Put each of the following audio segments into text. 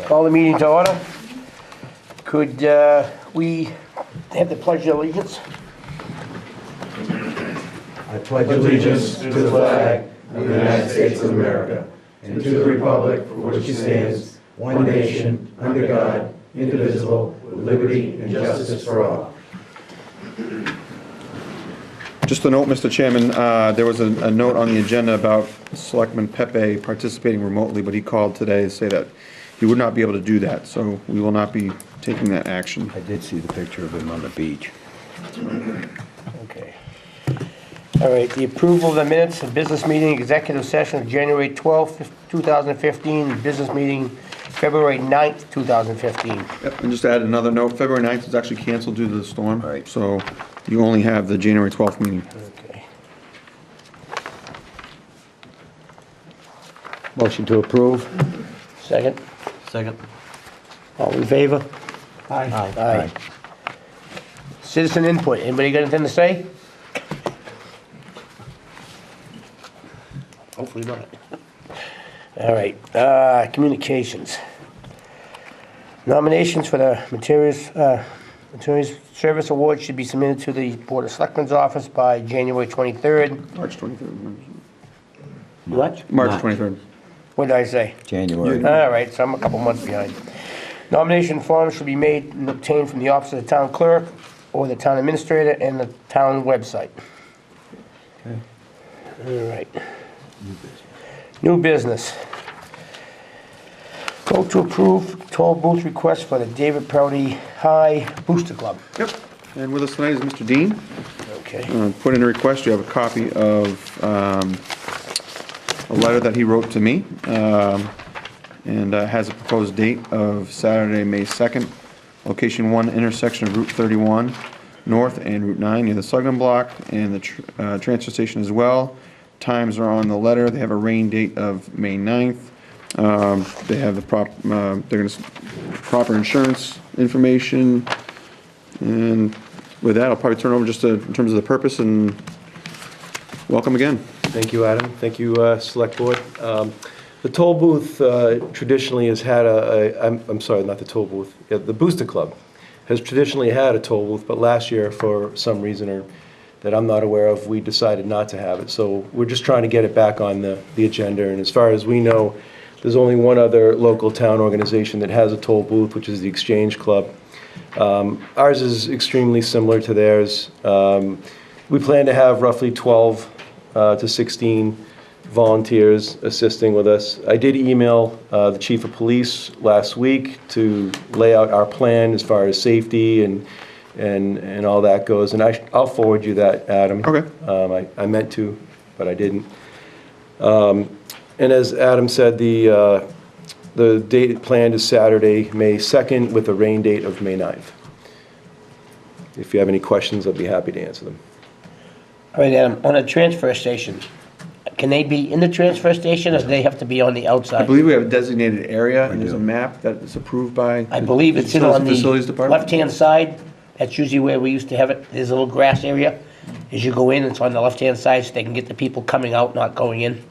Call the meeting to order. Could we have the pledge of allegiance? I pledge allegiance to the flag of the United States of America and to the republic for which it stands, one nation, under God, indivisible, with liberty and justice for all. Just a note, Mr. Chairman, there was a note on the agenda about Selectman Pepe participating remotely, but he called today to say that he would not be able to do that, so we will not be taking that action. I did see the picture of him on the beach. Okay. All right, the approval of the minutes of business meeting, executive session of January 12th, 2015, business meeting February 9th, 2015. Yep, and just to add another note, February 9th is actually canceled due to the storm. Right. So you only have the January 12th meeting. Okay. Motion to approve? Second? Second. All in favor? Aye. Aye. Citizen input. Anybody got anything to say? Hopefully not. All right, communications. Nominations for the materials service award should be submitted to the Board of Selectmen's office by January 23rd. March 23rd. What? March March. 23rd. What did I say? January. All right, so I'm a couple months behind. Nomination forms should be made and obtained from the office of the town clerk or the town administrator and the town website. Okay. All right. New business. Vote to approve toll booth request for the David Prouty High Booster Club. Yep. And with us tonight is Mr. Dean. Okay. Put in a request. You have a copy of a letter that he wrote to me, and has a proposed date of Saturday, May 2nd. Location 1, intersection of Route 31 North and Route 9 near the Sugden Block, and the transfer station as well. Times are on the letter. They have a rain date of May 9th. They have the proper insurance information. And with that, I'll probably turn over just in terms of the purpose, and welcome again. Thank you, Adam. Thank you, Select Board. The toll booth traditionally has had I'm sorry, not the toll booth, yeah, the Booster Club has traditionally had a toll booth, but last year, for some reason or that I'm not aware of, we decided not to have it. So we're just trying to get it back on the agenda, and as far as we know, there's only one other local town organization that has a toll booth, which is the Exchange Club. Ours is extremely similar to theirs. We plan to have roughly 12 to 16 volunteers assisting with us. I did email the chief of police last week to lay out our plan as far as safety and all that goes, and I'll forward you that, Adam. Okay. I meant to, but I didn't. And as Adam said, the date planned is Saturday, May 2nd, with a rain date of May 9th. If you have any questions, I'll be happy to answer them. All right, Adam, on a transfer station, can they be in the transfer station or do they have to be on the outside? I believe we have a designated area, and there's a map that is approved by. I believe it's in on the Facilities Department. left-hand side. That's usually where we used to have it. There's a little grass area. As you go in, it's on the left-hand side so they can get the people coming out, not going in.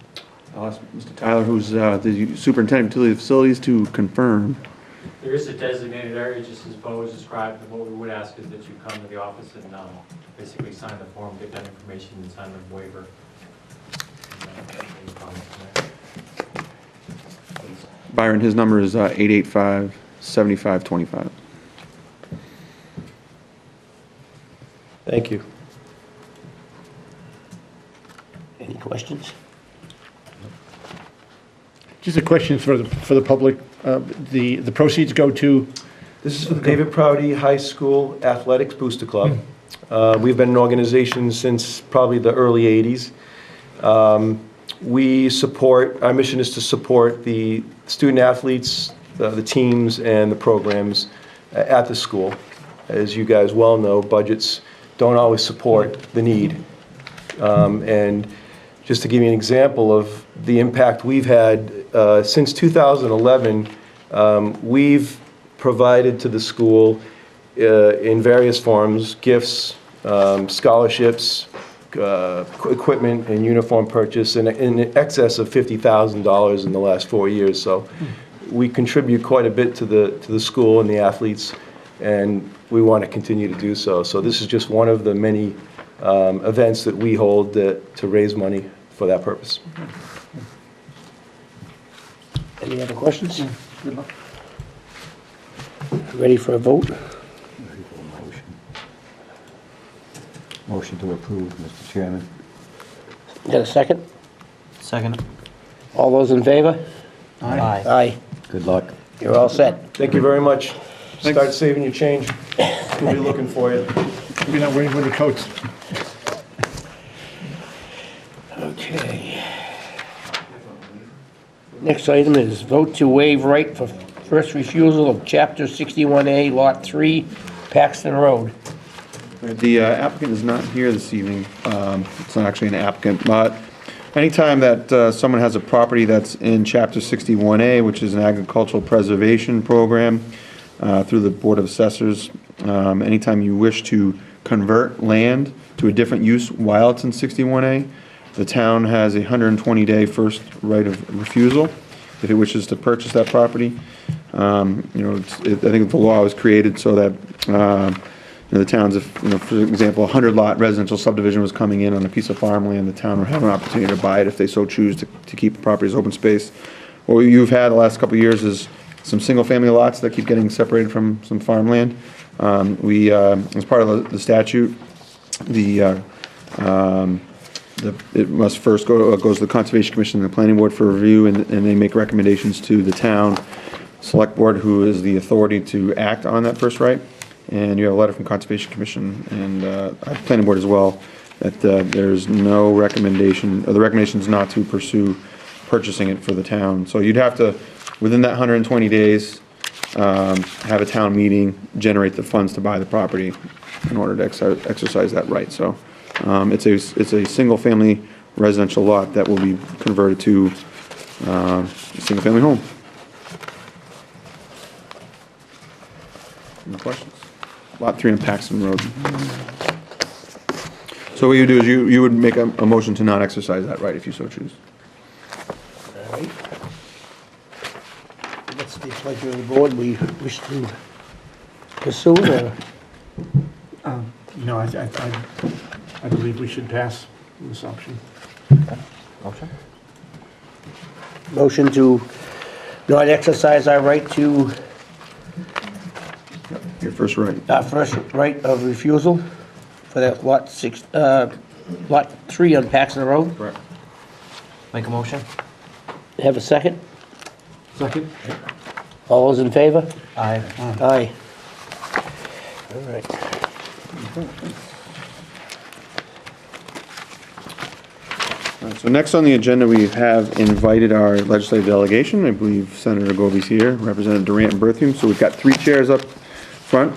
I'll ask Mr. Tyler, who's the superintendent of utility facilities, to confirm. There is a designated area, just as Bo has described, and what we would ask is that you come to the office and basically sign the form, get that information, and sign the waiver. Byron, his number is 885-7525. Thank you. Any questions? Just a question for the public. The proceeds go to? This is for the David Prouty High School Athletics Booster Club. We've been an organization since probably the early 80s. We support, our mission is to support the student athletes, the teams, and the programs at the school. As you guys well know, budgets don't always support the need. And just to give you an example of the impact we've had, since 2011, we've provided to the school in various forms, gifts, scholarships, equipment and uniform purchase in excess of $50,000 in the last 4 years. So we contribute quite a bit to the school and the athletes, and we want to continue to do so. So this is just one of the many events that we hold to raise money for that purpose. Any other questions? Ready for a vote? Motion to approve, Mr. Chairman. Got a second? Second. All those in favor? Aye. Aye. Good luck. You're all set. Thank you very much. Start saving your change. We'll be looking for you. You're not wearing winter coats. Okay. Next item is vote to waive right for first refusal of Chapter 61A, Lot 3, Paxton Road. The applicant is not here this evening. It's not actually an applicant, but anytime that someone has a property that's in Chapter 61A, which is an agricultural preservation program through the Board of Assessors, anytime you wish to convert land to a different use while it's in 61A, the town has a 120-day first right of refusal if it wishes to purchase that property. I think the law was created so that the towns, if, for example, a 100-lot residential subdivision was coming in on a piece of farmland, the town would have an opportunity to buy it if they so choose to keep the property as open space. What you've had the last couple of years is some single-family lots that keep getting separated from some farmland. As part of the statute, it must first goes to the Conservation Commission and the Planning Board for review, and they make recommendations to the town Select Board, who is the authority to act on that first right. And you have a letter from Conservation Commission and Planning Board as well, that there's no recommendation, or the recommendation is not to pursue purchasing it for the town. So you'd have to, within that 120 days, have a town meeting, generate the funds to buy the property in order to exercise that right. So it's a single-family residential lot that will be converted to a single-family home. Any questions? Lot 3 on Paxton Road. So what you do is you would make a motion to not exercise that right if you so choose. All right. What's the pleasure of the board? We wish to pursue or? No, I believe we should pass this option. Motion to not exercise our right to, Your first right. our first right of refusal for that Lot 3 on Paxton Road. Correct. Make a motion? Have a second? Second? All those in favor? Aye. Aye. All right. So next on the agenda, we have invited our legislative delegation. I believe Senator Goby's here, Representative Durant and Berthium. So we've got 3 chairs up front.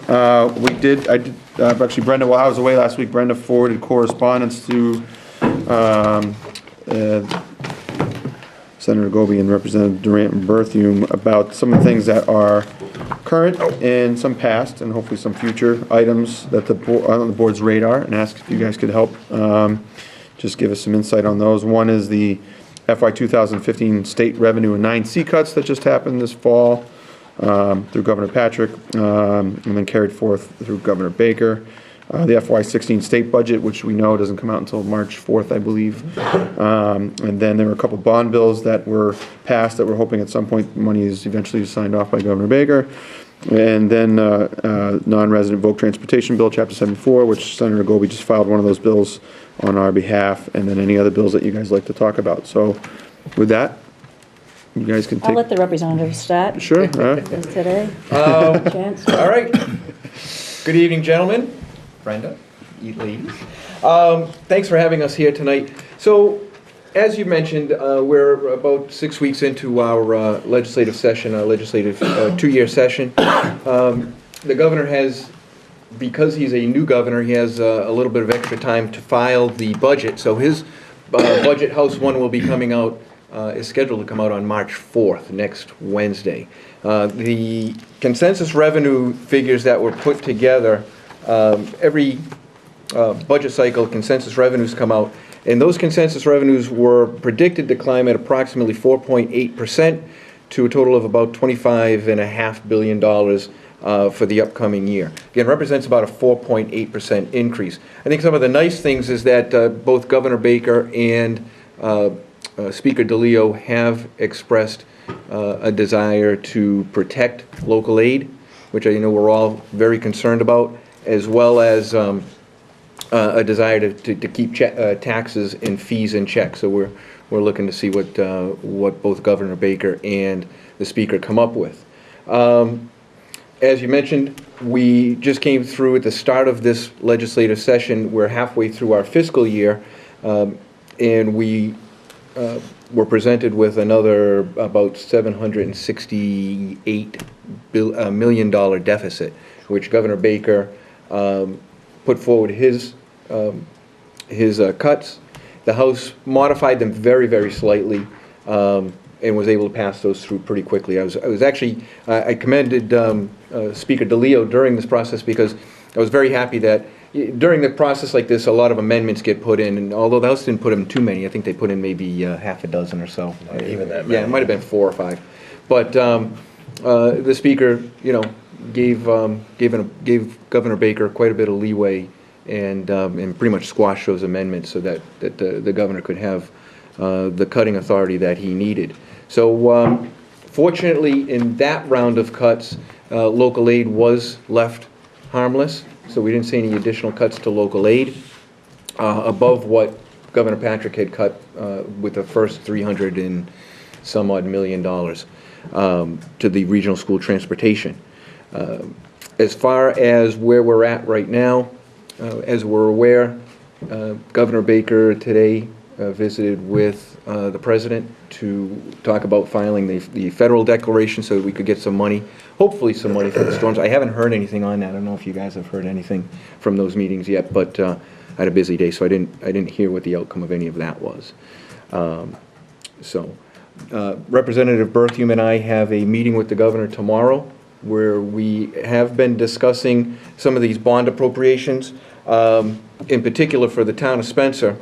Actually, Brenda, while I was away last week, Brenda forwarded correspondence to Senator Goby and Representative Durant and Berthium about some of the things that are current and some past, and hopefully some future items that are on the board's radar, and ask if you guys could help just give us some insight on those. One is the FY 2015 state revenue and 9C cuts that just happened this fall through Governor Patrick, and then carried forth through Governor Baker. The FY 16 state budget, which we know doesn't come out until March 4th, I believe. And then there were a couple bond bills that were passed that we're hoping at some point money is eventually signed off by Governor Baker. And then non-resident voc transportation bill, Chapter 74, which Senator Goby just filed one of those bills on our behalf, and then any other bills that you guys like to talk about. So with that, you guys can I'll take. let the representative start. Sure. Today. Chance. All right. Good evening, gentlemen. Brenda, ladies. Thanks for having us here tonight. So, as you mentioned, we're about 6 weeks into our legislative session, our legislative 2-year session. The governor has, because he's a new governor, he has a little bit of extra time to file the budget. So his budget House 1 will be coming out, is scheduled to come out on March 4th, next Wednesday. The consensus revenue figures that were put together, every budget cycle, consensus revenues come out, and those consensus revenues were predicted to climb at approximately 4.8%. to a total of about $25.5 billion for the upcoming year. Again, represents about a 4.8% increase. I think some of the nice things is that both Governor Baker and Speaker DeLeo have expressed a desire to protect local aid, which I know we're all very concerned about, as well as a desire to keep taxes and fees in check. So we're looking to see what both Governor Baker and the Speaker come up with. As you mentioned, we just came through at the start of this legislative session. We're halfway through our fiscal year, and we were presented with another about $768 million deficit, which Governor Baker put forward his cuts. The House modified them very, very slightly, and was able to pass those through pretty quickly. I commended Speaker DeLeo during this process, because I was very happy that during the process like this, a lot of amendments get put in, and although the House didn't put in too many, I think they put in maybe half a dozen or so. Even that many. Yeah, it might have been 4 or 5. But the Speaker, gave Governor Baker quite a bit of leeway, and pretty much squashed those amendments so that the governor could have the cutting authority that he needed. So fortunately, in that round of cuts, local aid was left harmless, so we didn't see any additional cuts to local aid above what Governor Patrick had cut with the first $300 and some odd million to the regional school transportation. As far as where we're at right now, as we're aware, Governor Baker today visited with the President to talk about filing the federal declaration so that we could get some money, hopefully some money for the storms. I haven't heard anything on that. I don't know if you guys have heard anything from those meetings yet, but I had a busy day, so I didn't hear what the outcome of any of that was. Representative Berthium and I have a meeting with the governor tomorrow, where we have been discussing some of these bond appropriations, in particular for the town of Spencer.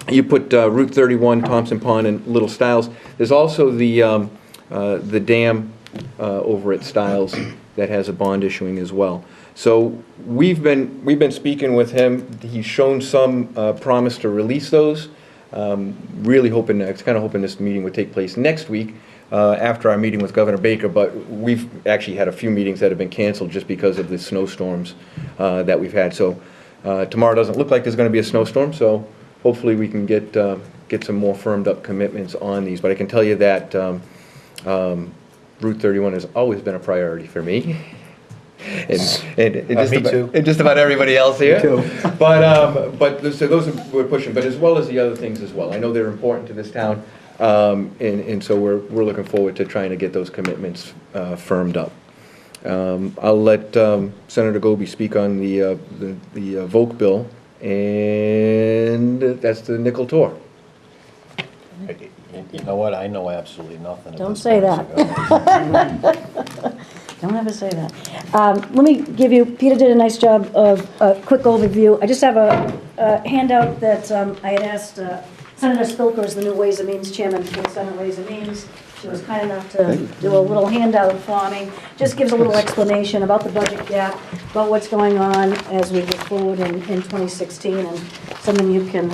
You put Route 31, Thompson Pond, and Little Stiles. There's also the dam over at Stiles that has a bond issuing as well. So we've been speaking with him. He's shown some promise to release those. Really hoping, I was kind of hoping this meeting would take place next week after our meeting with Governor Baker, but we've actually had a few meetings that have been canceled just because of the snowstorms that we've had. So tomorrow doesn't look like there's going to be a snowstorm, so hopefully we can get some more firmed up commitments on these. But I can tell you that Route 31 has always been a priority for me. And just about everybody else here. Me too. But so those we're pushing, but as well as the other things as well. I know they're important to this town, and so we're looking forward to trying to get those commitments firmed up. I'll let Senator Goby speak on the Volk bill, and that's the nickel tour. You know what? I know absolutely nothing. at Don't this say point, that. Don't ever say that. Let me give you, Peter did a nice job of a quick overview. I just have a handout that I had asked Senator Spilker, as the new Ways and Means Chairman for the Senate Ways and Means. She was kind enough to do a little handout for me. Just gives a little explanation about the budget gap, about what's going on as we look forward in 2016, and something you can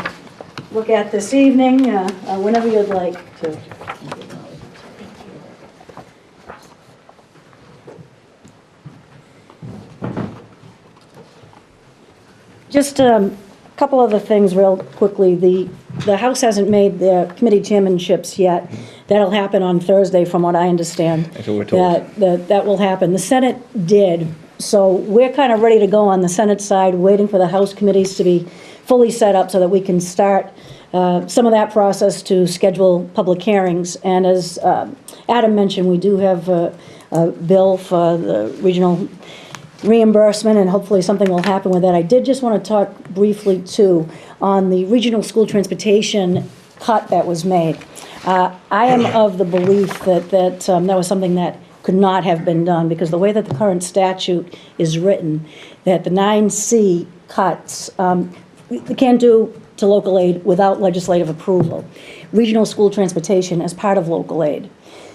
look at this evening, whenever you'd like to. Just a couple other things real quickly. The House hasn't made their committee chairmanships yet. That'll happen on Thursday, from what I understand. That's what we're told. That will happen. The Senate did. So we're kind of ready to go on the Senate side, waiting for the House committees to be fully set up so that we can start some of that process to schedule public hearings. And as Adam mentioned, we do have a bill for the regional reimbursement, and hopefully something will happen with that. I did just want to talk briefly, too, on the regional school transportation cut that was made. I am of the belief that that was something that could not have been done, because the way that the current statute is written, that the 9C cuts, we can't do to local aid without legislative approval. Regional school transportation as part of local aid.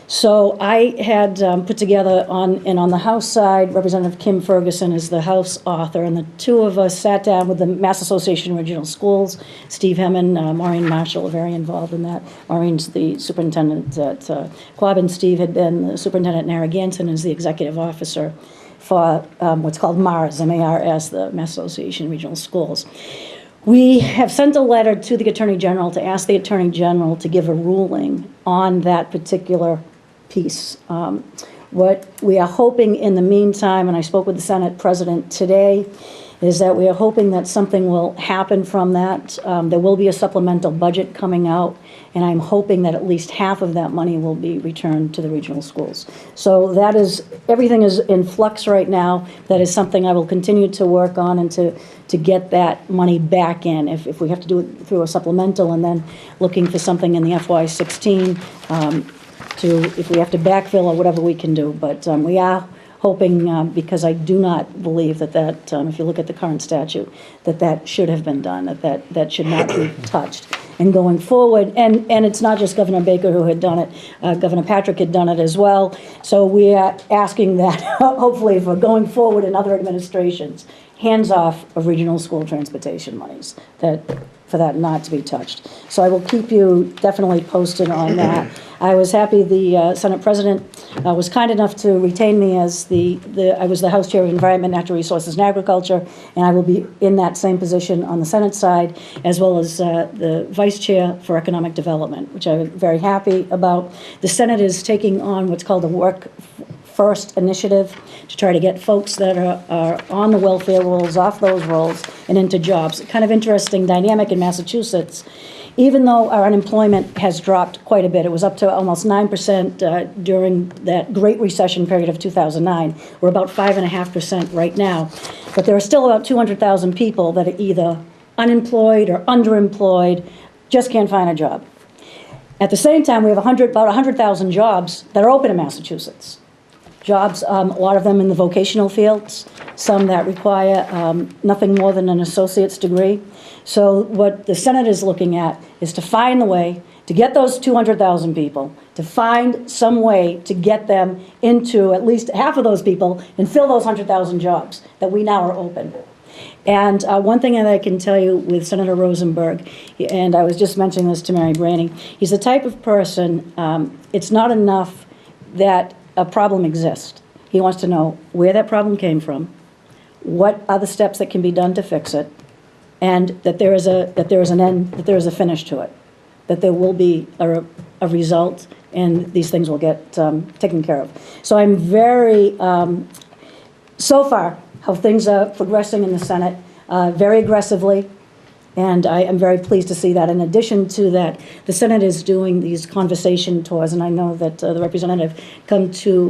So I had put together on the House side, Representative Kim Ferguson is the House author, and the two of us sat down with the Mass Association of Regional Schools, Steve Hemman, Maureen Marshall are very involved in that. Maureen's the superintendent at Quabbin. And Steve had been the superintendent in Narragansett and is the executive officer for what's called MARS, M-A-R-S, the Mass Association of Regional Schools. We have sent a letter to the Attorney General to ask the Attorney General to give a ruling on that particular piece. What we are hoping in the meantime, and I spoke with the Senate President today, is that we are hoping that something will happen from that. There will be a supplemental budget coming out, and I'm hoping that at least half of that money will be returned to the regional schools. So that is, everything is in flux right now. That is something I will continue to work on and to get that money back in. If we have to do it through a supplemental and then looking for something in the FY16, if we have to backfill or whatever we can do. But we are hoping, because I do not believe that if you look at the current statute, that should have been done, that should not be touched. And going forward, and it's not just Governor Baker who had done it, Governor Patrick had done it as well. So we are asking that, hopefully, for going forward in other administrations, hands off of regional school transportation monies, for that not to be touched. So I will keep you definitely posted on that. I was happy the Senate President was kind enough to retain me as I was the House Chair of Environment, Natural Resources and Agriculture, and I will be in that same position on the Senate side, as well as the Vice Chair for Economic Development, which I'm very happy about. The Senate is taking on what's called a Work First initiative to try to get folks that are on the welfare rolls off those rolls and into jobs. Kind of interesting dynamic in Massachusetts. Even though our unemployment has dropped quite a bit, it was up to almost 9% during that Great Recession period of 2009. We're about 5.5% right now. But there are still about 200,000 people that are either unemployed or underemployed, just can't find a job. At the same time, we have about 100,000 jobs that are open in Massachusetts. Jobs, a lot of them in the vocational fields, some that require nothing more than an associate's degree. So what the Senate is looking at is to find the way to get those 200,000 people, to find some way to get them into at least half of those people and fill those 100,000 jobs that we now are open. And one thing that I can tell you with Senator Rosenberg, and I was just mentioning this to Mary Braney, he's the type of person, it's not enough that a problem exists. He wants to know where that problem came from, what are the steps that can be done to fix it, and that there is an end, that there is a finish to it, that there will be a result, and these things will get taken care of. So I'm very, so far, how things are progressing in the Senate, very aggressively, and I am very pleased to see that. In addition to that, the Senate is doing these conversation tours, and I know that the representative come to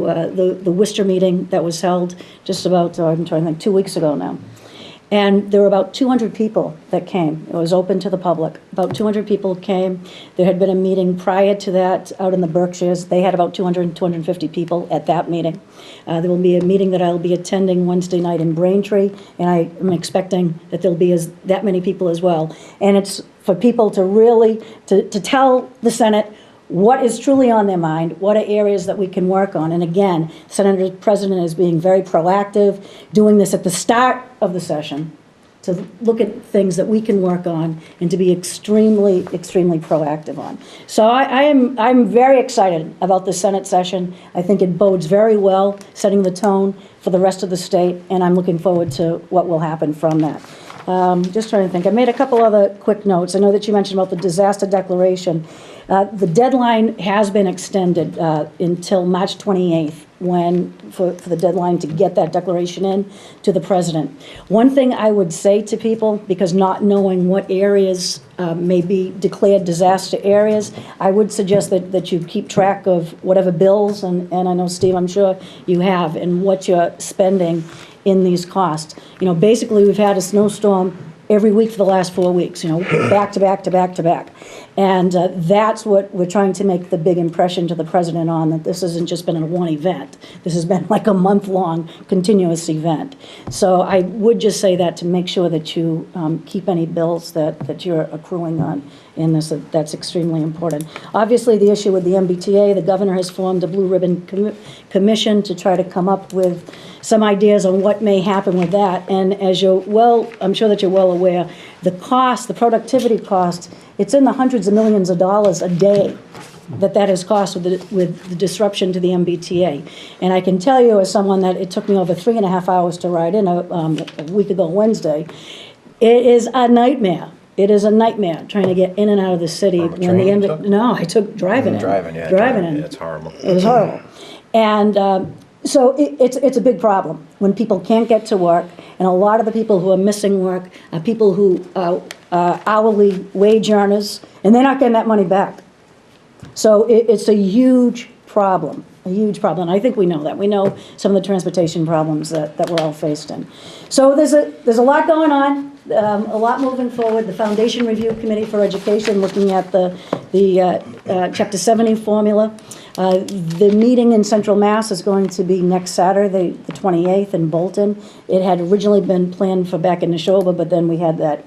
the Worcester meeting that was held just about, I'm trying to think, 2 weeks ago now. And there were about 200 people that came. It was open to the public. About 200 people came. There had been a meeting prior to that out in the Berkshires. They had about 200, 250 people at that meeting. There will be a meeting that I'll be attending Wednesday night in Braintree, and I am expecting that there'll be that many people as well. And it's for people to really, to tell the Senate what is truly on their mind, what are areas that we can work on. And again, Senator President is being very proactive, doing this at the start of the session to look at things that we can work on and to be extremely, extremely proactive on. So I'm very excited about the Senate session. I think it bodes very well, setting the tone for the rest of the state, and I'm looking forward to what will happen from that. Just trying to think. I made a couple other quick notes. I know that you mentioned about the disaster declaration. The deadline has been extended until March 28th for the deadline to get that declaration in to the president. One thing I would say to people, because not knowing what areas may be declared disaster areas, I would suggest that you keep track of whatever bills, and I know, Steve, I'm sure you have, and what you're spending in these costs. You know, basically we've had a snowstorm every week for the last 4 weeks, you know, back to back to back to back. And that's what we're trying to make the big impression to the president on, that this hasn't just been a one event. This has been like a month-long continuous event. So I would just say that to make sure that you keep any bills that you're accruing on in this, that's extremely important. Obviously, the issue with the MBTA, the governor has formed a Blue Ribbon Commission to try to come up with some ideas on what may happen with that. And as I'm sure that you're well aware, the cost, the productivity cost, it's in the hundreds of millions of dollars a day that has cost with the disruption to the MBTA. And I can tell you, as someone that it took me over 3.5 hours to ride in a week ago Wednesday, it is a nightmare. It is a nightmare trying to get in and out of the city. On the train you took? No, I took driving in. Driving, yeah. Driving in. Yeah, it's horrible. It was horrible. And so it's a big problem when people can't get to work, and a lot of the people who are missing work are people who are hourly wage earners, and they're not getting that money back. So it's a huge problem, a huge problem. And I think we know that. We know some of the transportation problems that we're all faced in. So there's a lot going on, a lot moving forward. The Foundation Review Committee for Education looking at the Chapter 70 formula. The meeting in Central Mass is going to be next Saturday, the 28th in Bolton. It had originally been planned for back in Neshoba, but then we had that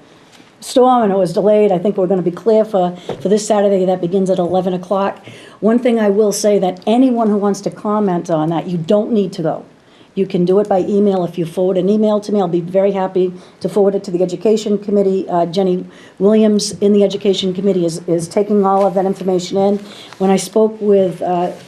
storm and it was delayed. I think we're going to be clear for this Saturday. That begins at 11 o'clock. One thing I will say, that anyone who wants to comment on that, you don't need to go. You can do it by email. If you forward an email to me, I'll be very happy to forward it to the Education Committee. Jenny Williams in the Education Committee is taking all of that information in. When I spoke with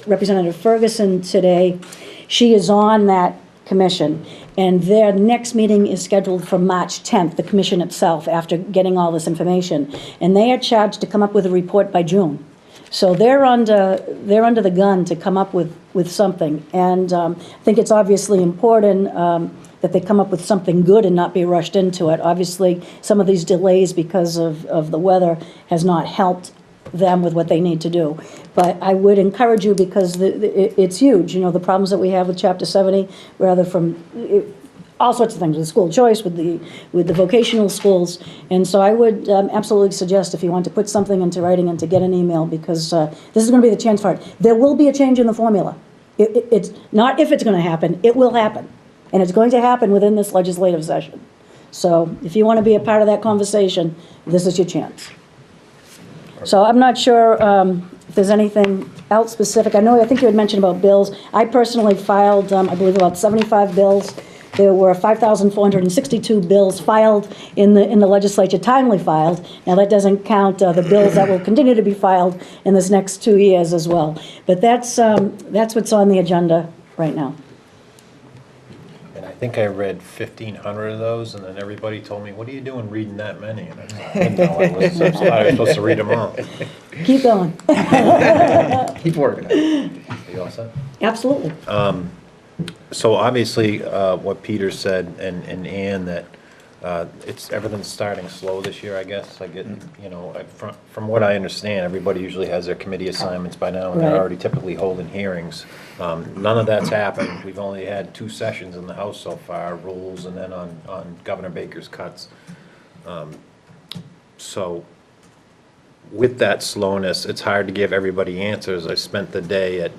Representative Ferguson today, she is on that commission, and their next meeting is scheduled for March 10th, the commission itself, after getting all this information. And they are charged to come up with a report by June. So they're under the gun to come up with something. And I think it's obviously important that they come up with something good and not be rushed into it. Obviously, some of these delays because of the weather has not helped them with what they need to do. But I would encourage you, because it's huge, the problems that we have with Chapter 70, rather from all sorts of things, with school choice, with the vocational schools. And so I would absolutely suggest, if you want to put something into writing and to get an email, because this is going to be the chance for it. There will be a change in the formula. It's not if it's going to happen, it will happen. And it's going to happen within this legislative session. So if you want to be a part of that conversation, this is your chance. So I'm not sure if there's anything else specific. I think you had mentioned about bills. I personally filed, I believe, about 75 bills. There were 5,462 bills filed in the legislature, timely filed. Now, that doesn't count the bills that will continue to be filed in this next 2 years as well. But that's what's on the agenda right now. And I think I read 1,500 of those, and then everybody told me, "What are you doing reading that many?" And I didn't know I was supposed to read them all. Keep going. Keep working. Are you all set? Absolutely. So obviously, what Peter said and Ann, that everything's starting slow this year, I guess. I get, from what I understand, everybody usually has their committee assignments by now, and they're Right. already typically holding hearings. None of that's happened. We've only had 2 sessions in the House so far, rules and then on Governor Baker's cuts. So with that slowness, it's hard to give everybody answers. I spent the day at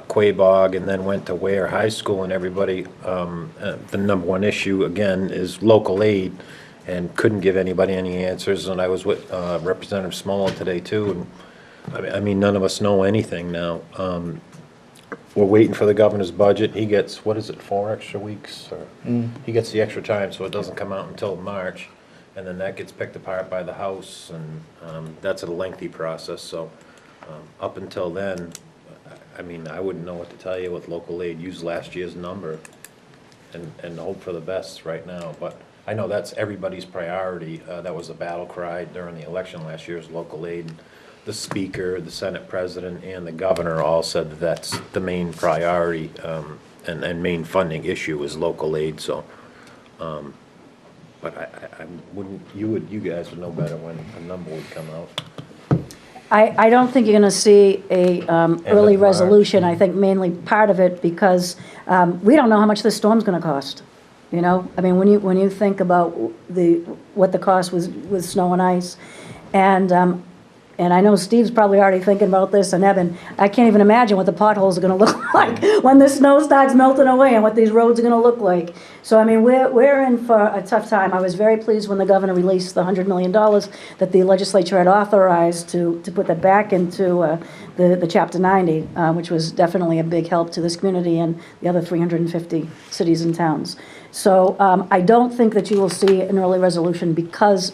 Quabog and then went to Ware High School, and everybody, the number one issue again is local aid, and couldn't give anybody any answers. And I was with Representative Smolin today too, and I mean none of us know anything now. We're waiting for the governor's budget. He gets, what is it, 4 extra weeks, or he gets the extra time, so it doesn't come out until March, and then that gets picked apart by the House, and that's a lengthy process. So up until then, I mean, I wouldn't know what to tell you with local aid. Use last year's number and hope for the best right now. But I know that's everybody's priority. That was a battle cry during the election last year's local aid. The Speaker, the Senate President, and the Governor all said that that's the main priority and main funding issue is local aid. So, but I wouldn't. You guys would know better when a number would come out. I don't think you're going to see a early March. resolution. I think mainly part of it because we don't know how much this storm's going to cost. I mean, when you think about what the cost was with snow and ice, and And I know Steve's probably already thinking about this, and Evan, I can't even imagine what the potholes are gonna look like when the snow starts melting away and what these roads are gonna look like. So, I mean, we're in for a tough time. I was very pleased when the governor released the $100 million that the legislature had authorized to put that back into the Chapter 90, which was definitely a big help to this community and the other 350 cities and towns. So I don't think that you will see an early resolution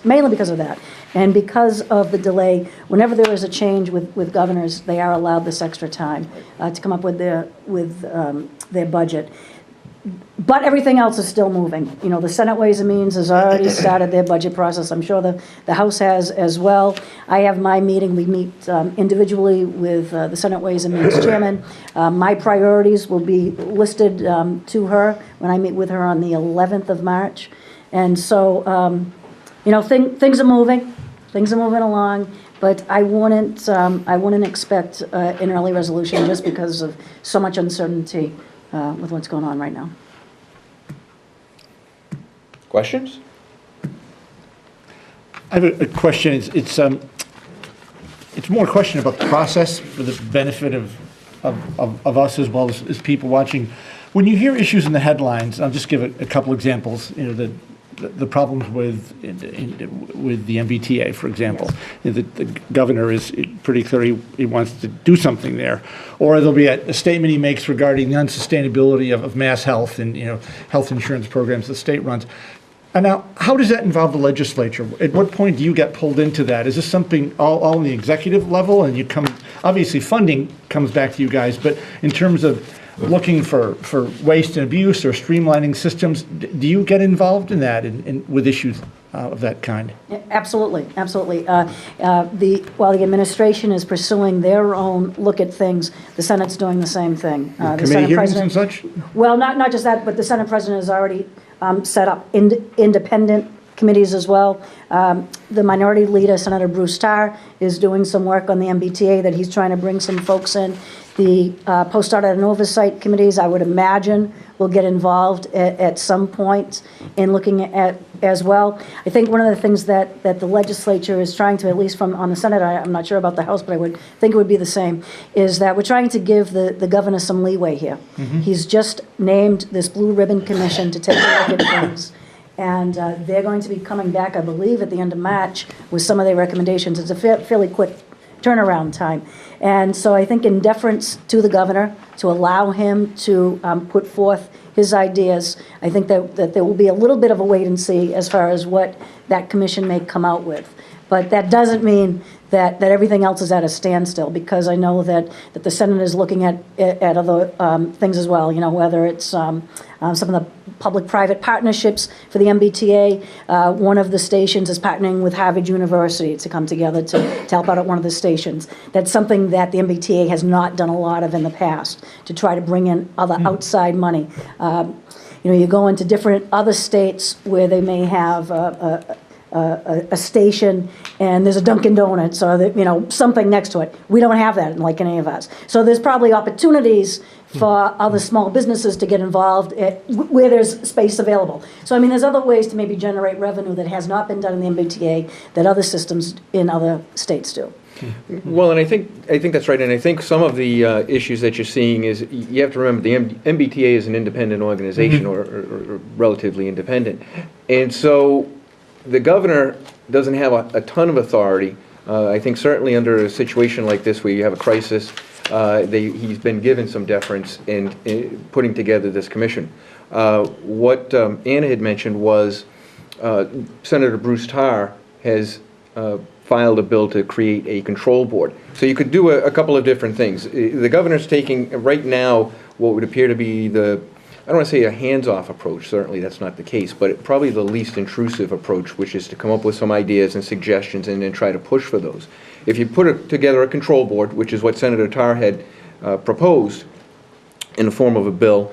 mainly because of that. And because of the delay, whenever there is a change with governors, they are allowed this extra time to come up with their budget. But everything else is still moving. You know, the Senate Ways and Means has already started their budget process. I'm sure the House has as well. I have my meeting. We meet individually with the Senate Ways and Means chairman. My priorities will be listed to her when I meet with her on the 11th of March. And so, you know, things are moving. Things are moving along. But I wouldn't expect an early resolution just because of so much uncertainty with what's going on right now. Questions? I have a question. It's more a question about the process for the benefit of us as well as people watching. When you hear issues in the headlines, I'll just give a couple examples. You know, the problems with the MBTA, for example. You know, the governor is pretty clear he wants to do something there. Or there'll be a statement he makes regarding the unsustainability of mass health and, you know, health insurance programs the state runs. And now, how does that involve the legislature? At what point do you get pulled into that? Is this something all on the executive level and you come, obviously funding comes back to you guys, but in terms of looking for waste and abuse or streamlining systems, do you get involved in that with issues of that kind? Yeah, absolutely, absolutely. While the administration is pursuing their own look at things, the Senate's doing the same thing. The Committee Senate hearings and president, such? well, not just that, but the Senate president has already set up independent committees as well. The minority leader, Senator Bruce Tarr, is doing some work on the MBTA that he's trying to bring some folks in. The post-audit and oversight committees, I would imagine, will get involved at some point in looking at as well. I think one of the things that the legislature is trying to, at least on the Senate, I'm not sure about the House, but I would think it would be the same, is that we're trying to give the governor some leeway here. Mm-hmm. He's just named this Blue Ribbon Commission to take a look at things. And they're going to be coming back, I believe, at the end of March with some of their recommendations. It's a fairly quick turnaround time. And so I think in deference to the governor, to allow him to put forth his ideas, I think that there will be a little bit of a wait and see as far as what that commission may come out with. But that doesn't mean that everything else is at a standstill, because I know that the Senate is looking at other things as well, you know, whether it's some of the public-private partnerships for the MBTA. One of the stations is partnering with Harvard University to come together to help out at one of the stations. That's something that the MBTA has not done a lot of in the past, to try to bring in other outside money. You know, you go into different other states where they may have a station and there's a Dunkin' Donuts or you know, something next to it. We don't have that like any of us. So there's probably opportunities for other small businesses to get involved where there's space available. So I mean, there's other ways to maybe generate revenue that has not been done in the MBTA that other systems in other states do. Well, and I think that's right, and I think some of the issues that you're seeing is, you have to remember, the MBTA is an independent organization, or relatively independent, and so the governor doesn't have a ton of authority. I think certainly under a situation like this where you have a crisis, he's been given some deference in putting together this commission. What Anna had mentioned was Senator Bruce Tarr has filed a bill to create a control board. So you could do a couple of different things. The governor's taking, right now, what would appear to be I don't want to say a hands-off approach, certainly that's not the case, but probably the least intrusive approach, which is to come up with some ideas and suggestions and then try to push for those. If you put together a control board, which is what Senator Tarr had proposed in the form of a bill,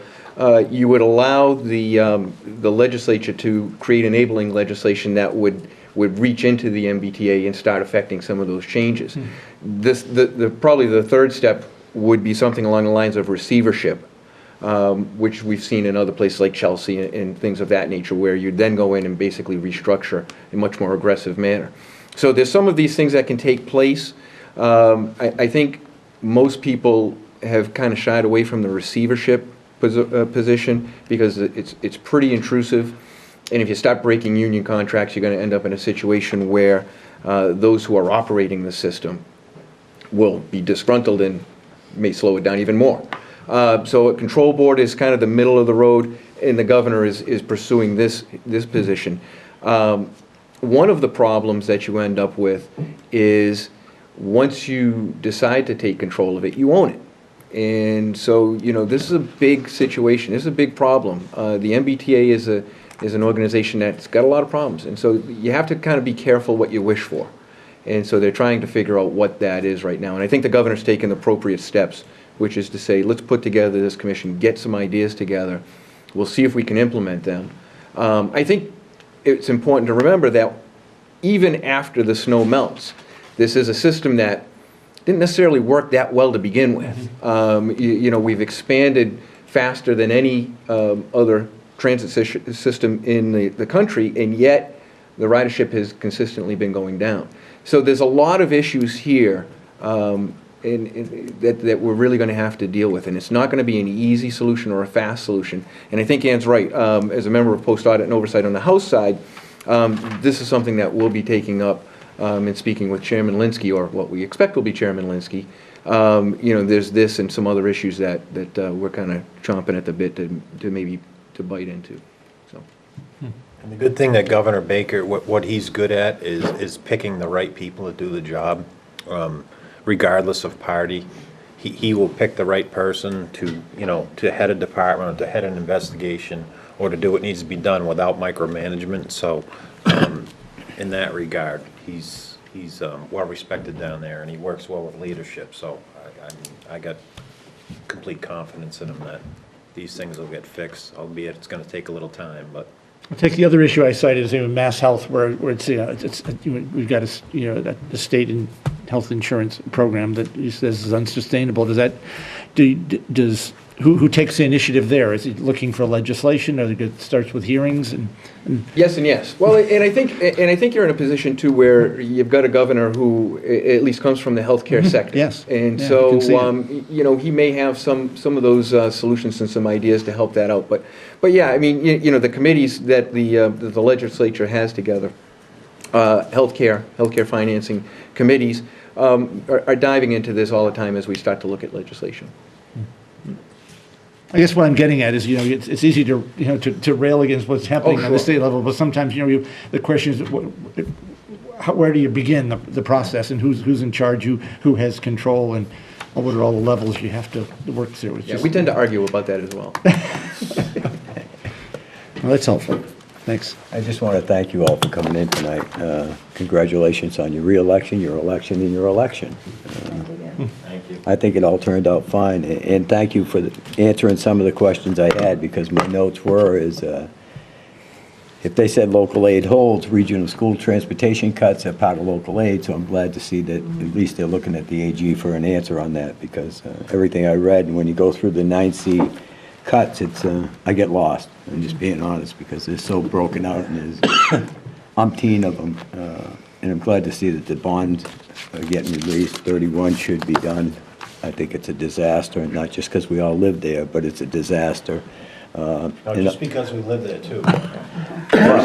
you would allow the legislature to create enabling legislation that would reach into the MBTA and start affecting some of those changes. Probably the third step would be something along the lines of receivership, which we've seen in other places like Chelsea and things of that nature, where you then go in and basically restructure in a much more aggressive manner. So there's some of these things that can take place. I think most people have kind of shied away from the receivership position because it's pretty intrusive. And if you start breaking union contracts, you're going to end up in a situation where those who are operating the system will be disgruntled and may slow it down even more. So a control board is kind of the middle of the road, and the governor is pursuing this position. One of the problems that you end up with is once you decide to take control of it, you own it. And so, you know, this is a big situation. This is a big problem. The MBTA is an organization that's got a lot of problems. And so you have to kind of be careful what you wish for. And so they're trying to figure out what that is right now. And I think the governor's taken the appropriate steps, which is to say, let's put together this commission, get some ideas together. We'll see if we can implement them. I think it's important to remember that even after the snow melts, this is a system that didn't necessarily work that well to begin with. You know, we've expanded faster than any other transit system in the country, and yet the ridership has consistently been going down. So there's a lot of issues here that we're really going to have to deal with, and it's not going to be an easy solution or a fast solution. And I think Ann's right. As a member of Post-Audit and Oversight on the House side, this is something that we'll be taking up and speaking with Chairman Linsky, or what we expect will be Chairman Linsky. You know, there's this and some other issues that we're kind of chomping at the bit to maybe to bite into. So. And the good thing that Governor Baker, what he's good at is picking the right people to do the job, regardless of party. He will pick the right person to, you know, to head a department, or to head an investigation, or to do what needs to be done without micromanagement. So, in that regard, he's well respected down there, and he works well with leadership. So, I got complete confidence in him that these things will get fixed, albeit it's going to take a little time, but. I'll take the other issue I cited is Mass Health, where it's, you know, we've got a state and health insurance program that he says is unsustainable. Does that, who takes the initiative there? Is he looking for legislation, or it starts with hearings? And Yes and yes. Well, and I think you're in a position too where you've got a governor who at least comes from the healthcare sector. Yes. And Yeah, so you can see you know, he may have some of those solutions and some ideas to help that out. But yeah, I mean, you know, the committees that the legislature has together, healthcare financing committees, are diving into this all the time as we start to look at legislation. I guess what I'm getting at is, you know, it's easy to, you know, to rail against what's happening on the state level, but sometimes, you know, the question is, where do you begin the process, and who's in charge, who has control, and what are all the levels you have to work through? Yeah, we tend to argue about that as well. Well, that's helpful. Thanks. I just want to thank you all for coming in tonight. Congratulations on your reelection, your election, and your election. Thank you. I think it all turned out fine, and thank you for answering some of the questions I had, because my notes were if they said local aid holds, regional school transportation cuts are part of local aid, so I'm glad to see that at least they're looking at the AG for an answer on that, because everything I read, and when you go through the 9C cuts, I get lost. I'm just being honest, because they're so broken out, and there's umpteen of them, and I'm glad to see that the bonds are getting released. 31 should be done. I think it's a disaster, and not just because we all live there, but it's a disaster. No, just because we live there too.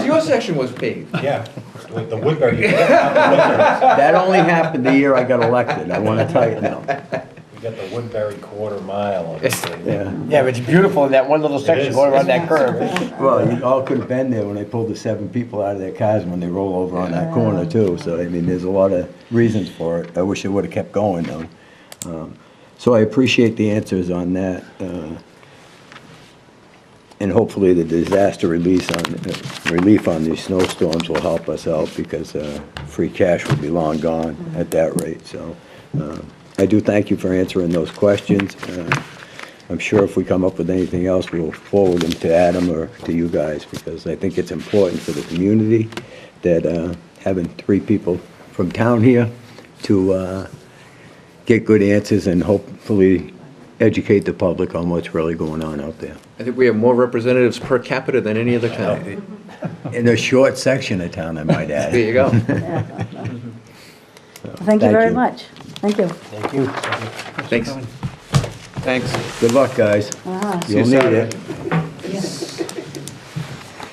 Your section was paved. Yeah, with the Woodbury. That only happened the year I got elected, I want to tell you now. You got the Woodbury quarter mile on this thing. Yeah. Yeah, but it's beautiful in that one little section is. going around that curve. Well, you all could have been there when they pulled the 7 people out of their cars when they roll over on that corner too. So, I mean, there's a lot of reasons for it. I wish it would have kept going though. So I appreciate the answers on that. And hopefully the disaster relief on these snowstorms will help us out, because free cash will be long gone at that rate. So I do thank you for answering those questions. I'm sure if we come up with anything else, we'll forward them to Adam or to you guys, because I think it's important for the community that having 3 people from town here to get good answers and hopefully educate the public on what's really going on out there. I think we have more representatives per capita than any other town. In a short section of town, I might add. There you go. Thank you Thank very you. much. Thank you. Thank you. Thanks. Thanks. Good luck, guys. See you You'll need Saturday. it.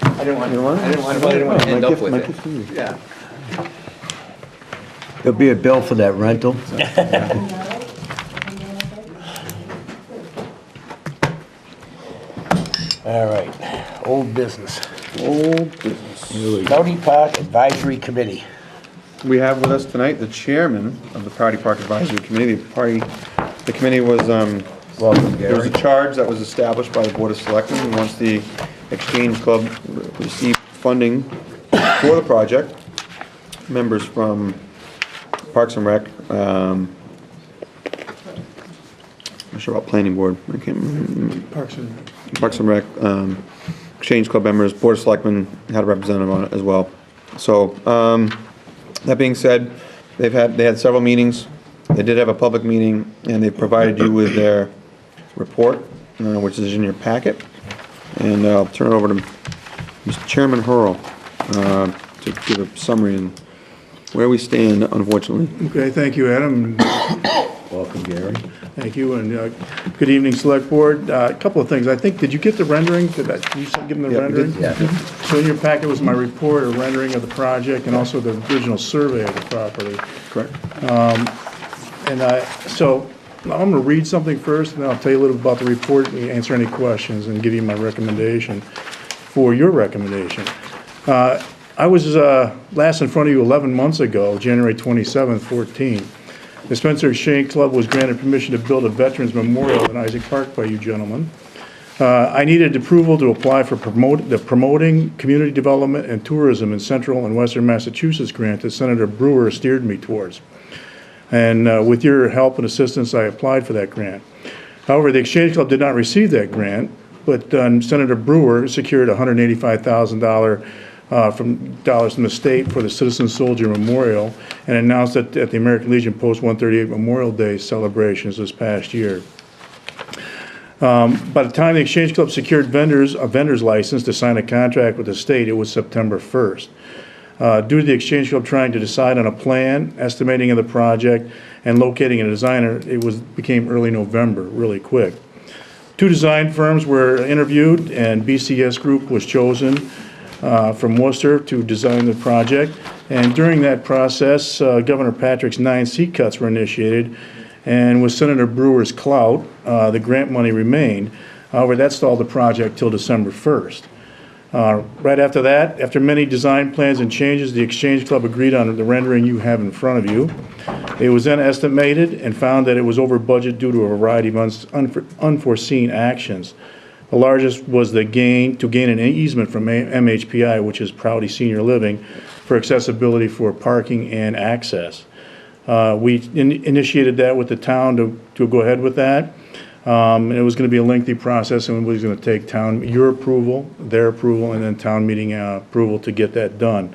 I didn't want, You want it? I didn't want to end My up gift- with my it. gift to you. Yeah. There'll be a bill for that rental. All right, old business. Old business. County Park Advisory Committee. We have with us tonight the chairman of the Party Park Advisory Committee. The committee was, Welcome, there was Gary. a charge that was established by the Board of Selectmen. Once the Exchange Club received funding for the project, members from Parks and Rec, I'm not sure about Planning Board, I can't, Parks and Parks and Rec, Exchange Club members, Board of Selectmen had a representative on it as well. So, that being said, they had several meetings. They did have a public meeting, and they provided you with their report, which is in your packet. And I'll turn it over to Mr. Chairman Hurl to give a summary and where we stand, unfortunately. Okay, thank you, Adam. Welcome, Gary. Thank you, and good evening, Select Board. A couple of things. I think, did you get the rendering? Did you give them the Yeah, we did. rendering? Yeah. So in your packet was my report, a rendering of the project, and also the original survey of the property. Correct. So I'm going to read something first, and then I'll tell you a little about the report, and answer any questions, and give you my recommendation for your recommendation. I was last in front of you 11 months ago, January 27th, 14. The Spencer Exchange Club was granted permission to build a Veterans Memorial in Isaac Park by you gentlemen. I needed approval to apply for the Promoting Community Development and Tourism in Central and Western Massachusetts grant that Senator Brewer steered me towards. And with your help and assistance, I applied for that grant. However, the Exchange Club did not receive that grant, but Senator Brewer secured $185,000 from the state for the Citizen Soldier Memorial, and announced that at the American Legion Post 138 Memorial Day celebrations this past year. By the time the Exchange Club secured a vendor's license to sign a contract with the state, it was September 1st. Due to the Exchange Club trying to decide on a plan, estimating of the project, and locating a designer, it became early November, really quick. 2 design firms were interviewed, and BCS Group was chosen from Worcester to design the project. And during that process, Governor Patrick's 9 seat cuts were initiated, and with Senator Brewer's clout, the grant money remained. However, that stalled the project till December 1st. Right after that, after many design plans and changes, the Exchange Club agreed on the rendering you have in front of you. It was then estimated and found that it was over budget due to a variety of unforeseen actions. The largest was to gain an easement from MHPI, which is Prouty Senior Living, for accessibility for parking and access. We initiated that with the town to go ahead with that. And it was going to be a lengthy process, and it was going to take your approval, their approval, and then town meeting approval to get that done.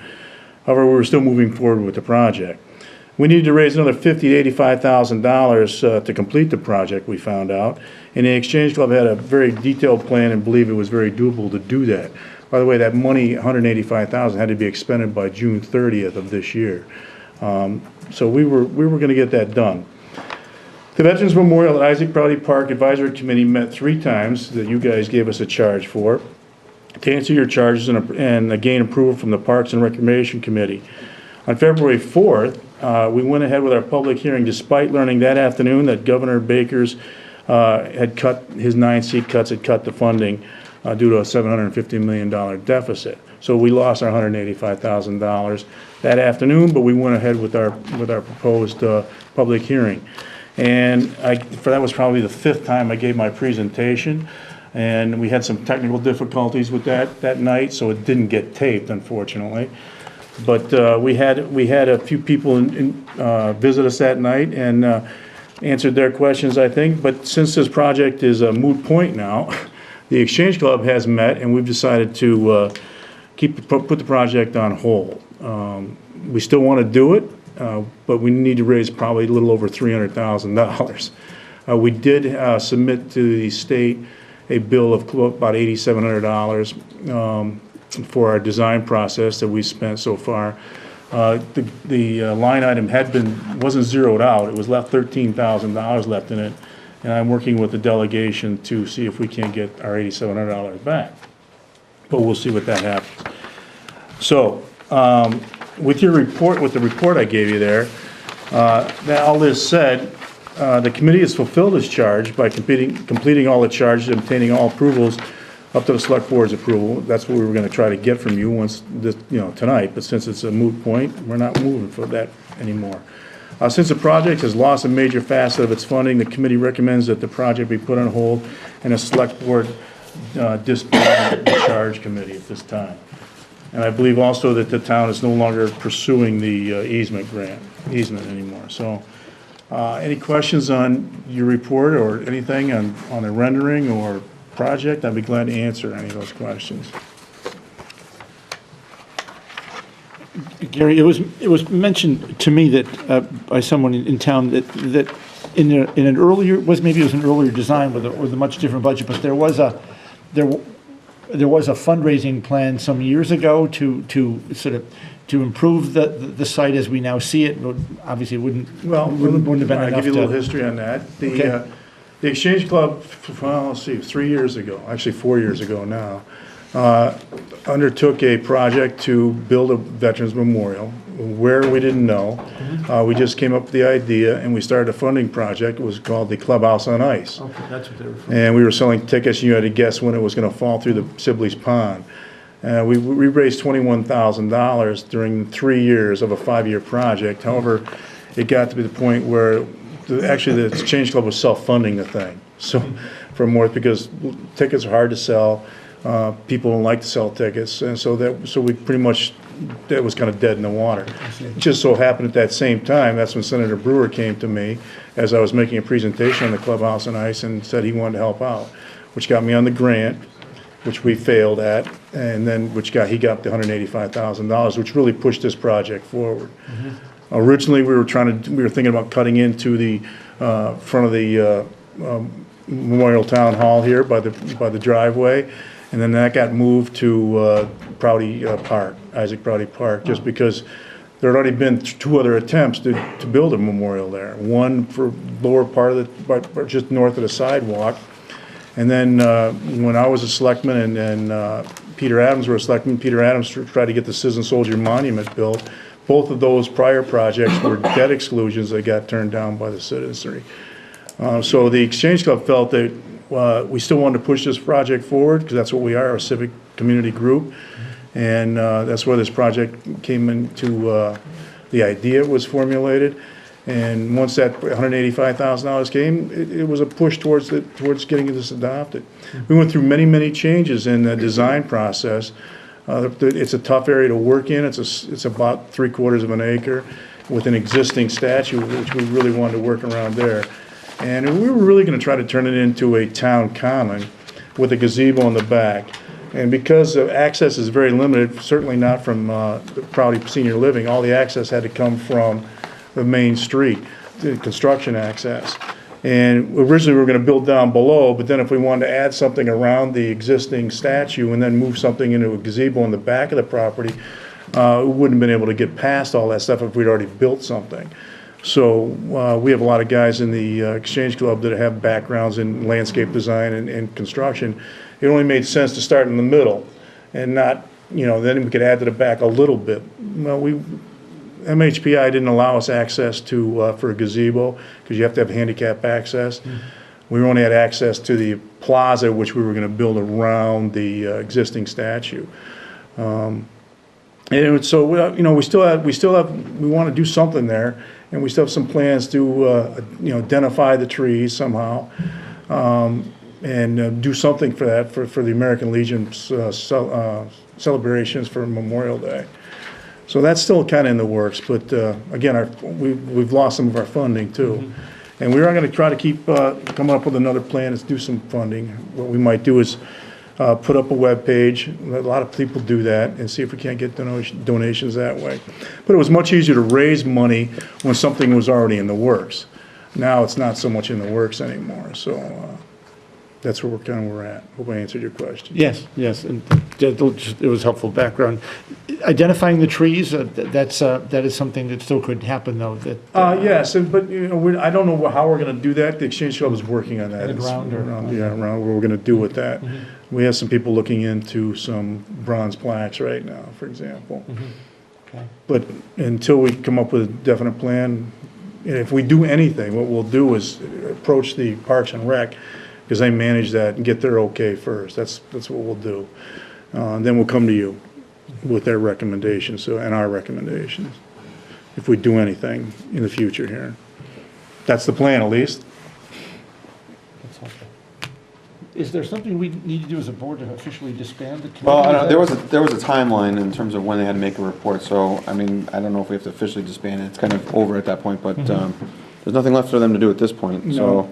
However, we were still moving forward with the project. We needed to raise another $50,000 to $85,000 to complete the project, we found out. And the Exchange Club had a very detailed plan and believed it was very doable to do that. By the way, that money, $185,000, had to be expended by June 30th of this year. So we were going to get that done. The Veterans Memorial at Isaac Prouty Park Advisory Committee met 3 times that you guys gave us a charge for, to answer your charges and gain approval from the Parks and Recreation Committee. On February 4th, we went ahead with our public hearing despite learning that afternoon that Governor Baker's had cut, his 9 seat cuts had cut the funding due to a $750 million deficit. So we lost our $185,000 that afternoon, but we went ahead with our proposed public hearing. And that was probably the 5th time I gave my presentation, and we had some technical difficulties with that night, so it didn't get taped, unfortunately. But we had a few people visit us that night and answered their questions, I think. But since this project is a moot point now, the Exchange Club has met, and we've decided to put the project on hold. We still want to do it. But we need to raise probably a little over $300,000. We did submit to the state a bill of about $8,700 for our design process that we spent so far. The line item wasn't zeroed out, it was left $13,000 left in it, and I'm working with the delegation to see if we can't get our $8,700 back. But we'll see what that happens. So, with the report I gave you there, that all this said, the committee has fulfilled its charge by completing all the charges and obtaining all approvals up to the select board's approval. That's what we were gonna try to get from you once this, tonight, but since it's a moot point, we're not moving for that anymore. Since the project has lost a major facet of its funding, the committee recommends that the project be put on hold and a select board disband the charge committee at this time. And I believe also that the town is no longer pursuing the easement anymore. So, any questions on your report or anything on the rendering or project? I'd be glad to answer any of those questions. Gary, it was mentioned to me that, by someone in town that in an earlier, maybe it was an earlier design with a much different budget, but there was a fundraising plan some years ago to sort of, to improve the site as we now see it. Obviously, it wouldn't have been enough. I'll give you a little to- history on that. Okay. The Exchange Club, well, let's see, 3 years ago, actually 4 years ago now, undertook a project to build a Veterans Memorial. Where, we didn't know. We just came up with the idea, and we started a funding project. It was called the Clubhouse on Ice. Okay, that's what they were from. And we were selling tickets, and you had to guess when it was gonna fall through the Sibley's Pond. We raised $21,000 during 3 years of a 5-year project. However, it got to be the point where actually the Exchange Club was self-funding the thing. So, because tickets are hard to sell, people don't like to sell tickets, and so we pretty much, that was kind of dead in the water. It just so happened at that same time, that's when Senator Brewer came to me as I was making a presentation on the Clubhouse on Ice and said he wanted to help out, which got me on the grant, which we failed at, and then he got the $185,000, which really pushed this project forward. Originally, we were thinking about cutting into the front of the Memorial Town Hall here by the driveway, and then that got moved to Prouty Park, Isaac Prouty Park, just because there had already been 2 other attempts to build a memorial there. One for lower part of just north of the sidewalk, and then when I was a selectman and Peter Adams was a selectman, Peter Adams tried to get the Citizen Soldier Monument built. Both of those prior projects were debt exclusions that got turned down by the citizenry. So the Exchange Club felt that we still wanted to push this project forward, because that's what we are, a civic community group. And that's where this project came into, the idea was formulated. And once that $185,000 came, it was a push towards getting this adopted. We went through many, many changes in the design process. It's a tough area to work in. It's about 3/4 of an acre with an existing statue, which we really wanted to work around there. And we were really going to try to turn it into a town common with a gazebo in the back. And because the access is very limited, certainly not from the Prouty Senior Living, all the access had to come from the main street, the construction access. And originally we were going to build down below, but then if we wanted to add something around the existing statue and then move something into a gazebo in the back of the property, we wouldn't have been able to get past all that stuff if we'd already built something. So we have a lot of guys in the Exchange Club that have backgrounds in landscape design and construction. It only made sense to start in the middle and not, then we could add to the back a little bit. Well, MHPI didn't allow us access to for a gazebo because you have to have handicap access. We only had access to the plaza, which we were going to build around the existing statue. And so we want to do something there, and we still have some plans to identify the trees somehow, and do something for that for the American Legion's celebrations for Memorial Day. So that's still kind of in the works, but again, we've lost some of our funding too. And we are going to try to keep coming up with another plan to do some funding. What we might do is put up a web page. A lot of people do that, and see if we can't get donations that way. But it was much easier to raise money when something was already in the works. Now it's not so much in the works anymore. So That's where we're at. Hope I answered your question. Yes, yes, and it was helpful background. Identifying the trees, that is something that still could happen, though, that. Yes, but, I don't know how we're gonna do that. The Exchange Club is working on that. The ground or- Around what we're gonna do with that. We have some people looking into some bronze plaques right now, for example. Okay. But until we come up with a definite plan, and if we do anything, what we'll do is approach the Parks and Rec, because they manage that, and get their okay first. That's what we'll do. And then we'll come to you with their recommendations, and our recommendations, if we do anything in the future here. That's the plan, at least. That's helpful. Is there something we need to do as a board to officially disband the committee? Well, I don't, there was a timeline in terms of when they had to make a report, so, I mean, I don't know if we have to officially disband it, it's kind of over at that point, but, there's nothing left for them to do at this point, so,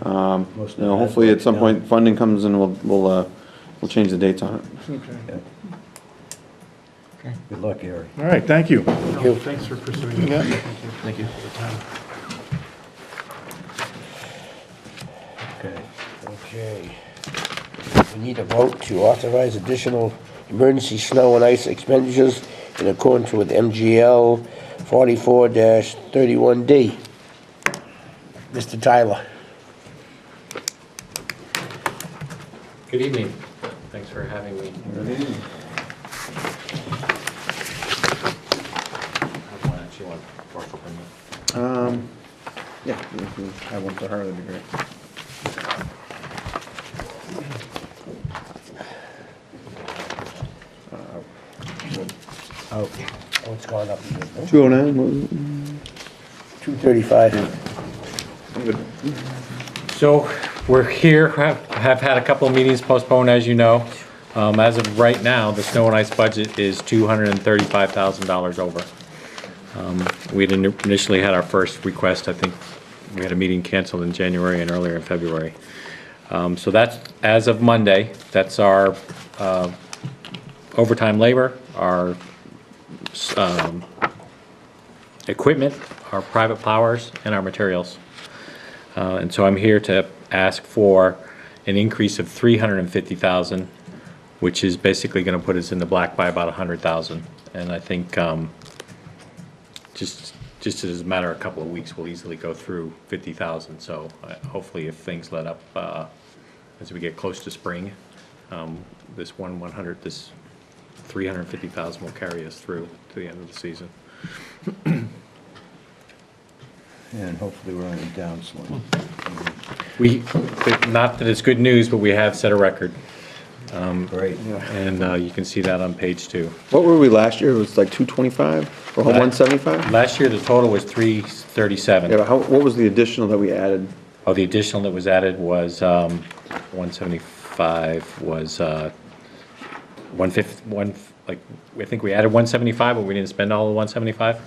hopefully at some point, funding comes and we'll change the dates on it. Good luck, Gary. All right, thank you. Thanks for pursuing that. Thank you. Okay. We need a vote to authorize additional emergency snow and ice expenditures in accordance with MGL 44-31D. Mr. Tyler. Good evening. Thanks for having me. Yeah, if you have one for her, that'd be great. Oh, it's gone up. 209, what was it? 235. So we're here, have had a couple of meetings postponed, as you know. As of right now, the snow and ice budget is $235,000 over. We'd initially had our first request, I think we had a meeting canceled in January and earlier in February. So that's, as of Monday, that's our overtime labor, our equipment, our private plowers, and our materials. And so I'm here to ask for an increase of $350,000, which is basically going to put us in the black by about $100,000. And I think just as a matter of a couple of weeks, we'll easily go through $50,000. So hopefully, if things let up as we get close to spring, this $350,000 will carry us through to the end of the season. And hopefully we're on a downswing. Not that it's good news, but we have set a record. Great. And you can see that on page 2. What were we last year? It was like 225 or 175? Last year, the total was 337. Yeah, but what was the additional that we added? Oh, the additional that was added was 175 was 150, like, I think we added 175, but we didn't spend all the 175?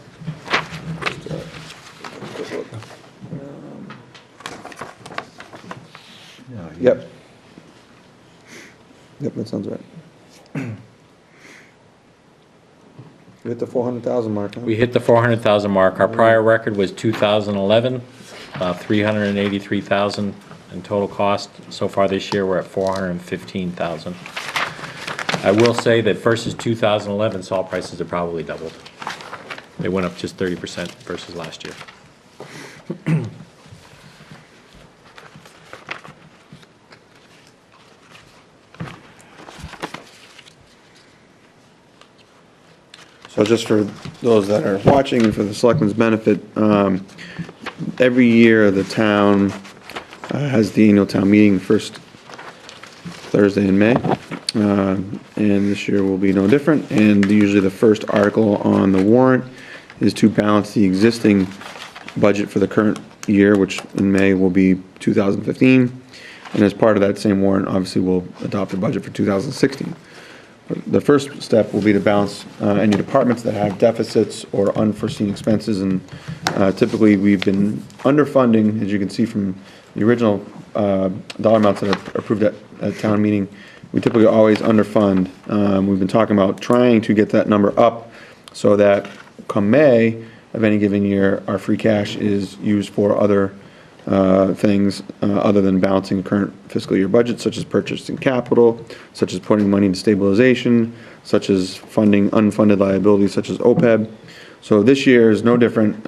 No, Yep. Yep, that sounds right. We hit the 400,000 mark, huh? We hit the 400,000 mark. Our prior record was 2011, 383,000 in total cost. So far this year, we're at 415,000. I will say that versus 2011, salt prices have probably doubled. They went up just 30% versus last year. So just for those that are watching and for the selectmen's benefit, every year the town has the annual town meeting first Thursday in May. And this year will be no different. And usually the first article on the warrant is to balance the existing budget for the current year, which in May will be 2015. And as part of that same warrant, obviously we'll adopt the budget for 2016. The first step will be to balance any departments that have deficits or unforeseen expenses, and typically we've been underfunding, as you can see from the original dollar amounts that are approved at town meeting. We typically always underfund. We've been talking about trying to get that number up so that come May of any given year, our free cash is used for other things other than balancing current fiscal year budget, such as purchasing capital, such as putting money into stabilization, such as funding unfunded liabilities such as OPEB. So this year is no different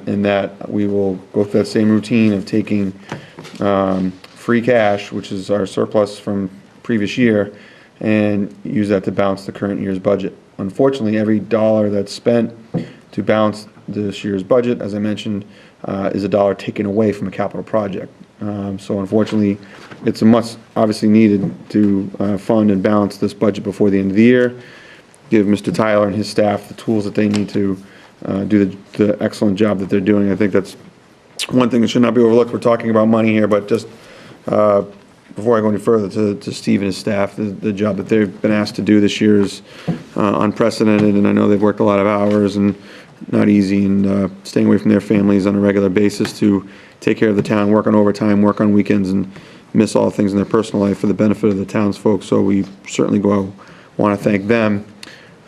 in that we will go through that same routine of taking free cash, which is our surplus from previous year, and use that to balance the current year's budget. Unfortunately, every dollar that's spent to balance this year's budget, as I mentioned, is a dollar taken away from a capital project. So unfortunately, it's a must, obviously needed to fund and balance this budget before the end of the year, give Mr. Tyler and his staff the tools that they need to do the excellent job that they're doing. I think that's one thing that should not be overlooked. We're talking about money here, but just before I go any further, to Steve and his staff, the job that they've been asked to do this year is unprecedented, and I know they've worked a lot of hours and not easy, and staying away from their families on a regular basis to take care of the town, work on overtime, work on weekends, and miss all things in their personal life for the benefit of the townsfolk. So we certainly want to thank them.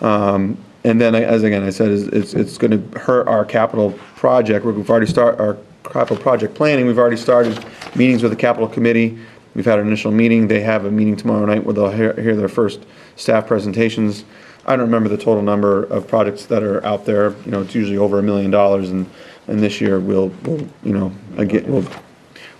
And then, as again I said, it's going to hurt our capital project. We've already started our capital project planning. We've already started meetings with the capital committee. We've had an initial meeting. They have a meeting tomorrow night where they'll hear their first staff presentations. I don't remember the total number of projects that are out there. You know, it's usually over $1 million, and this year we're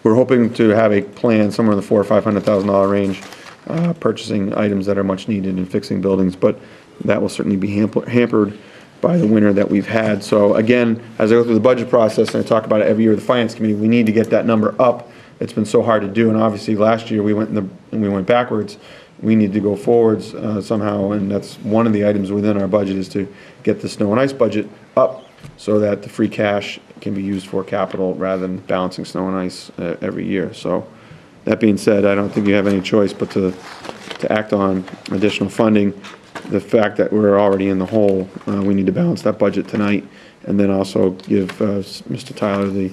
hoping to have a plan somewhere in the $400,000 or $500,000 range, purchasing items that are much needed and fixing buildings, but that will certainly be hampered by the winter that we've had. So again, as I go through the budget process, and I talk about it every year with the finance committee, we need to get that number up. It's been so hard to do, and obviously last year we went backwards. We need to go forwards somehow, and that's one of the items within our budget, is to get the snow and ice budget up so that the free cash can be used for capital rather than balancing snow and ice every year. So that being said, I don't think you have any choice but to act on additional funding. The fact that we're already in the hole, we need to balance that budget tonight, and then also give Mr. Tyler the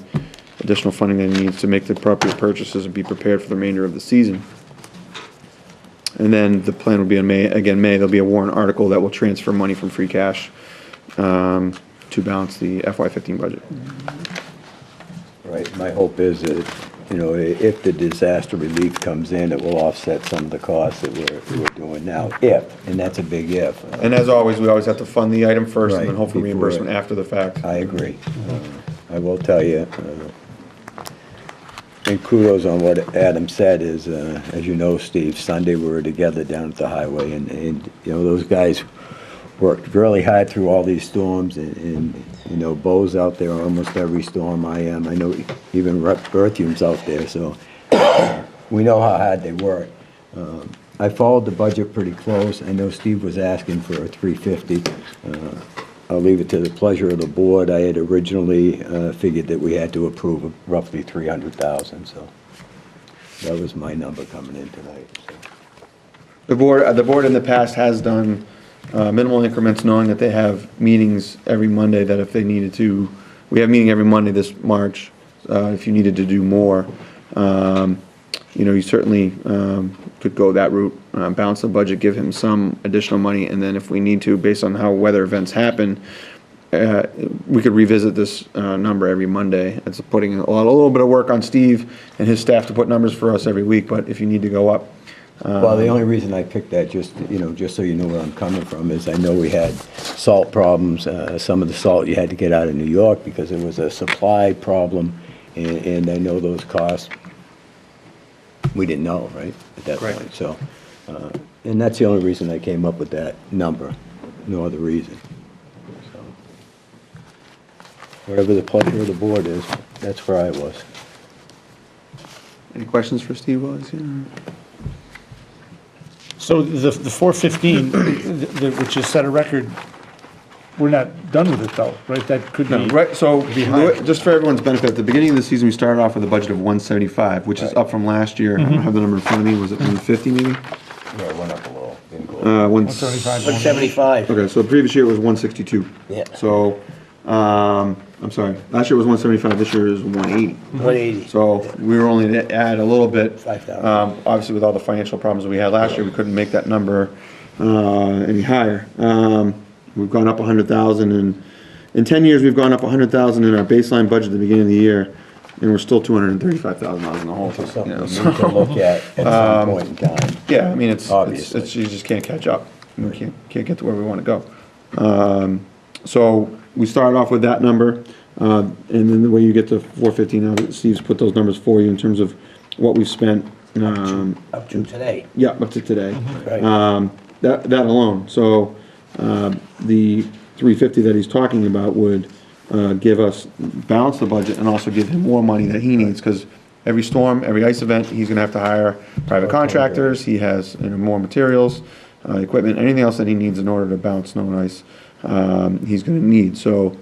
additional funding that he needs to make the appropriate purchases and be prepared for the remainder of the season. And then the plan will be in May, there'll be a warrant article that will transfer money from free cash to balance the FY15 budget. Right, my hope is that, you know, if the disaster relief comes in, it will offset some of the costs that we're doing now, and that's a big if. And as always, we always have to fund the item first, and then Right, hopefully before reimbursement after the fact. I agree. I will tell you, and kudos on what Adam said is, as you know, Steve, Sunday we were together down at the highway, and you know, those guys worked really hard through all these storms, and you know, Bo's out there almost every storm. I know even Berthium's out there, so we know how hard they work. I followed the budget pretty close. I know Steve was asking for a 350. I'll leave it to the pleasure of the board. I had originally figured that we had to approve roughly 300,000, so that was my number coming in tonight. So. The board in the past has done minimal increments, knowing that they have meetings every Monday, that if they needed to, we have a meeting every Monday this March, if you needed to do more, you know, you certainly could go that route, balance the budget, give him some additional money, and then if we need to, based on how weather events happen, we could revisit this number every Monday. It's putting a little bit of work on Steve and his staff to put numbers for us every week, but if you need to go up. Well, the only reason I picked that, just so you know where I'm coming from, is I know we had salt problems. Some of the salt you had to get out of New York because it was a supply problem, and I know those costs we didn't know, right, at that point. So, and that's the only reason I came up with that number, no other reason. So, whatever the pleasure of the board is, that's where I was. Any questions for Steve while he's here? So the 415, which is set a record, we're not done with it though, right? That could be. No, right, so, behind. just for everyone's benefit, at the beginning of the season, we started off with a budget of 175, which is up from last year. I don't have the number in front of me, was it 150 maybe? Yeah, it went up a little, didn't go up. 175. 175. Okay, so the previous year was 162. Yeah. So, I'm sorry, last year was 175, this year is 180. 180. So we were only to add a little bit. 5,000. Obviously with all the financial problems we had last year, we couldn't make that number any higher. We've gone up 100,000, and in 10 years, we've gone up 100,000 in our baseline budget at the beginning of the year. and we're still $235,000 in the hole. It's something you know, we so- need to look at some point in time. Yeah, I mean, it's, Obviously. you just can't catch up. We can't get to where we want to go. So we started off with that number, and then the way you get to 450 now, Steve's put those numbers for you in terms of what we've spent. Up to today. Yeah, up to today. Right. That alone. So the 350 that he's talking about would give us, balance the budget and also give him more money that he needs, because every storm, every ice event, he's gonna have to hire private contractors. He has, more materials, equipment, anything else that he needs in order to balance snow and ice, he's gonna need. So,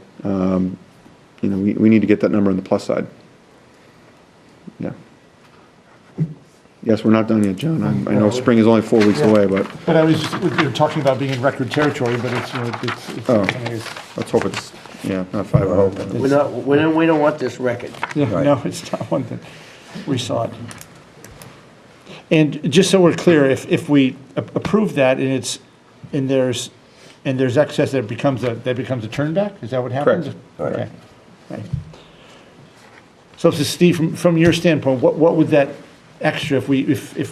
we need to get that number on the plus side. Yeah. Yes, we're not done yet, John. I know spring is only 4 weeks away, but, But I was just, talking about being in record territory, but it's, it's. Oh. I mean, let's hope it's, not 5-0. We don't want this record. Yeah, no, it's not one that we saw it. And just so we're clear, if we approve that and it's, and there's excess, that becomes a turn back? Is that what happens? Correct. Okay. Right. So, Steve, from your standpoint, what would that extra, if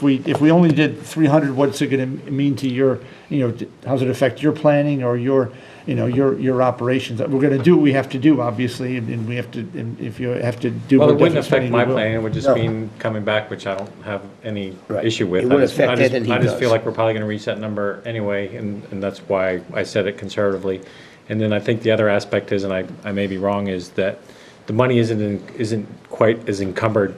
we only did 300, what's it gonna mean to your, how's it affect your planning or your operations? We're gonna do what we have to do, obviously, and we have to, and if you have to do. Well, more it wouldn't deficit affect spending, my we will. plan, it would just No. mean coming back, which I don't have any Right. issue with. It wouldn't I just- affect anything he I just feel does. like we're probably gonna reach that number anyway, and that's why I said it conservatively. And then I think the other aspect is, and I may be wrong, is that the money isn't quite as encumbered,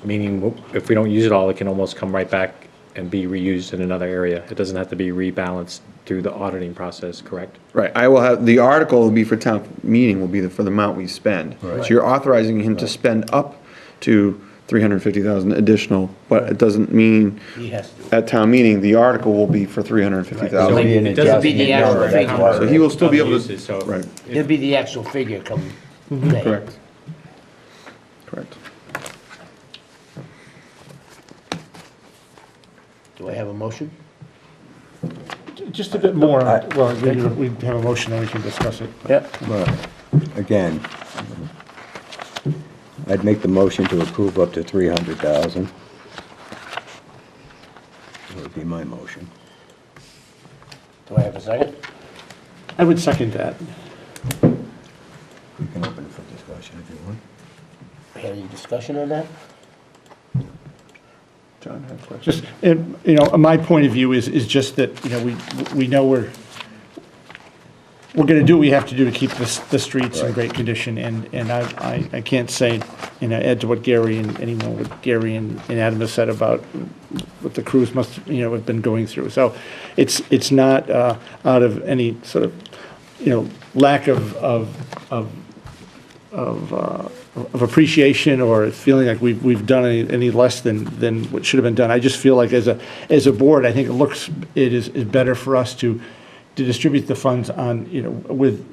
meaning if we don't use it all, it can almost come right back and be reused in another area. It doesn't have to be rebalanced through the auditing process, correct? Right, I will have, the article will be for town meeting, will be for the amount we spend. So you're authorizing him to spend up to 350,000 additional, but it doesn't mean He has to. at town meeting, the article will be for So 350,000. be an It doesn't be the adjustment actual number, figure. that's why So we're- he will still be Other able to, uses, so right, It'll be the actual figure come May. correct. Correct. Do I have a motion? Just a bit more, I- well, we have a motion and we can discuss it. Yep. But, again, I'd make the motion to approve up to 300,000. That would be my motion. Do I have a second? I would second that. You can open it for discussion if you want. Any discussion on that? John had a question. Just, my point of view is just that, we know we're gonna do what we have to do to keep the streets in great condition, and I can't say, add to what Gary and anyone, what Gary and Adam have said about what the crews must, have been going through. So it's not out of any sort of, lack of appreciation or feeling like we've done any less than what should have been done. I just feel like as a board, I think it is better for us to distribute the funds on, with,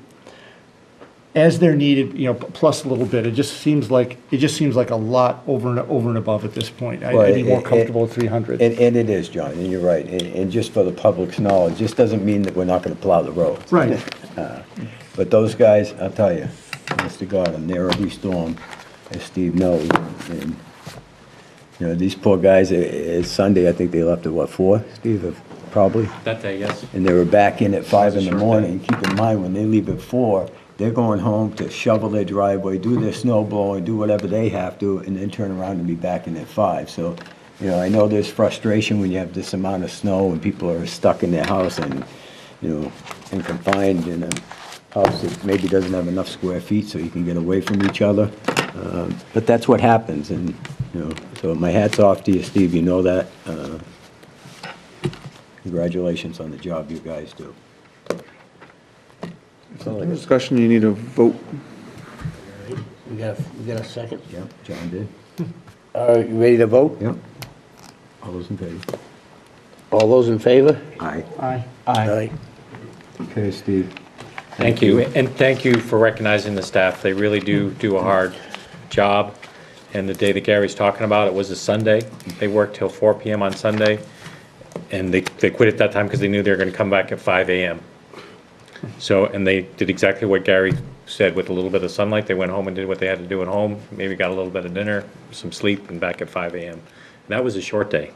as they're needed, plus a little bit. It just seems like a lot over and above at this point. I'd be more comfortable with 300. And it is, John, and you're right. And just for the public's knowledge, this doesn't mean that we're not gonna plow the roads. Right. But those guys, I'll tell you, Mr. God, I'm there every storm, as Steve knows. And, these poor guys, it's Sunday, I think they left at what, 4, Steve, probably? That day, yes. And they were back in at 5 in the morning. Keep in mind, when they leave at 4, they're going home to shovel their driveway, do their snow blowing, do whatever they have to, and then turn around and be back in at 5. So, I know there's frustration when you have this amount of snow and people are stuck in their house and, and confined in a house that maybe doesn't have enough square feet so you can get away from each other. But that's what happens, and, so my hat's off to you, Steve, you know that. Congratulations on the job you guys do. Discussion, you need a vote. We got a second? Yep, John did. All right, you ready to vote? Yep. All those in favor? All those in favor? Aye. Aye. Aye. Okay, Steve. Thank you, and thank you for recognizing the staff. They really do a hard job. And the day that Gary's talking about, it was a Sunday. They worked till 4 PM on Sunday, and they quit at that time because they knew they were gonna come back at 5 AM. So, and they did exactly what Gary said with a little bit of sunlight, they went home and did what they had to do at home, maybe got a little bit of dinner, some sleep, and back at 5 AM. And that was a short day.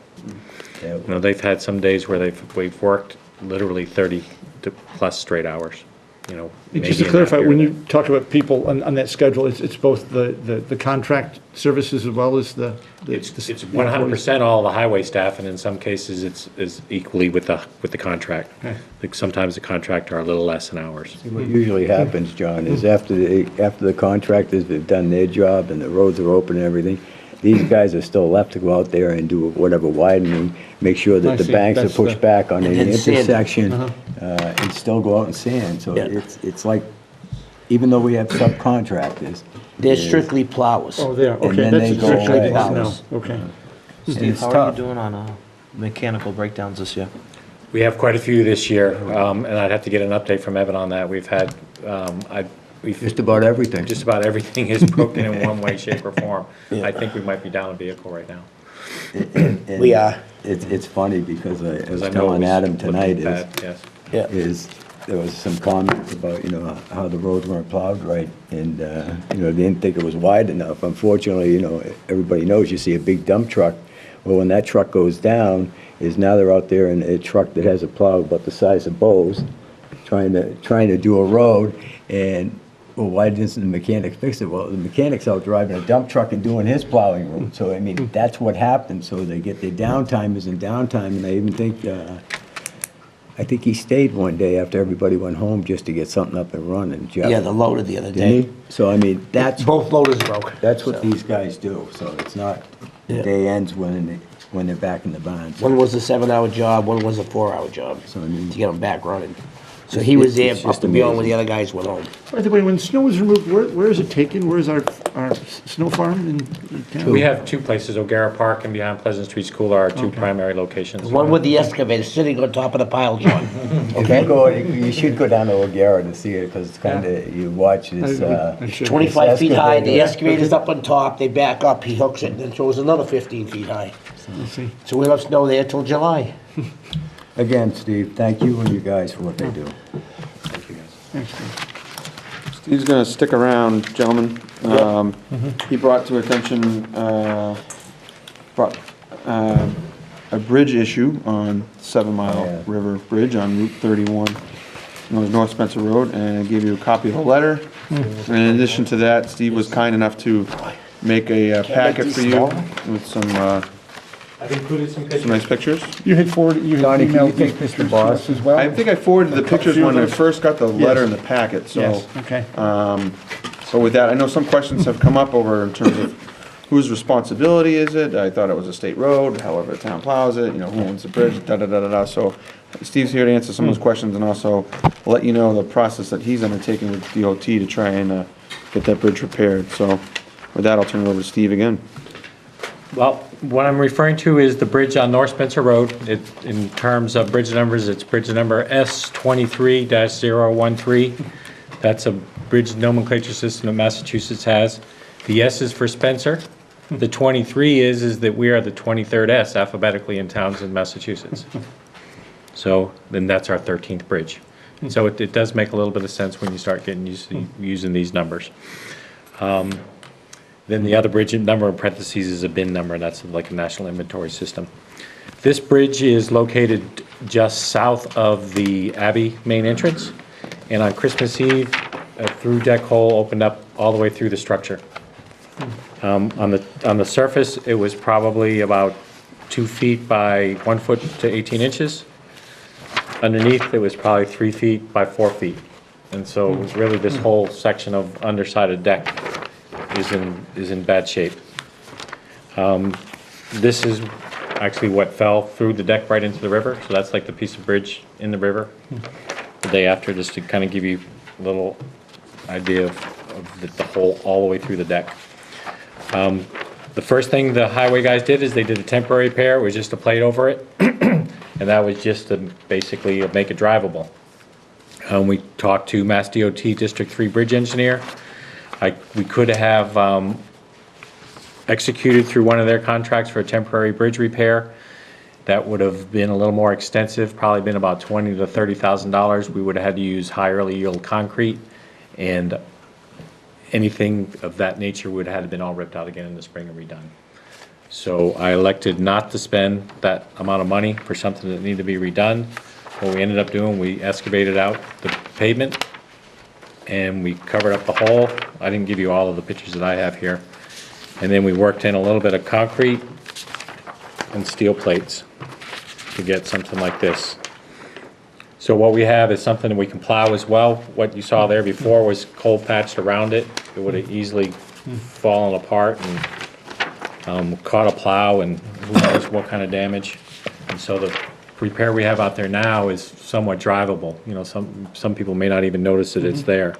Yeah. You know, they've had some days where we've worked literally 30 to plus straight hours, you know. maybe Just to in that clarify, when period. you talk about people on that schedule, it's both the contract services as well as the. It's 100% all the highway staff, and in some cases, it's equally with the contract. Okay. Like sometimes the contract are a little less in hours. What usually happens, John, is after the contractors have done their job and the roads are open and everything, these guys are still left to go out there and do whatever widening, make sure I that the see. banks are That's pushed the- back on any And then sand. intersection, Uh-huh. and still go out and sand. So Yeah. it's like, even though we have subcontractors. They're is- strictly plowers. Oh, there, okay, then that's they go exactly away. what I know, okay. Steve, it's how are tough. you doing on mechanical breakdowns this year? We have quite a few this year, and I'd have to get an update from Evan on that. We've had, Just about everything. just about everything is broken in one way, shape, or form. I think we might be down a vehicle right now. And We are. It's funny because I was I know it telling was Adam looking tonight bad, yes. Yeah. there was some comments about, how the roads weren't plowed right, and, they didn't think it was wide enough. Unfortunately, everybody knows, you see a big dump truck, well, when that truck goes down, now they're out there in a truck that has a plow about the size of Bose, trying to do a road, and, well, why doesn't the mechanic fix it? Well, the mechanic's out driving a dump truck and doing his plowing route, so, I mean, that's what happens, so they get their downtime isn't downtime, and I even think, I think he stayed one day after everybody went home just to get something up and running, Jeff. Yeah, the loader the other Didn't day. he? So, I mean, that's Both loaders broke. what So, these guys do, so it's not, the Yeah. day ends when they're back in the barns. One was a 7-hour job, one was a 4-hour job, So, I mean- to get them back running. So he was there It's up just and beyond when the amazing. other guys went home. By the way, when snow is removed, where is it taken? Where's our snow farm in town? We have two places, O'Gara Park and behind Pleasant Street School are our two primary locations. One with the excavator sitting on top of the pile, John. Okay? You should go down to O'Gara to see it, because it's kinda, you watch this, I should. 25 feet high, the Excavator. excavator's up on top, they back up, he hooks it, and then throws another 15 feet high. I see. So we'll have snow there till July. Again, Steve, thank you and you guys for what they do. Thanks, Steve. Steve's gonna stick around, gentlemen. He brought to attention, a bridge issue on 7 Mile Yeah. River Bridge on Route 31, known as North Spencer Road, and I gave you a copy of the letter. And in addition to that, Steve was kind enough to make a packet for you with some I've included some nice pictures. You had forwarded, you had Donnie, can you emailed take these Mr. pictures Boss? to us as well? I think I forwarded the pictures when I first got the letter in the packet, so. Yes, okay. So with that, I know some questions have come up over in terms of whose responsibility is it? I thought it was a state road, however, the town plows it, who owns the bridge, da-da-da-da-da. So Steve's here to answer some of those questions and also let you know the process that he's undertaking with DOT to try and get that bridge repaired. So with that, I'll turn it over to Steve again. Well, what I'm referring to is the bridge on North Spencer Road. In terms of bridge numbers, it's bridge number S23-013. That's a bridge nomenclature system that Massachusetts has. The S is for Spencer. The 23 is that we are the 23rd S alphabetically in towns in Massachusetts. So then that's our 13th bridge. So it does make a little bit of sense when you start getting used to using these numbers. Then the other bridge number in parentheses is a bin number, and that's like a national inventory system. This bridge is located just south of the Abbey main entrance, and on Christmas Eve, a through deck hole opened up all the way through the structure. On the surface, it was probably about 2 feet by 1 foot to 18 inches. Underneath, it was probably 3 feet by 4 feet. And so really this whole section of undersided deck is in bad shape. This is actually what fell through the deck right into the river, so that's like the piece of bridge in the river the day after, just to kind of give you a little idea of the hole all the way through the deck. The first thing the highway guys did is they did a temporary repair. It was just a plate over it, and that was just to basically make it drivable. We talked to Mass DOT District 3 bridge engineer. We could have executed through one of their contracts for a temporary bridge repair. That would have been a little more extensive, probably been about $20,000 to $30,000. We would have had to use higher yield concrete, and anything of that nature would have been all ripped out again in the spring and redone. So I elected not to spend that amount of money for something that needed to be redone. What we ended up doing, we excavated out the pavement and we covered up the hole. I didn't give you all of the pictures that I have here. And then we worked in a little bit of concrete and steel plates to get something like this. So what we have is something that we can plow as well. What you saw there before was cold patched around it. It would have easily fallen apart and caught a plow and who knows what kind of damage. And so the repair we have out there now is somewhat drivable. You know, some people may not even notice that it's there.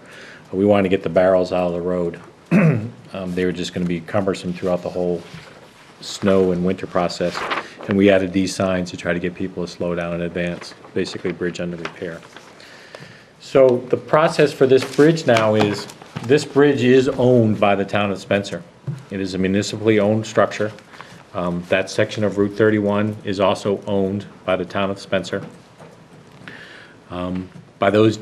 We wanted to get the barrels out of the road. They were just going to be cumbersome throughout the whole snow and winter process. And we added these signs to try to get people to slow down in advance, basically bridge under repair. So the process for this bridge now is, this bridge is owned by the town of Spencer. It is a municipally owned structure. That section of Route 31 is also owned by the town of Spencer. By those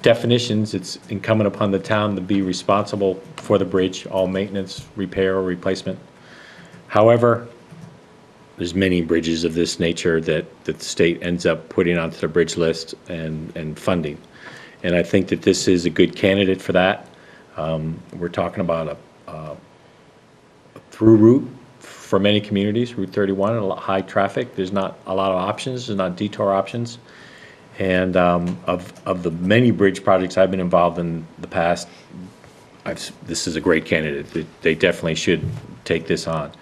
definitions, it's incumbent upon the town to be responsible for the bridge, all maintenance, repair, or replacement. However, there's many bridges of this nature that the state ends up putting onto the bridge list and funding. And I think that this is a good candidate for that. We're talking about a through route for many communities, Route 31, a lot high traffic. There's not a lot of options, there's not detour options. And of the many bridge projects I've been involved in the past, this is a great candidate. They definitely should take this on.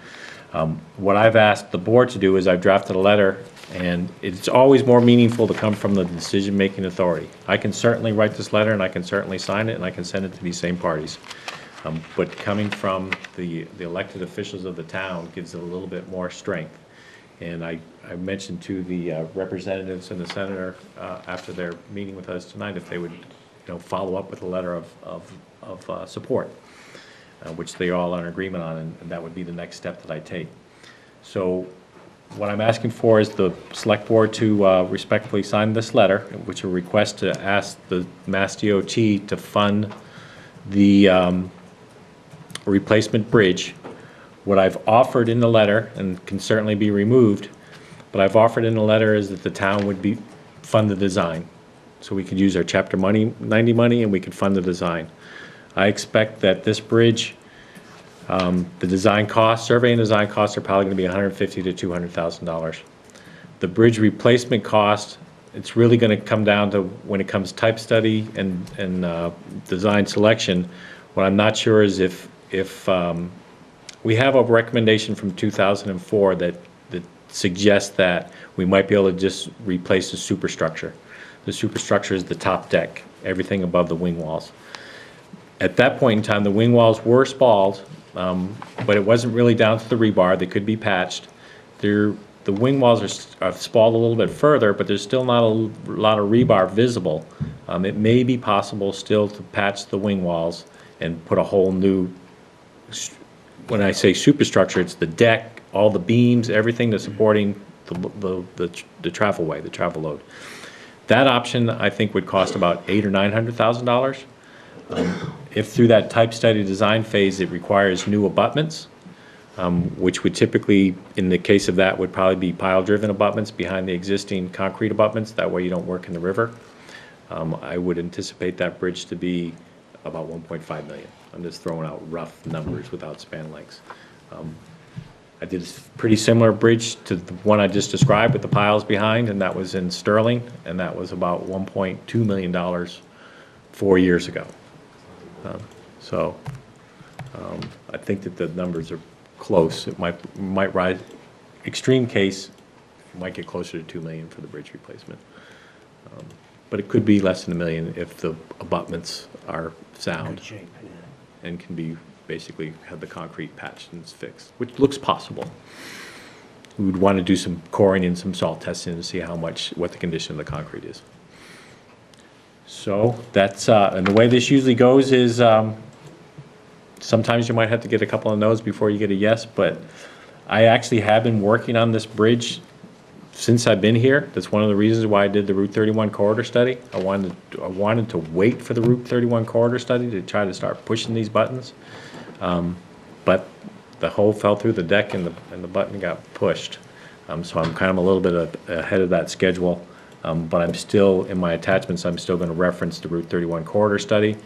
What I've asked the board to do is I've drafted a letter, and it's always more meaningful to come from the decision-making authority. I can certainly write this letter, and I can certainly sign it, and I can send it to these same parties. But coming from the elected officials of the town gives it a little bit more strength. And I mentioned to the representatives and the senator after their meeting with us tonight if they would, follow up with a letter of support. Which they all are in agreement on, and that would be the next step that I take. So what I'm asking for is the select board to respectfully sign this letter, which is a request to ask the Mass DOT to fund the replacement bridge. What I've offered in the letter, and can certainly be removed, but I've offered in the letter is that the town would fund the design. So we could use our Chapter 90 money and we could fund the design. I expect that this bridge, the design costs, survey and design costs are probably going to be $150,000 to $200,000. The bridge replacement cost, it's really going to come down to when it comes type study and design selection. What I'm not sure is if we have a recommendation from 2004 that suggests that we might be able to just replace the superstructure. The superstructure is the top deck, everything above the wing walls. At that point in time, the wing walls were spalled, but it wasn't really down to the rebar. They could be patched. The wing walls are spalled a little bit further, but there's still not a lot of rebar visible. It may be possible still to patch the wing walls and put a whole new, when I say superstructure, it's the deck, all the beams, everything that's supporting the travelway, the travel load. That option, I think, would cost about $800,000 or $900,000. If through that type study design phase it requires new abutments, which would typically, in the case of that, would probably be pile-driven abutments behind the existing concrete abutments, that way you don't work in the river, I would anticipate that bridge to be about $1.5 million. I'm just throwing out rough numbers without span lengths. I did a pretty similar bridge to the one I just described with the piles behind, and that was in Sterling, and that was about $1.2 million 4 years ago. I think that the numbers are close. It might rise. Extreme case, it might get closer to $2 million for the bridge replacement. But it could be less than $1 million if the abutments are sound and can be basically have the concrete patched and it's fixed, which looks possible. We would want to do some coring and some salt testing to see what the condition of the concrete is. So that's, and the way this usually goes is sometimes you might have to get a couple of no's before you get a yes, but I actually have been working on this bridge since I've been here, that's one of the reasons why I did the Route 31 corridor study. I wanted to wait for the Route 31 corridor study to try to start pushing these buttons. But the hole fell through the deck and the button got pushed. So I'm kind of a little bit ahead of that schedule. But I'm still, in my attachments, I'm still going to reference the Route 31 corridor study.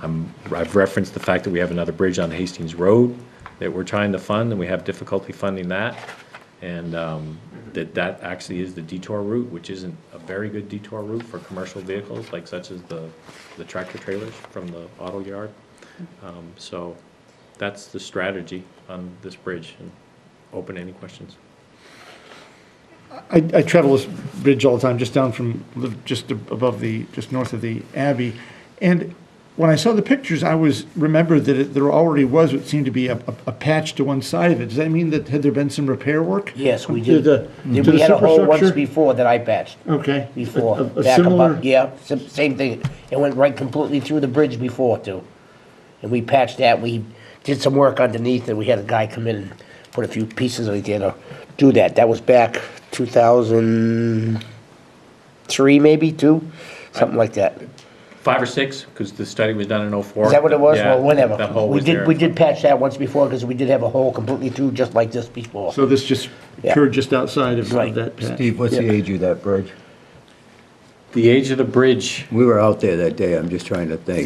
I've referenced the fact that we have another bridge on Hastings Road that we're trying to fund, and we have difficulty funding that. And that actually is the detour route, which isn't a very good detour route for commercial vehicles, like such as the tractor trailers from the auto yard. So that's the strategy on this bridge, and open any questions. I travel this bridge all the time, just down from, just north of the Abbey. And when I saw the pictures, I remembered that there already was what seemed to be a patch to one side of it. Does that mean that, had there been some repair work? Yes, we To did. the We had a hole once superstructure? before that I patched. Okay. Before. A Back similar, about, yeah, same thing. It went right completely through the bridge before too. And we patched that, we did some work underneath, and we had a guy come in and put a few pieces right there to do that. That was back 2003 maybe, two, something like that. 5 or 6, because the study was done in '04. Is that what it was? Yeah, Well, whatever. that hole We was there. did patch that once before, because we did have a hole completely through just like this before. so this just Yeah. occurred just outside of Right. that patch. Steve, what's the age of that bridge? The age of the bridge, We were out there that day, I'm just trying to think.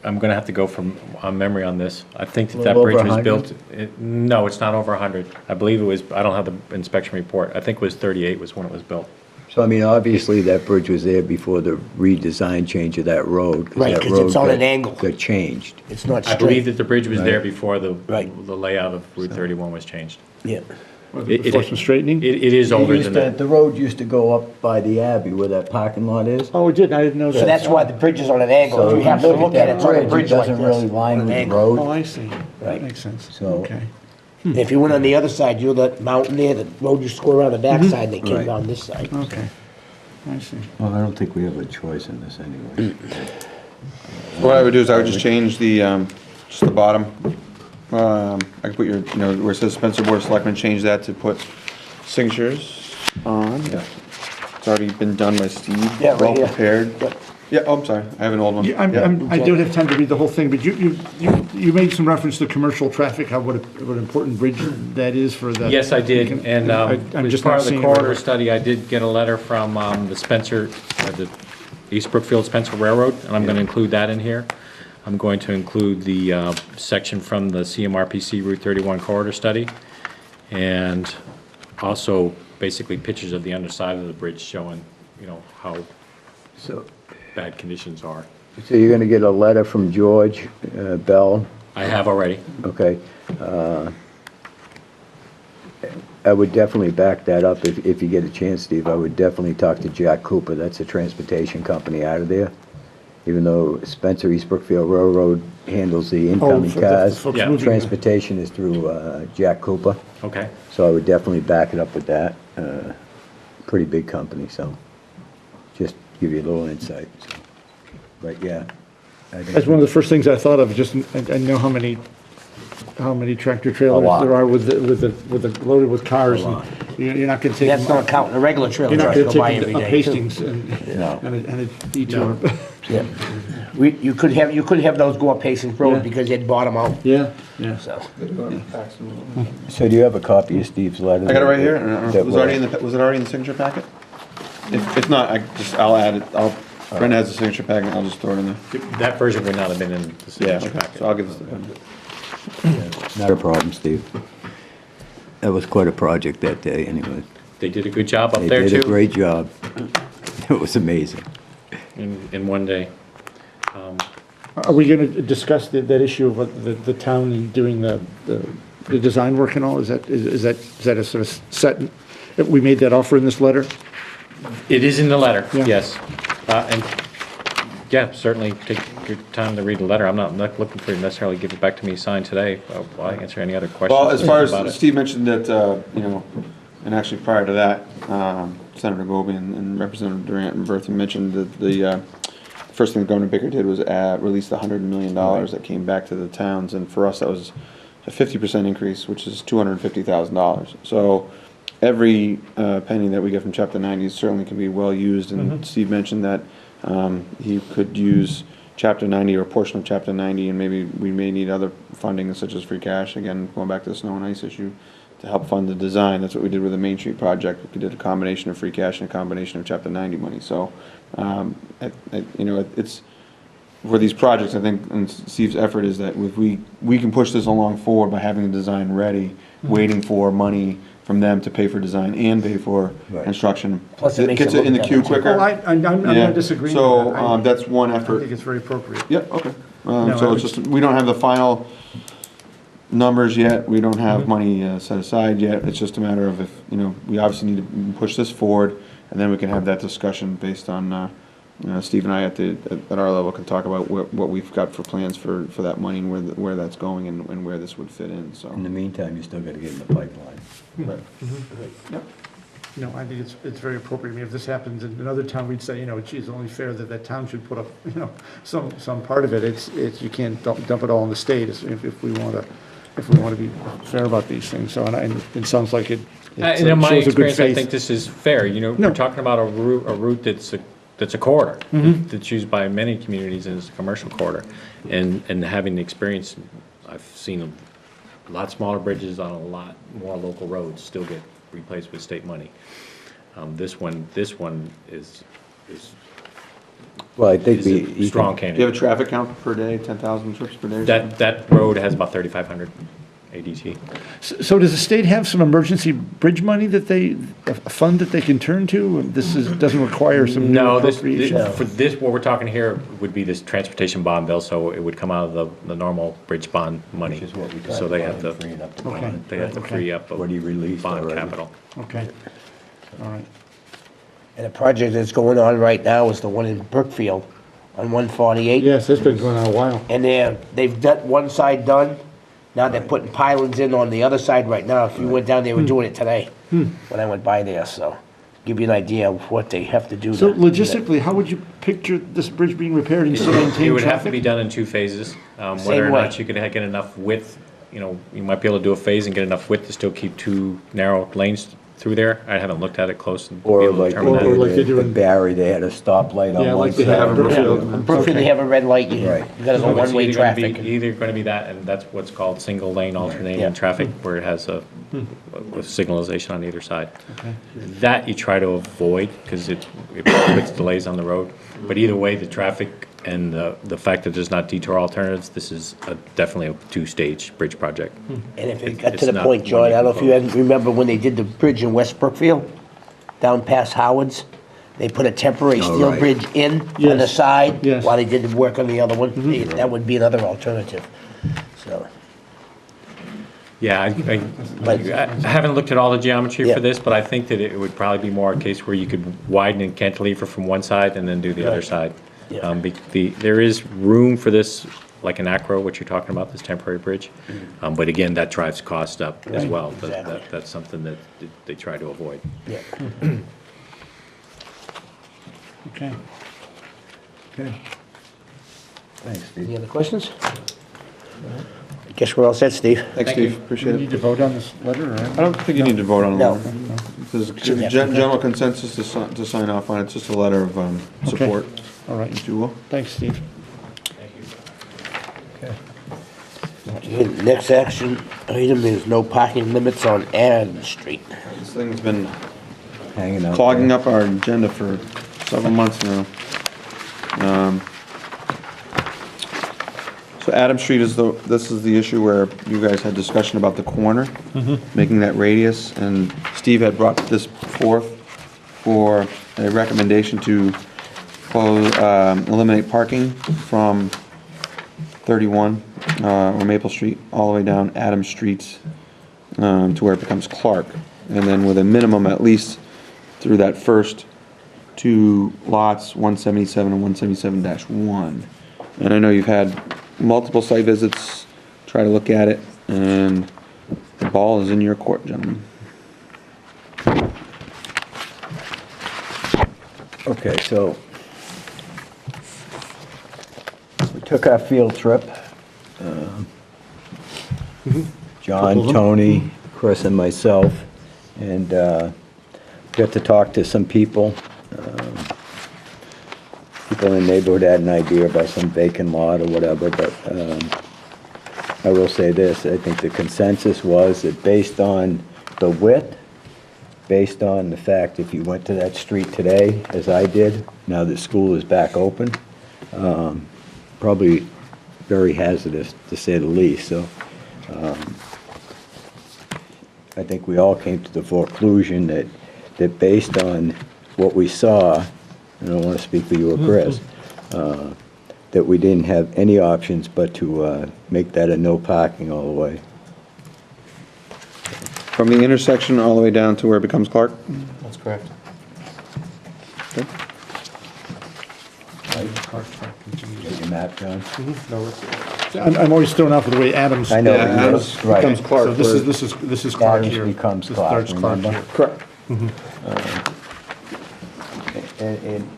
I'm gonna have to go from memory on this. I think that Little bridge over was 100? built, no, it's not over 100. I believe it was, I don't have the inspection report. I think it was 38 was when it was built. So, I mean, obviously, that bridge was there before the redesign change of that road. Right, that 'cause it's road on an got- angle. Got changed. It's not I believe straight. that the bridge was there Right. before the Right. layout of Route 31 was changed. Yeah. Before some straightening? It is older than that. The road used to go up by the Abbey where that parking lot is. Oh, it did, I didn't know that. So that's why the bridge is on an angle. If you have to look at it, it's on a bridge like this. It doesn't really line on an with the angle. Oh, road. I see. That Right. makes sense. So- Okay. If you went on the other side, you're the mountain there, the road used to go around the backside, and they came Right. down this side. Okay. I see. Well, I don't think we have a choice in this anyway. What I would do is I would just change just the bottom. I could put where it says Spencer Board of Selectmen, change that to put signatures on. Yeah. It's already been done by Steve. Yeah, right Well here. prepared. Yep. Yeah, oh, I'm sorry, I have an old one. Yeah, Yeah. I don't have time to read the whole thing, but you made some reference to commercial traffic, what an important bridge that is for the. Yes, I did, and I'm as just part not of the seeing it right corridor away. study, I did get a letter from the Spencer, the East Brookfield Spencer Railroad, and I'm gonna include that in here. I'm going to include the section from the CMRPC Route 31 corridor study, and also basically pictures of the underside of the bridge showing, how So, bad conditions are. so you're gonna get a letter from George Bell, I have already. okay? I would definitely back that up if you get a chance, Steve. I would definitely talk to Jack Cooper, that's a transportation company out of there. Even though Spencer East Brookfield Railroad handles the incoming for the cars, folks Yeah. moving. transportation is through Jack Cooper. Okay. So I would definitely back it up with that. Pretty big company, so just give you a little insight. So. But yeah. I think- That's one of the first things I thought of, just, I know how many tractor trailers lot. there are loaded with cars. And you're not gonna take That's them, not counting the regular trailer you're not trucks gonna go by take every them up day too. Hastings and a detour. Yeah. You could have those go up Hastings Yeah. Road because they'd bottom out, Yeah, yeah. so. So do you have a copy of Steve's letter? I got it right here. I don't know. That Was it already in the signature packet? If not, I'll add it. Brenda has the signature packet, I'll just throw it in there. That version would not have been in the Yeah, signature okay. packet. So I'll give this to Brenda. Not a problem, Steve. That was quite a project that day, anyway. They did a good job up They there, did a too, great job. It was amazing. in one day. Are we gonna discuss that issue of what the town and doing the design work and all? Is that a sort of set, we made that offer in this letter? It is in the letter, Yeah. yes. And, yeah, certainly take your time to read the letter. I'm not looking for you to necessarily give it back to me signed today. I'll answer any other questions Well, as far about it. as Steve mentioned that, and actually prior to that, Senator Goby and Representative Durant and Bertha mentioned that the first thing Governor Baker did was release the $100 million that came back to the towns, and for us, that was a 50% increase, which is $250,000. So every penny that we get from Chapter 90 certainly can be well used, and Steve mentioned that he could use Chapter 90 or a portion of Chapter 90, and maybe we may need other funding such as free cash, again, going back to the snow and ice issue, to help fund the design. That's what we did with the Main Street project. We did a combination of free cash and a combination of Chapter 90 money. So, you know, it's, for these projects, I think, and Steve's effort is that if we can push this along forward by having the design ready, waiting for money from them to pay for design and pay for Right. construction. Plus it makes gets it it in the look queue better, too. quicker. Well, I'm Yeah. not disagreeing So, with that. that's one I effort. think it's very appropriate. Yeah, okay. No, So I it's just, we don't have the final numbers yet, we don't have money set aside yet, it's just a matter of if, you know, we obviously need to push this forward, and then we can have that discussion based on, you know, Steve and I at our level can talk about what we've got for plans for that money and where that's going and where this would fit in, so. In the meantime, you still gotta get in the pipeline. Right. No, I think it's very appropriate. I mean, if this happens in another town, we'd say, you know, geez, it's only fair that that town should put up, you know, some part of it. It's, you can't dump it all on the state if we want to be fair about these things. So, and it sounds like it In my shows a good experience, I think faith. this is fair. You know, No. we're talking about a route that's a corridor, Mm-hmm. that's used by many communities as a commercial corridor. And having the experience, I've seen a lot smaller bridges on a lot more local roads still get replaced with state money. This one is Well, I think is we. a strong Do you have a candidate. traffic count per day, 10,000 trips per day? or something? That road has about 3,500 ADT. So does the state have some emergency bridge money a fund that they can turn to? Doesn't require some new No, appropriation? for this, what we're talking here would be this transportation bond bill, so it would come out of the normal bridge bond money. Which is what we talked So they have about, to, freeing up the Okay. bond. they have to free up What he released bond already. capital. Okay, all right. And the project that's going on right now is the one in Brookfield on 148. Yes, that's been going on a while. And they've got one side done, now they're putting pylons in on the other side right now. If you went down, they were doing it today, when I went by there, so, give you an idea of what they have to do. So to do that. logistically, how would you picture this bridge being repaired and still maintain traffic? It would have to be done in two phases. Whether Same or way. not you could get enough width, you know, you might be able to do a phase and get enough width to still keep two narrow lanes through there. I haven't looked at it close and be Or able to like, determine or like that. they do the in- Barry, they had a stoplight Yeah, on one like they have in side. Brookfield. In Brookfield, they have a red light, you Right. gotta go So it's one-way either gonna be- traffic. Either gonna be that, and that's what's called single lane Yeah. alternating traffic, where it has a signalization on either side. That you try to avoid, because it puts delays on the road. But either way, the traffic and the fact that there's not detour alternatives, this is definitely a two-stage bridge project. And if it It- got to it's the not point, one John, I you don't know can if you remember when they did the bridge in West Brookfield, down past Howard's, they put a temporary Oh, steel right. bridge in on the Yes. side Yes. while they did the work on the other one. That would be another alternative, so. Yeah, I haven't looked at all the geometry Yeah. for this, but I think that it would probably be more a case where you could widen and cantilever from one side and then do the other Right. side. Yeah. There is room for this, like an acro, what you're talking about, this temporary bridge. But again, that drives cost up as Right. well. Exactly. That's something that they try to avoid. Yeah. Okay. Okay. Thanks, Steve. Any other questions? I guess we're all set, Steve. Thanks, Steve, appreciate Do it. we need to vote on this letter, or? I don't think you need to vote on No. it. There's a general consensus to sign off on it, it's just a letter of support, All right, if you will. thanks, Steve. Okay, next action item is no parking limits on Adams Street. This thing's been Hanging out. clogging there. up our agenda for several months now. So Adams Street this is the issue where you guys had discussion about the corner, making that radius, and Steve had brought this forth for a recommendation to eliminate parking from 31, or Maple Street, all the way down Adams Street, to where it becomes Clark. And then with a minimum at least through that first two lots, 177 and 177-1. And I know you've had multiple site visits, try to look at it, and the ball is in your court, gentlemen. Okay, so we took our field trip. John, Tony, Chris, and myself, and got to talk to some people. People in the neighborhood had an idea about some vacant lot or whatever, but I will say this, I think the consensus was that based on the width, based on the fact if you went to that street today, as I did, now that school is back open, probably very hazardous, to say the least, so I think we all came to the conclusion that based on what we saw, I don't want to speak for you or Chris, that we didn't have any options but to make that a no parking all the way. From the intersection all the way down to where it becomes Clark? That's correct. Okay. Get your map, John? I'm always thrown off with the way Adams. I know, Yeah, but you- Adams right. becomes Clark. So this where- is Clark Adams here. becomes This Clark, starts Clark remember? here. Correct. And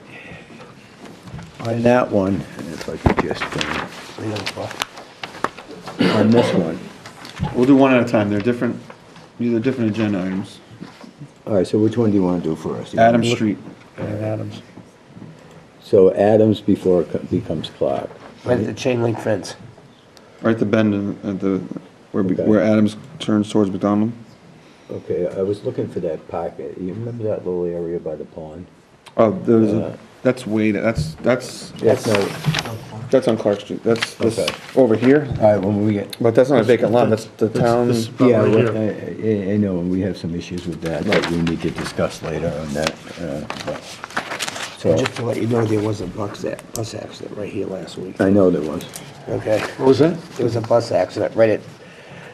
on that one, if I could just, on this one, We'll do one at a time. They're different, these are different agenda items. all right, so which one do you want to do first? Adams Street. And Adams. So Adams before it becomes Clark. Right at the chain link fence. Right at the bend at the, Okay. where Adams turns towards McDonald. Okay, I was looking for that pocket. You remember that little area by the pond? Oh, there's a, that's way, that's on Clark Street. That's this, Okay. over here. All right, when we get, But that's not a vacant lot, that's the town. This spot yeah, right well, here. I know, and we have some issues with that we need to discuss later on that. But- So, Just to let you know, there was a bus accident right here last week. I know there was. Okay. What was that? There was a bus accident right at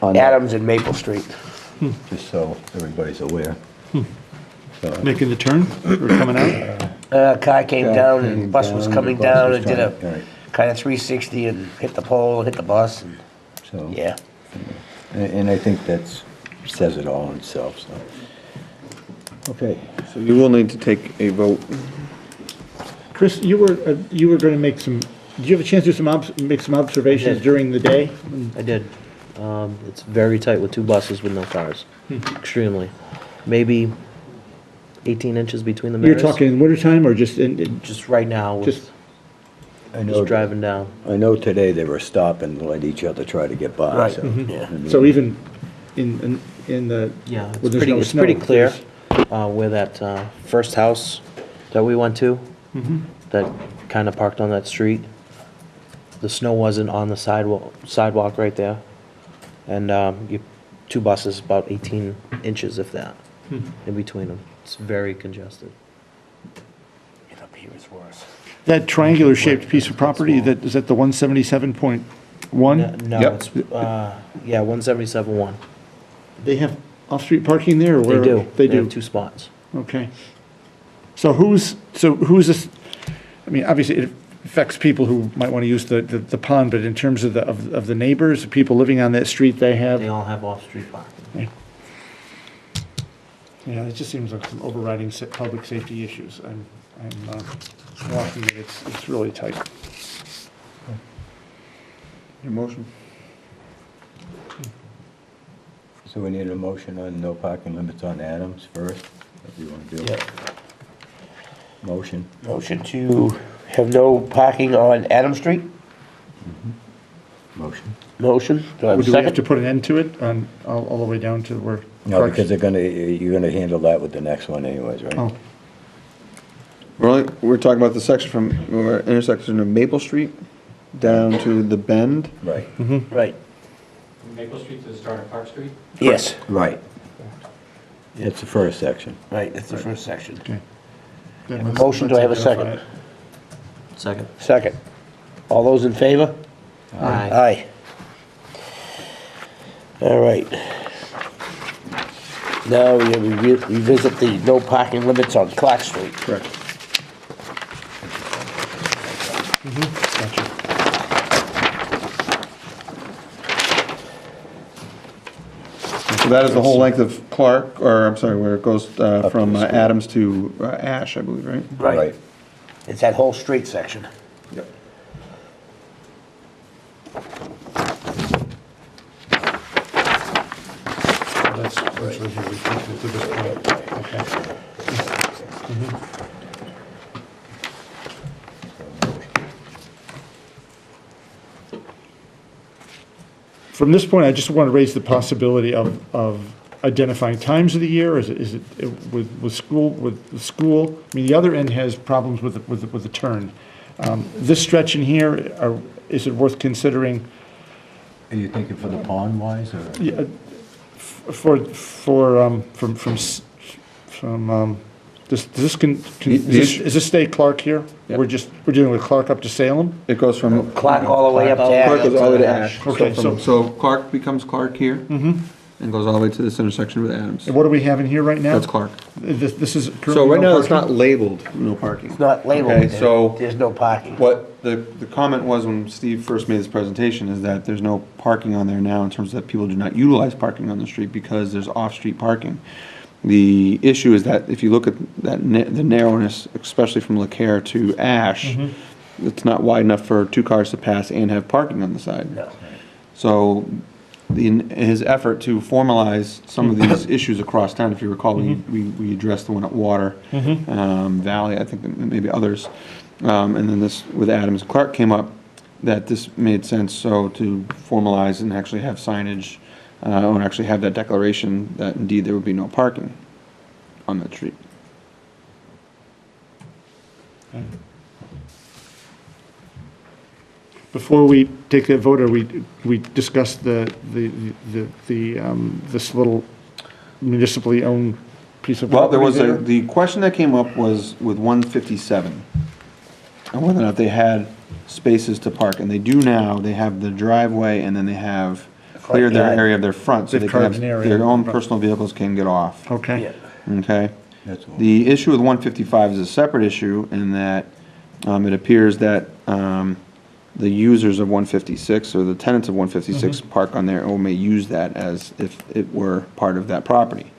On that, Adams and Maple Street. just so everybody's aware. So, Making the turn or coming out? Car came down and the came bus was down, coming the bus down was and did a trying- right. kind of 360 and hit the pole and hit the bus and, So, yeah. and I think that's, says it all in itself, so. Okay, So you will need to take a vote. Chris, you were going to make some, did you have a chance to make some observations did. during the day? I did. It's very tight with two buses with no cars. Extremely. Maybe 18 inches between the You're mirrors. talking in wintertime or just Just right now, with just, I know, just driving down. I know today they were stopping to let each other try to get by, Right, so. yeah. I mean, so even in the, Yeah, when it's there's pretty, no it's snow, pretty clear there's- where that first house that we went to, that kind of parked on that street. The snow wasn't on the sidewalk right there. And two buses, about 18 inches, if that, in between them. It's very congested. And up here is worse. That triangular shaped piece of property, is that the 177.1? No, Yep. it's, yeah, 177.1. They have off-street parking there or They where? do. They have do, two spots. okay. So who's this, I mean, obviously it affects people who might want to use the pond, but in terms of the neighbors, the people living on that street, they They have, all have off-street parking. yeah, it just seems like some overriding public safety issues. I'm walking it, it's really tight. Your motion. So we need a motion on no parking limits on Adams first, if you want to do it. Motion. Motion to have no parking on Adams Street? Motion. Motion. Do I have a Do we have to second? put an end to it on, all the way down to where? No, because you're gonna handle that with the next one anyways, right? Oh, We're talking about the section from, where intersection of Maple Street down to the bend. Right, Right. Maple Street to the start of Park Street? Yes, right. It's the first section. right, that's the first section. okay. Have a motion, do I have a second? Second. Second. All those in favor? Aye. All right. Now we revisit the no parking limits on Clark Street. Correct. So that is the whole length of Clark, or I'm sorry, where it goes from Adams to Ash, I believe, right? Right. It's that whole street section. Yep. essentially here, we think to this point. Okay. From this point, I just want to raise the possibility of identifying times of the year. Is it with school? I mean, the other end has problems with the turn. This stretch in here, is it worth considering? Are you thinking for the pond wise, or? Yeah, is this stay Clark here? Yeah. We're dealing with Clark up to Salem? It goes from, Clark all the way up to Clark goes Ash. all the way to Ash. Okay, So Clark becomes Clark here, and goes all the way to this intersection with Adams. And what do we have in here right now? That's Clark. This is currently So right no now, it's parking? not labeled no parking. It's not labeled, Okay, so there's no parking. what the comment was when Steve first made this presentation is that there's no parking on there now in terms that people do not utilize parking on the street because there's off-street parking. The issue is that if you look at that the narrowness, especially from LeCare to Ash, it's not wide enough for two cars to pass and have parking on the side. No. So his effort to formalize some of these issues across town, if you recall, we addressed the one at Water, Valley, I think maybe others. And then this with Adams and Clark came up, that this made sense, so to formalize and actually have signage, or actually have that declaration that indeed there would be no parking on that street. Before we take that vote, we discussed this little municipally owned piece of Well, there property was the question that came up was with 157, and whether or not they had spaces to park, and they do now. They have the driveway, and then they have cleared their area of their front, so They've they can carved have, an area. their own personal vehicles can get off. Okay. Okay? That's all. The issue with 155 is a separate issue in that it appears that the users of 156, or the tenants of 156, park on there or may use that as if it were part of that property.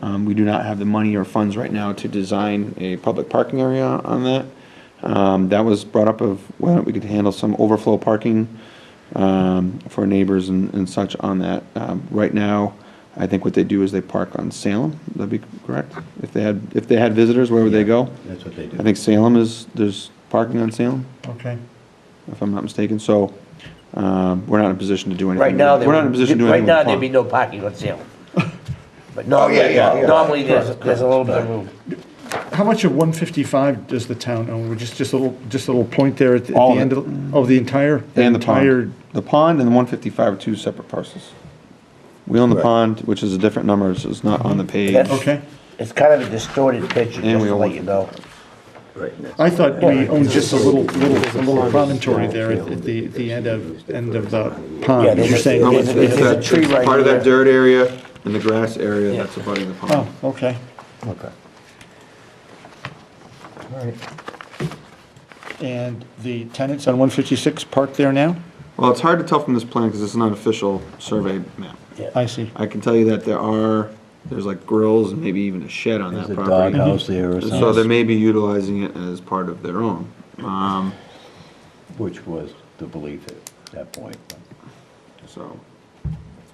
We do not have the money or funds right now to design a public parking area on that. That was brought up of whether we could handle some overflow parking for neighbors and such on that. Right now, I think what they do is they park on Salem. That'd be correct? If they had visitors, where would they go? That's what they do. I think there's parking on Salem, Okay. if I'm not mistaken. So we're not in a position to do anything. Right now, We're not in a position to do anything. right now, with the there'd be pond. no parking on Salem. But normally there's a little bit of room. How much of 155 does the town own? Just a little point there at the All of end it. of the entire? And the entire. pond. The pond and the 155 are two separate parcels. We own the pond, which is a different number, so it's not on the page. That's- Okay. It's kind of a distorted picture, And just we to own let you know. I thought we owned just a little promontory there at the end of the pond. Yeah, You're saying. No, There's it's a that- tree it's right part of that here. dirt area and the grass area that's abutting the pond. Oh, okay. Okay. All right. And the tenants on 156 parked there now? Well, it's hard to tell from this plan because it's not an official survey map. I see. I can tell you that there's like grills and maybe even a shed on There's that a property. doghouse there or And something. so they may be utilizing it as part of their own. Which was the belief at that point. So,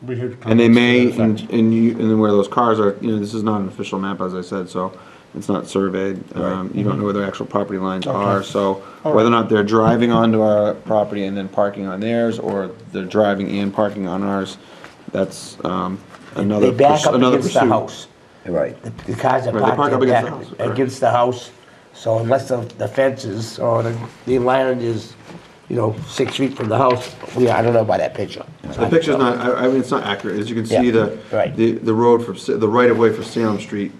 We heard and they comments may, to that and effect. then where those cars are, this is not an official map, as I said, so it's not surveyed. You don't know where their actual property lines are, so whether or not they're driving onto our property and then parking on theirs, or they're driving and parking on ours, that's another They back up another against the pursuit. house. Right. The cars are Right, they park parked up against the house, correct. against the house, so unless the fences or the line is, 6 feet from the house, I don't know about that picture. The picture's not, I mean, it's not accurate, as you can see, Yeah, right. the road the right of way for Salem Street,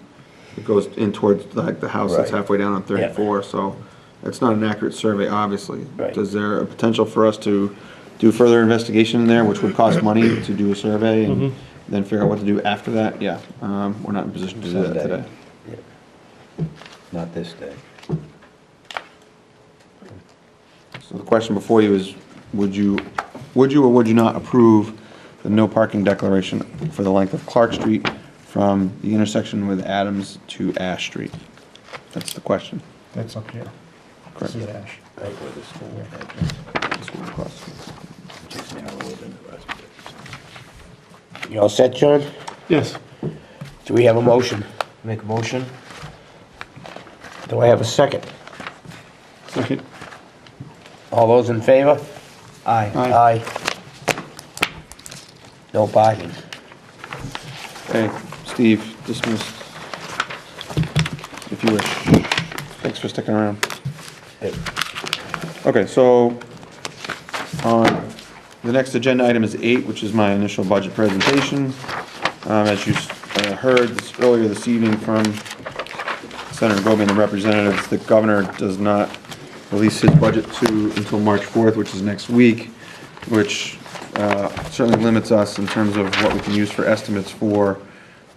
it goes in towards like the house that's Right. halfway down on 34, so it's not an accurate survey, obviously. Right. Is there a potential for us to do further investigation in there, which would cost money to do a survey and then figure out what to do after that? Yeah, we're not in a position to do that Someday. today. Not this day. So the question before you is, would you or would you not approve the no parking declaration for the length of Clark Street from the intersection with Adams to Ash Street? That's the question. That's up here. Correct. This is Ash. Just narrower than the rest of it. You all set, John? Yes. Do we have a motion? Make a motion? Do I have a second? Second. All those in favor? Aye. Aye. No parking. Okay, Steve, dismissed. If you wish. Thanks for sticking around. Okay, so on the next agenda item is 8, which is my initial budget presentation. As you heard earlier this evening from Senator Goby and the representatives, the governor does not release his budget until March 4th, which is next week, which certainly limits us in terms of what we can use for estimates for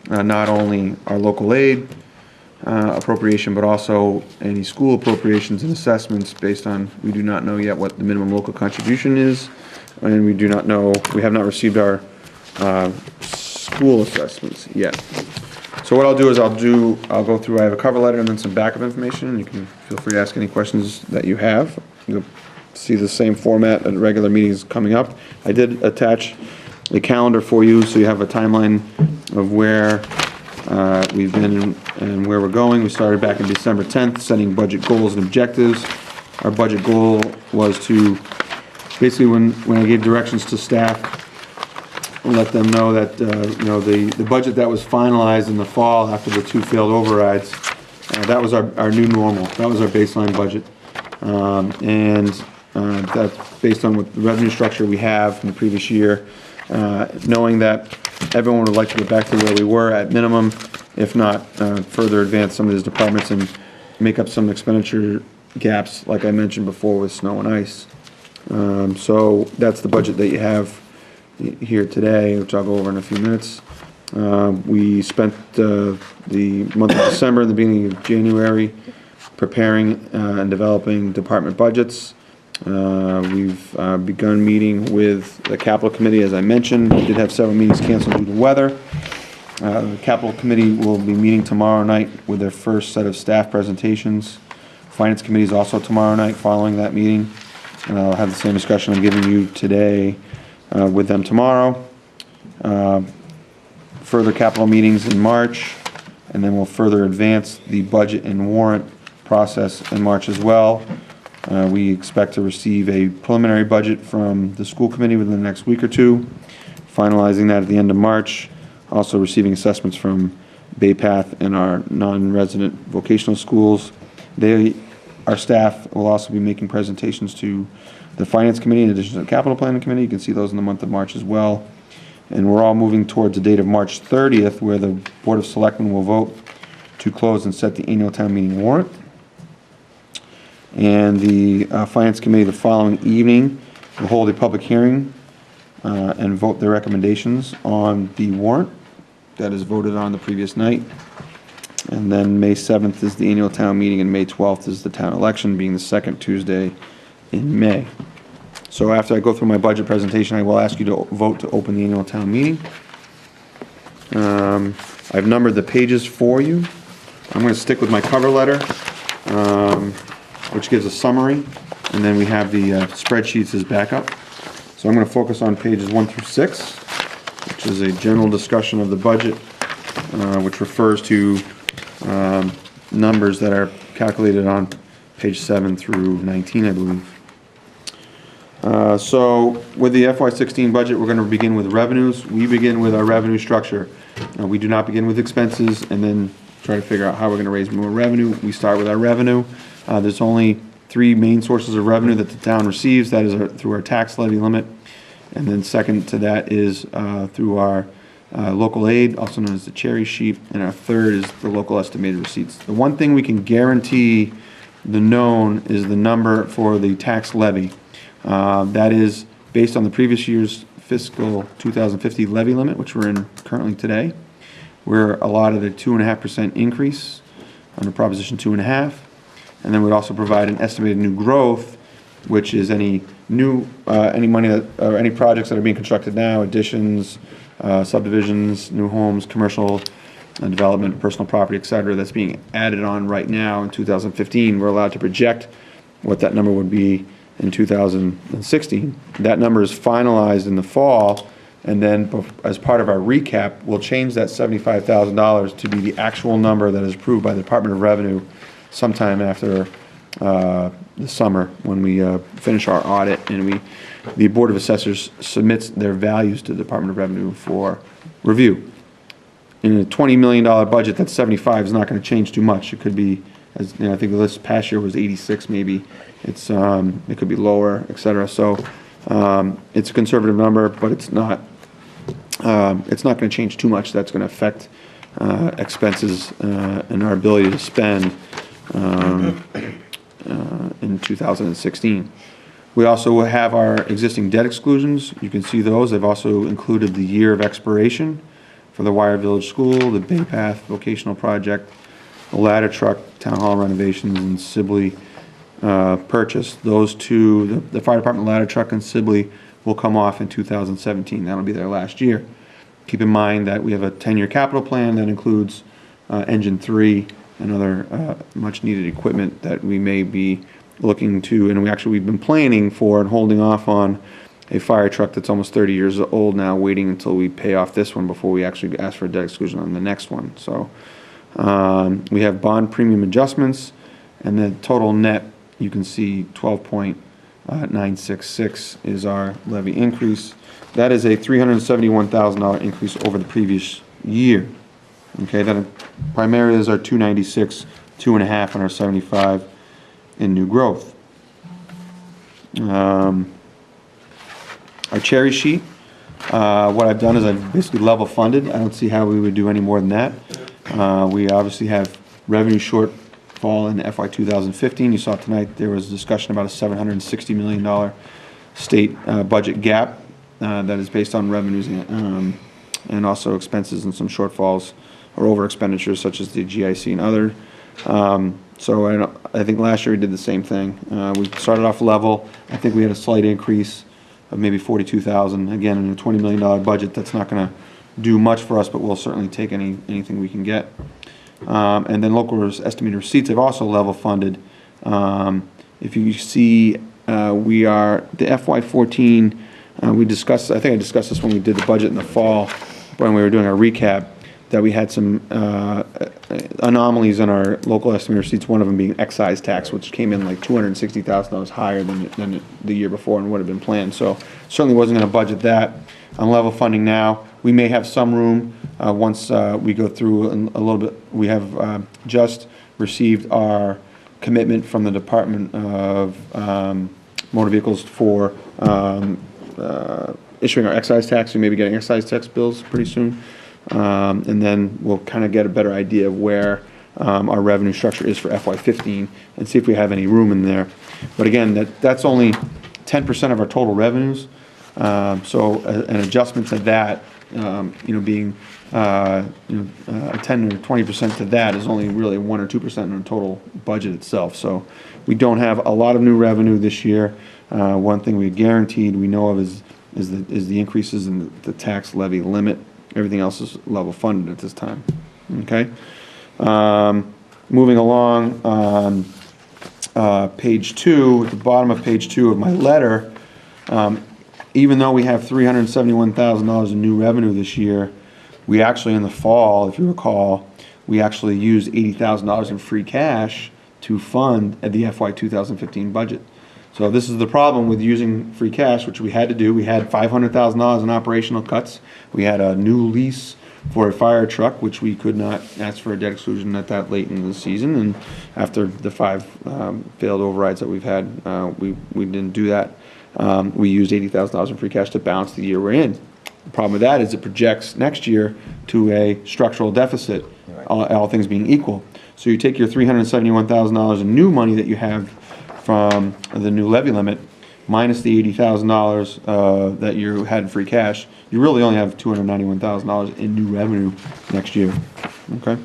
not only our local aid appropriation, but also any school appropriations and assessments based on, we do not know yet what the minimum local contribution is, and we do not know, we have not received our school assessments yet. So what I'll do is I'll go through, I have a cover letter and then some backup information, and you can feel free to ask any questions that you have. You'll see the same format at regular meetings coming up. I did attach a calendar for you, so you have a timeline of where we've been and where we're going. We started back in December 10th, setting budget goals and objectives. Our budget goal was to, basically when I gave directions to staff, let them know that, you know, the budget that was finalized in the fall after the 2 failed overrides, that was our new normal. That was our baseline budget. That's based on what the revenue structure we have from the previous year, knowing that everyone would like to get back to where we were at minimum, if not further advance some of these departments and make up some expenditure gaps, like I mentioned before, with snow and ice. So that's the budget that you have here today, which I'll go over in a few minutes. We spent the month of December and the beginning of January preparing and developing department budgets. We've begun meeting with the capital committee, as I mentioned. We did have several meetings canceled due to weather. The capital committee will be meeting tomorrow night with their first set of staff presentations. Finance committee is also tomorrow night following that meeting. And I'll have the same discussion I'm giving you today with them tomorrow. Further capital meetings in March, and then we'll further advance the budget and warrant process in March as well. We expect to receive a preliminary budget from the school committee within the next week or two, finalizing that at the end of March, also receiving assessments from Bay Path and our non-resident vocational schools. Our staff will also be making presentations to the Finance Committee in addition to the Capital Planning Committee. You can see those in the month of March as well. And we're all moving towards the date of March 30th, where the Board of Selectmen will vote to close and set the annual town meeting warrant. And the Finance Committee the following evening will hold a public hearing and vote their recommendations on the warrant that is voted on the previous night. And then May 7th is the annual town meeting, and May 12th is the town election, being the second Tuesday in May. So after I go through my budget presentation, I will ask you to vote to open the annual town meeting. I've numbered the pages for you. I'm going to stick with my cover letter, which gives a summary, and then we have the spreadsheets as backup. So I'm going to focus on pages 1 through 6, which is a general discussion of the budget, which refers to numbers that are calculated on page 7 through 19, I believe. So with the FY16 budget, we're going to begin with revenues. We begin with our revenue structure. We do not begin with expenses and then try to figure out how we're going to raise more revenue. We start with our revenue. There's only 3 main sources of revenue that the town receives. That is through our tax levy limit. And then second to that is through our local aid, also known as the cherry sheet. And our third is the local estimated receipts. The one thing we can guarantee the known is the number for the tax levy. That is based on the previous year's fiscal 2050 levy limit, which we're in currently today. We're allotted a 2.5% increase under Proposition 2.5. And then we'd also provide an estimated new growth, which is any new, any money that, or any projects that are being constructed now, additions, subdivisions, new homes, commercial development, personal property, et cetera, that's being added on right now in 2015. We're allowed to project what that number would be in 2016. That number is finalized in the fall And then as part of our recap, we'll change that $75,000 to be the actual number that is approved by the Department of Revenue sometime after the summer, when we finish our audit and the Board of Assessors submits their values to the Department of Revenue for review. In a $20 million budget, that 75 is not going to change too much. It could be, as you know, I think this past year was 86 maybe. It's it could be lower, et cetera. So it's a conservative number, but it's not going to change too much. That's going to affect expenses and our ability to spend in 2016. We also have our existing debt exclusions. You can see those. They've also included the year of expiration for the Wire Village School, the Bay Path Vocational Project, the ladder truck, town hall renovations, and Sibley purchase. Those two, the fire department ladder truck and Sibley, will come off in 2017. That'll be their last year. Keep in mind that we have a 10-year capital plan that includes engine 3 and other much-needed equipment that we may be looking to, and we've been planning for and holding off on a fire truck that's almost 30 years old now, waiting until we pay off this one before we actually ask for a debt exclusion on the next one. So we have bond premium adjustments, and the total net, you can see 12.966 is our levy increase. That is a $371,000 increase over the previous year. Okay, that primarily is our 296, 2.5, and our 75 in new growth. Our cherry sheet, what I've done is I've basically level funded. I don't see how we would do any more than that. We obviously have revenue shortfall in FY 2015. You saw tonight there was discussion about a $760 million state budget gap that is based on revenues and also expenses and some shortfalls or over expenditures such as the GIC and other. So I think last year we did the same thing. We started off level. I think we had a slight increase of maybe $42,000. Again, in a $20 million budget, that's not going to do much for us, but we'll certainly take anything we can get. And then local estimated receipts have also level funded. If you see, we are the FY14. We discussed. I think I discussed this when we did the budget in the fall, when we were doing our recap, that we had some anomalies in our local estimated receipts, one of them being excise tax, which came in like $260,000 higher than the year before and would have been planned. So certainly wasn't going to budget that. On level funding now, we may have some room once we go through a little bit. We have just received our commitment from the Department of Motor Vehicles for issuing our excise tax. We may be getting excise tax bills pretty soon. And then we'll kind of get a better idea of where our revenue structure is for FY15 and see if we have any room in there. But again, that's only 10% of our total revenues. So an adjustment to that, being 10 or 20% to that is only really 1 or 2% in the total budget itself. So we don't have a lot of new revenue this year. One thing we guaranteed we know of is the increases in the tax levy limit. Everything else is level funded at this time. Okay. Moving along on page 2, at the bottom of page 2 of my letter, even though we have $371,000 in new revenue this year, we actually in the fall, if you recall, we actually used $80,000 in free cash to fund at the FY 2015 budget. So this is the problem with using free cash, which we had to do. We had $500,000 in operational cuts. We had a new lease for a fire truck, which we could not ask for a debt exclusion at that late in the season. And after the 5 failed overrides that we've had, we didn't do that. We used $80,000 in free cash to balance the year we're in. The problem with that is it projects next year to a structural deficit, all things being equal. So you take your $371,000 in new money that you have from the new levy limit, minus the $80,000 that you had in free cash, you really only have $291,000 in new revenue next year. Okay.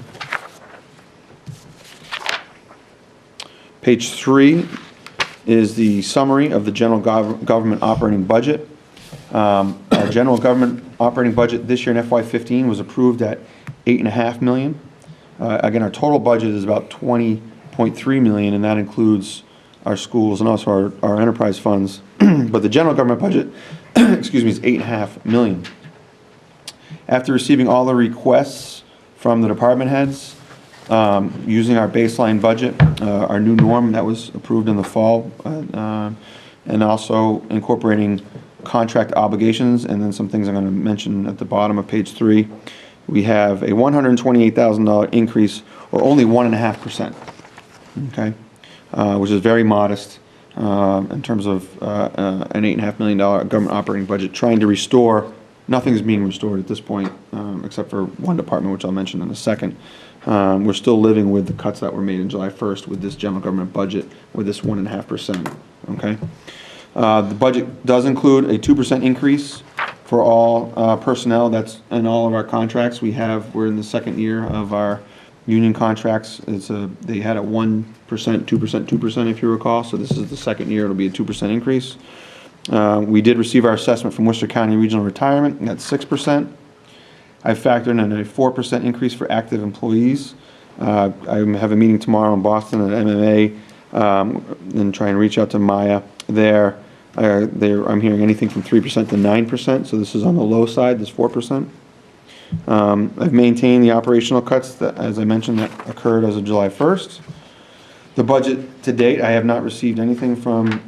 Page 3 is the summary of the general government operating budget. Our general government operating budget this year in FY15 was approved at $8.5 million. Again, our total budget is about $20.3 million, and that includes our schools and also our enterprise funds. But the general government budget, excuse me, is $8.5 million. After receiving all the requests from the department heads, using our baseline budget, our new norm that was approved in the fall, and also incorporating contract obligations, and then some things I'm going to mention at the bottom of page 3, we have a $128,000 increase, or only 1.5%, okay, which is very modest in terms of an $8.5 million government operating budget, trying to restore. Nothing is being restored at this point, except for one department, which I'll mention in a second. We're still living with the cuts that were made in July 1st with this general government budget, with this 1.5%, okay? The budget does include a 2% increase for all personnel. That's in all of our contracts. We're in the second year of our union contracts. They had a 1%, 2%, 2%, if you recall, so this is the second year. It'll be a 2% increase. We did receive our assessment from Worcester County Regional Retirement, and that's 6%. I factored in a 4% increase for active employees. I have a meeting tomorrow in Boston at MMA, and try and reach out to Maya there. I'm hearing anything from 3% to 9%, so this is on the low side, this 4%. I've maintained the operational cuts that, as I mentioned, that occurred as of July 1st. The budget to date, I have not received anything from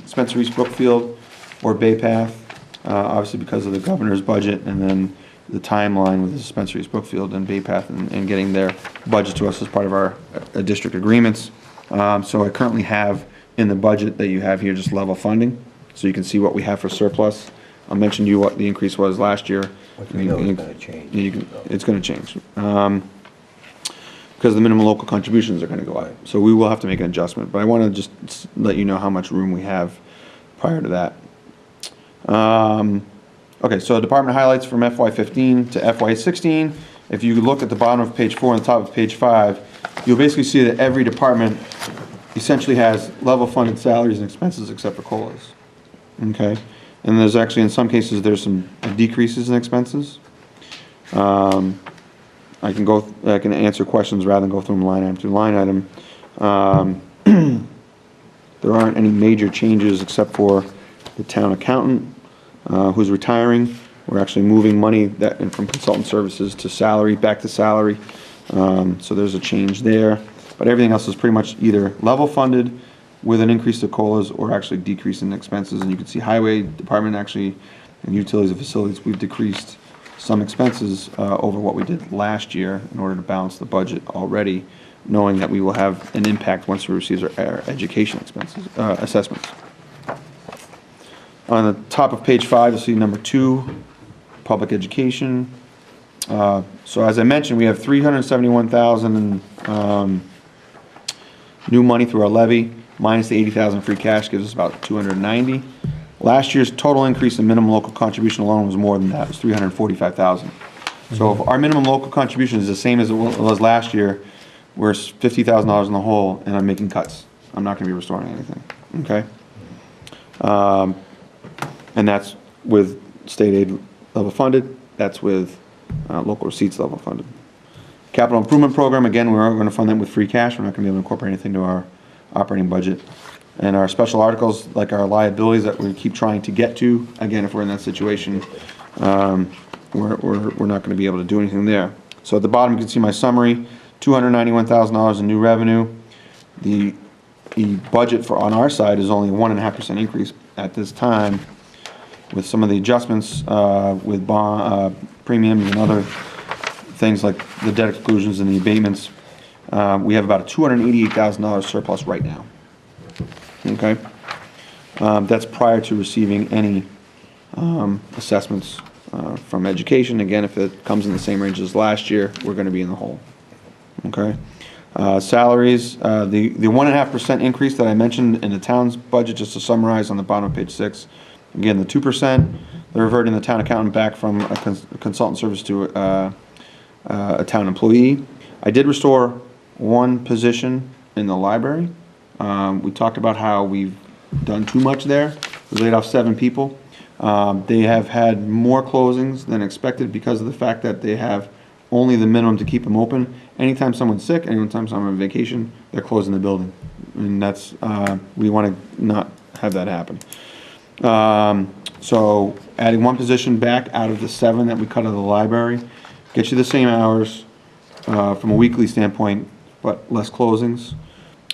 Spencer East Brookfield or Bay Path, obviously because of the governor's budget, and then the timeline with the Spencer East Brookfield and Bay Path and getting their budget to us as part of our district agreements. So I currently have in the budget that you have here just level funding, so you can see what we have for surplus. I'll mention to you what the increase was last year. Which we know is gonna change. It's gonna change. Because the minimum local contributions are gonna go up. So we will have to make an adjustment, but I wanna just let you know how much room we have prior to that. Okay, so department highlights from FY15 to FY16. If you look at the bottom of page 4 and the top of page 5, you'll basically see that every department essentially has level funded salaries and expenses except for COLAs. Okay? And there's actually, in some cases, there's some decreases in expenses. I can answer questions rather than go through them line item to line item. There aren't any major changes except for the town accountant, who's retiring. We're actually moving money from consultant services to salary, back to salary. So there's a change there. But everything else is pretty much either level funded with an increase to COLAs or actually decrease in expenses. And you can see highway department actually, and utilities and facilities, we've decreased some expenses over what we did last year in order to balance the budget already, knowing that we will have an impact once we receive our education expenses, assessments. On the top of page 5, you'll see number 2, public education. So as I mentioned, we have $371,000 new money through our levy, minus the $80,000 free cash gives us about $290,000. Last year's total increase in minimum local contribution alone was more than that, it was $345,000. So if our minimum local contribution is the same as it was last year, we're $50,000 in the hole, and I'm making cuts. I'm not gonna be restoring anything, okay? And that's with state aid level funded, that's with local receipts level funded. Capital improvement program, again, we're going to fund that with free cash. We're not going to be able to incorporate anything to our operating budget. And our special articles, like our liabilities that we keep trying to get to, again, if we're in that situation, we're not going to be able to do anything there. So at the bottom, you can see my summary, $291,000 in new revenue. The budget on our side is only a 1.5% increase at this time. With some of the adjustments with bond premiums and other things like the debt exclusions and the abatements, we have about a $288,000 surplus right now. Okay? That's prior to receiving any assessments from education. Again, if it comes in the same range as last year, we're going to be in the hole. Okay? Salaries, the 1.5% increase that I mentioned in the town's budget, just to summarize on the bottom of page 6, again, the 2%, they're reverting the town accountant back from a consultant service to a town employee. I did restore one position in the library. We talked about how we've done too much there. We laid off 7 people. They have had more closings than expected because of the fact that they have only the minimum to keep them open. Anytime someone's sick, anytime someone's on vacation, they're closing the building. And that's, we want to not have that happen. So adding one position back out of the 7 that we cut out of the library, gets you the same hours from a weekly standpoint, but less closings.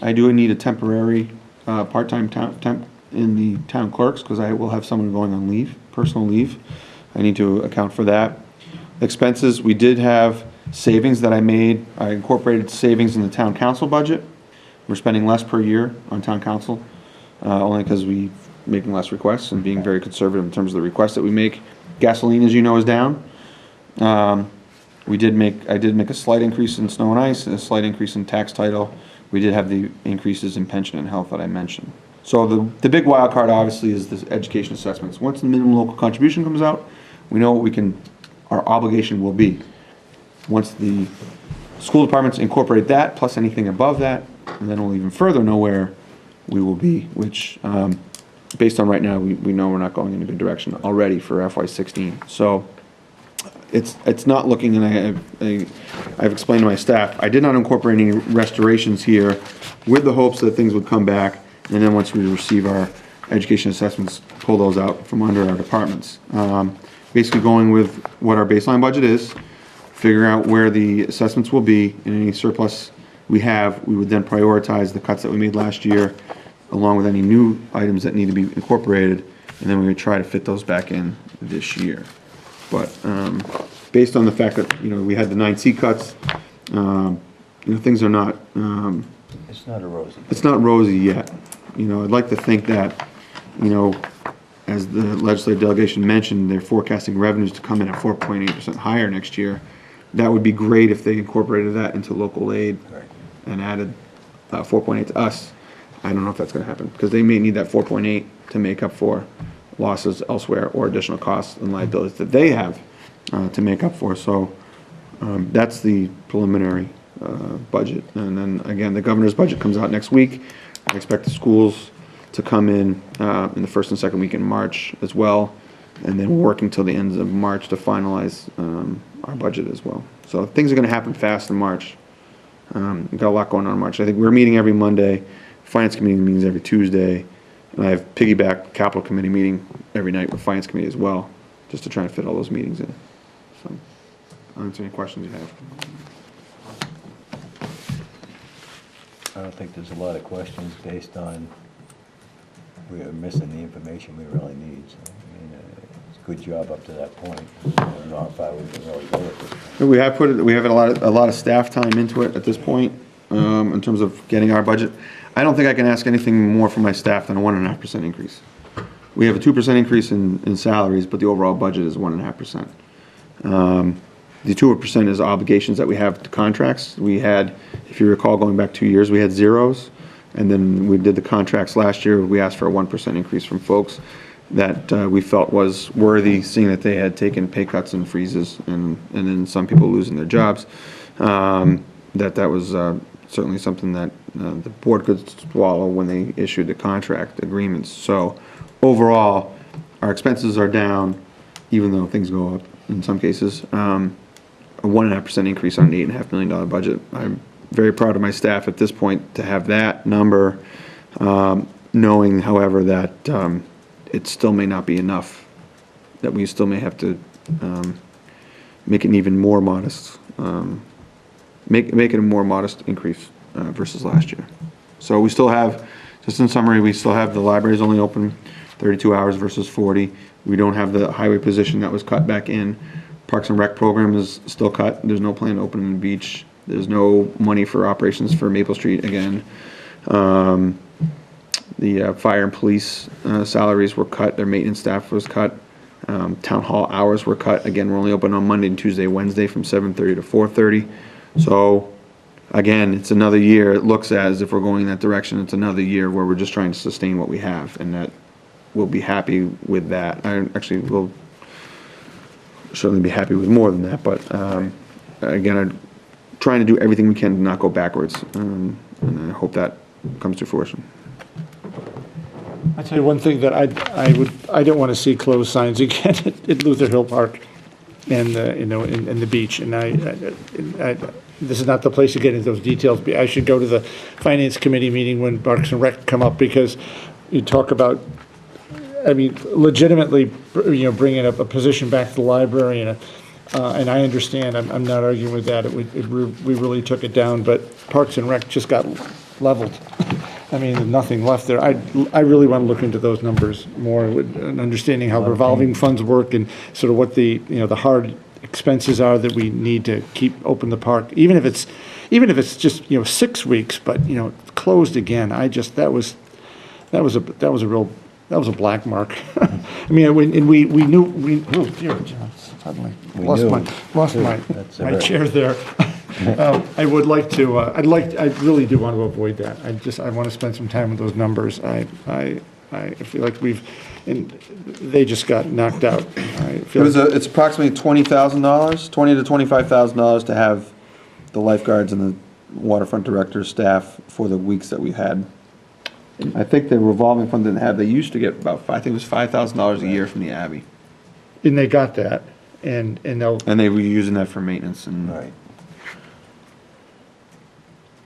I do need a temporary part-time temp in the town clerks, because I will have someone going on leave, personal leave. I need to account for that. Expenses, we did have savings that I made. I incorporated savings in the town council budget. We're spending less per year on town council, only because we making less requests and being very conservative in terms of the requests that we make. Gasoline, as you know, is down. I did make a slight increase in snow and ice, and a slight increase in tax title. We did have the increases in pension and health that I mentioned. So the big wild card obviously is the education assessments. Once the minimum local contribution comes out, we know what our obligation will be. Once the school departments incorporate that, plus anything above that, and then we'll even further know where we will be, which, based on right now, we know we're not going in a good direction already for FY16. So it's not looking, and I've explained to my staff, I did not incorporate any restorations here with the hopes that things would come back, and then once we receive our education assessments, pull those out from under our departments. Basically going with what our baseline budget is, figure out where the assessments will be, and any surplus we have, we would then prioritize the cuts that we made last year, along with any new items that need to be incorporated, and then we would try to fit those back in this year. But based on the fact that, we had the 9C cuts, things are not, It's not a rosy. it's not rosy yet. I'd like to think that, as the legislative delegation mentioned, they're forecasting revenues to come in at 4.8% higher next year. That would be great if they incorporated that into local aid and added 4.8 to us. I don't know if that's going to happen, because they may need that 4.8 to make up for losses elsewhere or additional costs and liabilities that they have to make up for. So that's the preliminary budget. And then again, the governor's budget comes out next week. I expect the schools to come in the first and second week in March as well, and then working till the end of March to finalize our budget as well. So things are going to happen fast in March. We've got a lot going on in March. I think we're meeting every Monday. Finance committee meetings every Tuesday, and I have piggyback capital committee meeting every night with finance committee as well, just to try to fit all those meetings in. So, I'll answer any questions you have. I don't think there's a lot of questions based on we are missing the information we really need. So, it's a good job up to that point. I don't know how far we can really go with it. We have a lot of staff time into it at this point, in terms of getting our budget. I don't think I can ask anything more from my staff than a 1.5% increase. We have a 2% increase in salaries, but the overall budget is 1.5%. The 2% is obligations that we have to contracts. We had, if you recall, going back 2 years, we had zeros, and then we did the contracts last year. We asked for a 1% increase from folks that we felt was worthy, seeing that they had taken pay cuts and freezes, and then some people losing their jobs. That was certainly something that the board could swallow when they issued the contract agreements. So overall, our expenses are down, even though things go up in some cases. A 1.5% increase on an $8.5 million budget. I'm very proud of my staff at this point to have that number, knowing, however, that it still may not be enough, that we still may have to make it an even more modest, make it a more modest increase versus last year. So we still have, just in summary, we still have the libraries only open 32 hours versus 40. We don't have the highway position that was cut back in. Parks and Rec program is still cut. There's no plan to open the beach. There's no money for operations for Maple Street again. The fire and police salaries were cut. Their maintenance staff was cut. Town hall hours were cut. Again, we're only open on Monday and Tuesday, Wednesday from 7:30 to 4:30. So again, it's another year. It looks as if we're going in that direction. It's another year where we're just trying to sustain what we have, and that we'll be happy with that. I actually will certainly be happy with more than that, but again, I'm trying to do everything we can to not go backwards, and I hope that comes to fruition. I'll tell you one thing that I don't want to see closed signs again at Luther Hill Park and, and the beach. And this is not the place to get into those details. I should go to the Finance Committee meeting when Parks and Rec come up, because you talk about I mean, legitimately, bringing up a position back to the library, and I understand, I'm not arguing with that, we really took it down, but Parks and Rec just got leveled. I mean, there's nothing left there. I really want to look into those numbers more, and understanding how revolving funds work and sort of what the hard expenses are that we need to keep open the park, even if it's just, 6 weeks, but, closed again. That was a black mark. I mean, we knew, oh dear, suddenly lost That's my all right. chair there. I would like to, I really do want to avoid that. I want to spend some time with those numbers. I feel like and they just got knocked out. I feel It's approximately $20,000, $20,000 to $25,000 to have the lifeguards and the waterfront director's staff for the weeks that we had. I think the revolving fund didn't have, they used to get about, I think it was $5,000 a year from the Abbey. and they got that, and they'll, And they were using that for maintenance and. Right.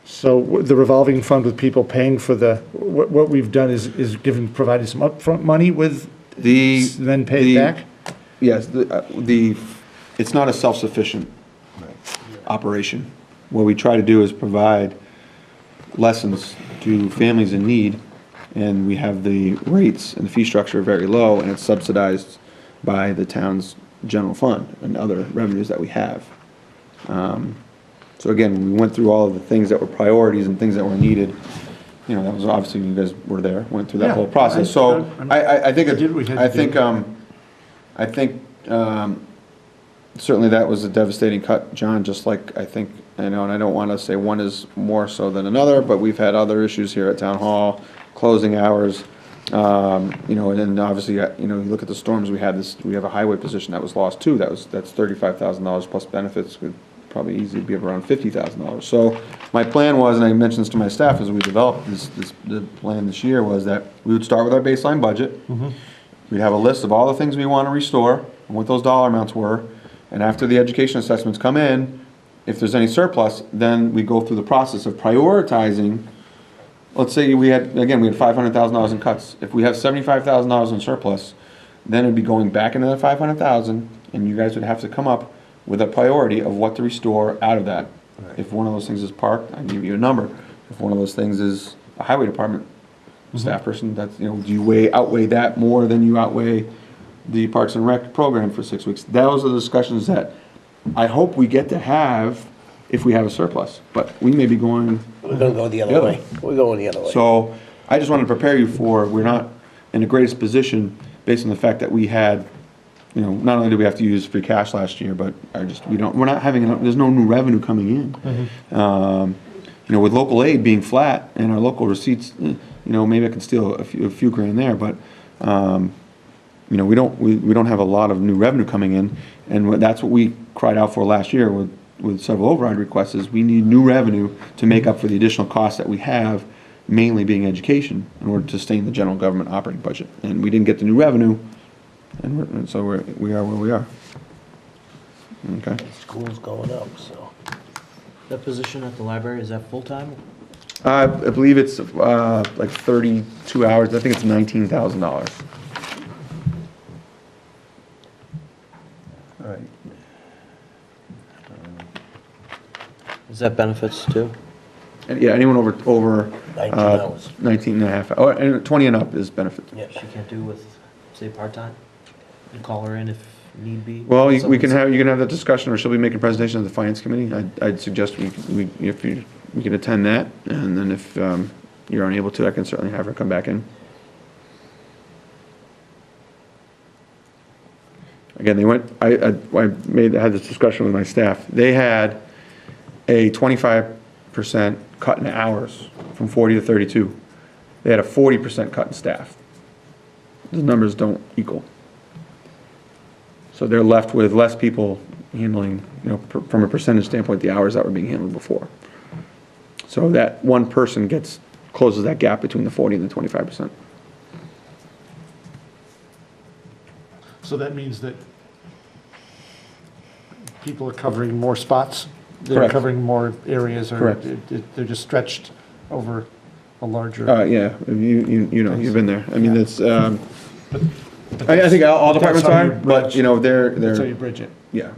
so the revolving fund with people paying for what we've done is provided some upfront money with, then paid back? Yes, it's not a self-sufficient operation. What we try to do is provide lessons to families in need, and we have the rates and the fee structure very low, and it's subsidized by the town's general fund and other revenues that we have. So again, we went through all of the things that were priorities and things that were needed. That was obviously, you guys were there, went through that Yeah, whole process. So I think, I did what we had to do. I think certainly that was a devastating cut, John, just like I think, and I don't want to say one is more so than another, but we've had other issues here at Town Hall, closing hours, and then obviously, you look at the storms we had, we have a highway position that was lost too, that's $35,000 plus benefits, could probably easily be around $50,000. So my plan was, and I mentioned this to my staff as we developed the plan this year, was that we would start with our baseline budget. We'd have a list of all the things we want to restore and what those dollar amounts were. And after the education assessments come in, if there's any surplus, then we go through the process of prioritizing. Let's say we had $500,000 in cuts. If we have $75,000 in surplus, then it'd be going back into the $500,000, and you guys would have to come up with a priority of what to restore out of that. If one of those things is parked, I give you a number. If one of those things is a highway department staff person, that's, do you outweigh that more than you outweigh the Parks and Rec program for 6 weeks? Those are the discussions that I hope we get to have if we have a surplus, but we may be going. We're gonna go the other way. We're going the other way. So I just wanted to prepare you we're not in the greatest position based on the fact that we had, not only did we have to use free cash last year, but we're not having enough, there's no new revenue coming in. With local aid being flat and our local receipts, maybe I can steal a few grand there, but, we don't have a lot of new revenue coming in, and that's what we cried out for last year with several override requests, is we need new revenue to make up for the additional costs that we have, mainly being education, in order to sustain the general government operating budget. And we didn't get the new revenue, and so we are where we are. Okay. School's going up, so. That position at the library, is that full-time? I believe it's like 32 hours. I think it's $19,000. All right. Is that benefits too? And yeah, anyone over 19 hours. 19 and a half, and 20 and up is benefits. Yeah. She can't do with, say, part-time? You call her in if need be? Well, you can have that discussion, or she'll be making a presentation to the finance committee. I'd suggest we can attend that, and then if you're unable to, I can certainly have her come back in. Again, I had this discussion with my staff. They had a 25% cut in hours from 40 to 32. They had a 40% cut in staff. The numbers don't equal. So they're left with less people handling, from a percentage standpoint, the hours that were being handled before. So that one person closes that gap between the 40 and the 25%. So that means that people are covering more spots? They're Correct. covering more areas, or Correct. they're just stretched over a larger? Yeah, you've been there. I mean, it's, I think all departments how are, you but, bridge- you know, That's how you they're, bridge it. yeah.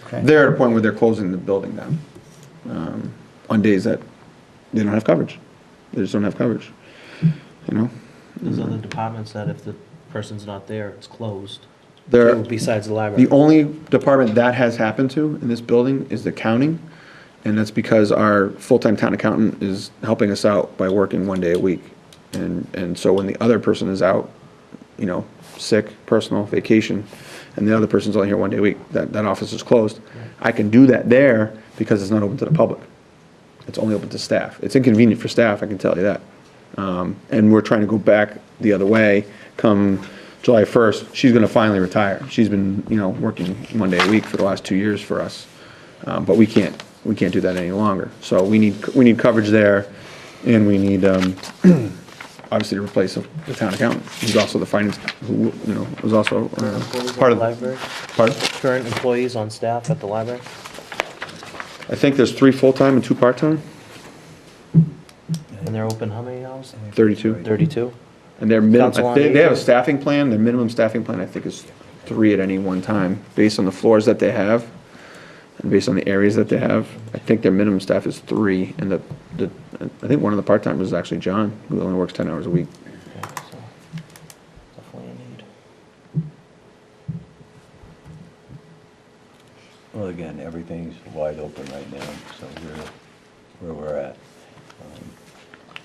Okay. They're at a point where they're closing the building down, on days that they don't have coverage. They just don't have coverage, you know? There's other departments that if the person's not there, it's closed. They're, Too, besides the library. the only department that has happened to in this building is the accounting, and that's because our full-time town accountant is helping us out by working 1 day a week. And so when the other person is out, you know, sick, personal, vacation, and the other person's only here 1 day a week, that office is closed. I can do that there because it's not open to the public. It's only open to staff. It's inconvenient for staff, I can tell you that. And we're trying to go back the other way. Come July 1st, she's gonna finally retire. She's been, you know, working 1 day a week for the last 2 years for us. But we can't do that any longer. So we need coverage there, and we need, obviously to replace the town accountant, who's also the finance, who, you know, was also part of. Library? Pardon? Current employees on staff at the library? I think there's 3 full-time and 2 part-time, And they're open how many hours? 32. 32? And their Council on minimum, they have a Aging? staffing plan, their minimum staffing plan, I think, is 3 at any one time, based on the floors that they have, and based on the areas that they have. I think their minimum staff is 3, and I think one of the part-timers is actually John, who only works 10 hours a week. Okay, so definitely a need. Well, again, everything's wide open right now, so we're where we're at.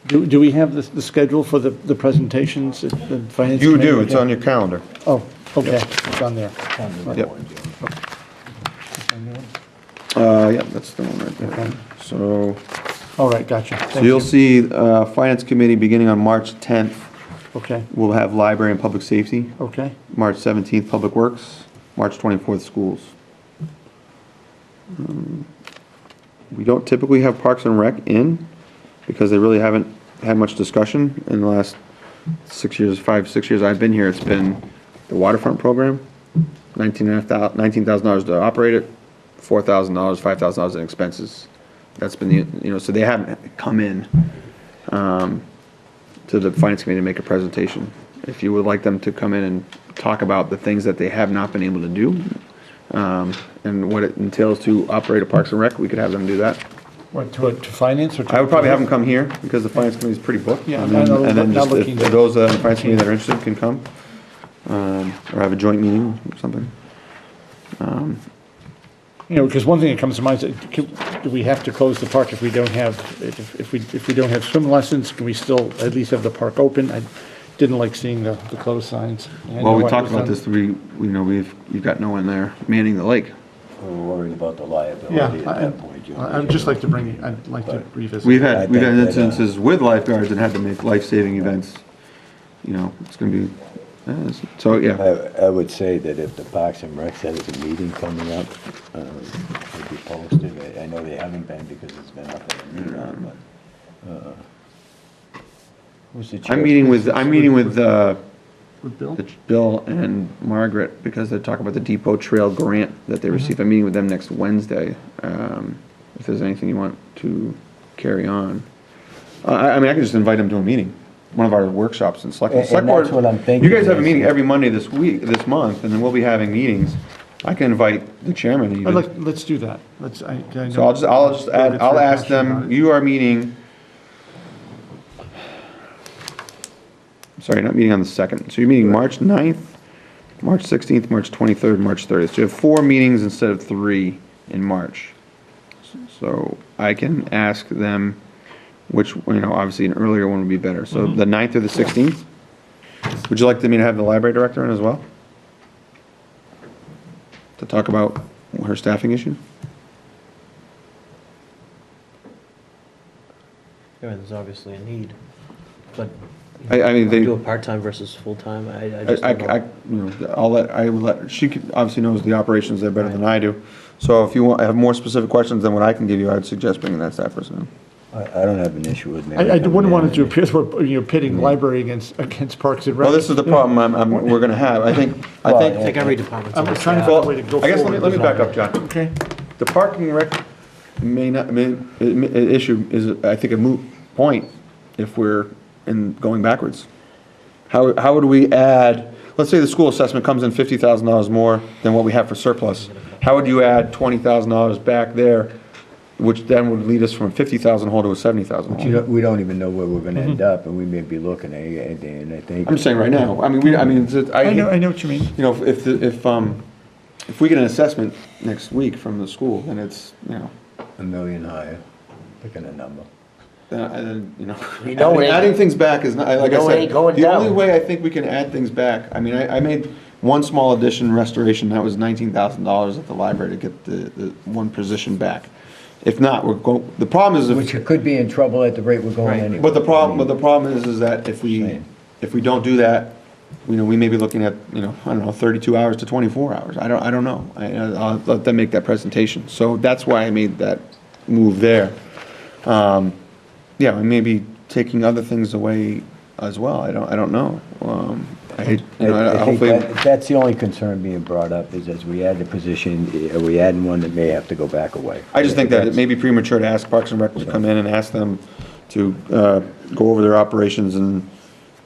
Do we have the schedule for the presentations at the finance You committee? do, it's on your calendar. Oh, okay, it's on there. Yep. Yeah, that's the one right there. Okay. So, All right, gotcha. so Thank you'll you. see, Finance Committee, beginning on March 10th, Okay, we'll have Library and Public Safety. okay. March 17th, Public Works. March 24th, Schools. We don't typically have Parks and Rec in, because they really haven't had much discussion in the last 6 years, 6 years I've been here. It's been the waterfront program, $19,000 to operate it, $4,000, $5,000 in expenses. That's been the, you know, so they haven't come in to the Finance Committee to make a presentation. If you would like them to come in and talk about the things that they have not been able to do, and what it entails to operate a Parks and Rec, we could have them do that. What, to finance or to? I would probably have them come here, because the Finance Committee is pretty booked. Yeah, And I know, then not just if looking to- those in the Finance Committee that are interested can come, or have a joint meeting or something. You know, because one thing that comes to mind is, do we have to close the park if we don't have, if we don't have swim lessons? Can we still at least have the park open? I didn't like seeing the closed signs. I know Well, we what talked was about done. this, we've got no one there manning the lake. We're worried about the liability Yeah, at that point, Joe. I'd just like to I'd like to revisit. We've I had think that, instances with lifeguards that had to make life-saving events. You know, it's gonna be, so, yeah. I would say that if the Parks and Rec has a meeting coming up, it'd be posted. I know they haven't been because it's been up in the meeting, but, who's the chair? I'm meeting with With Bill? Bill and Margaret, because they're talking about the Depot Trail grant that they received. I'm meeting with them next Wednesday, if there's anything you want to carry on. I mean, I can just invite them to a meeting, one of our workshops in Select. And Select that's Board- what I'm thinking You guys have a is- meeting every Monday this month, and then we'll be having meetings. I can invite the chairman even. Let's do that. I So I'll ask them, you are meeting, sorry, not meeting on the 2nd. So you're meeting March 9th, March 16th, March 23rd, March 30th. So you have 4 meetings instead of 3 in March. So I can ask them which, you know, obviously an earlier one would be better. So the 9th or the 16th? Would you like me to have the library director in as well? To talk about her staffing issue? Yeah, there's obviously a need, but I mean, they. do a part-time versus full-time, I just don't know. I would let, she obviously knows the operations there better than I do. So if you have more specific questions than what I can give you, I'd suggest bringing that staff person in. I don't have an issue with maybe. I wouldn't want it to coming in appear that we're, pitting library against Parks and Rec. Well, this is the problem we're gonna have. I think, I think every department's I'm on trying to staff. find a way to go forward. I guess let me back up, John. Okay. The parking rec may not, issue is, I think, a moot point if we're going backwards. how would we add, let's say the school assessment comes in $50,000 more than what we have for surplus. How would you add $20,000 back there, which then would lead us from 50,000 hole to a 70,000 hole? We don't even know where we're gonna end up, and we may be looking at, and I think. I'm just saying right now, I mean, I know what you mean. You know, if we get an assessment next week from the school, then it's, you know, $1 million higher, picking a number. then, you know, You know it ain't- adding things back is not, like I You know it said, ain't going the only down. way I think we can add things back, I mean, I made one small addition restoration, that was $19,000 at the library to get the one position back. If not, we're going, the problem is Which if, could be in trouble at the rate we're going anyway. but the problem is that if we don't do that, you know, we may be looking at, you know, I don't know, 32 hours to 24 hours. I don't know. I'll let them make that presentation. So that's why I made that move there. Yeah, we may be taking other things away as well. I don't know. I hate, you know, I think hopefully. that's the only concern being brought up, is as we add the position, are we adding one that may have to go back away? I just think that it may be premature to ask Parks and Rec to come in and ask them to go over their operations and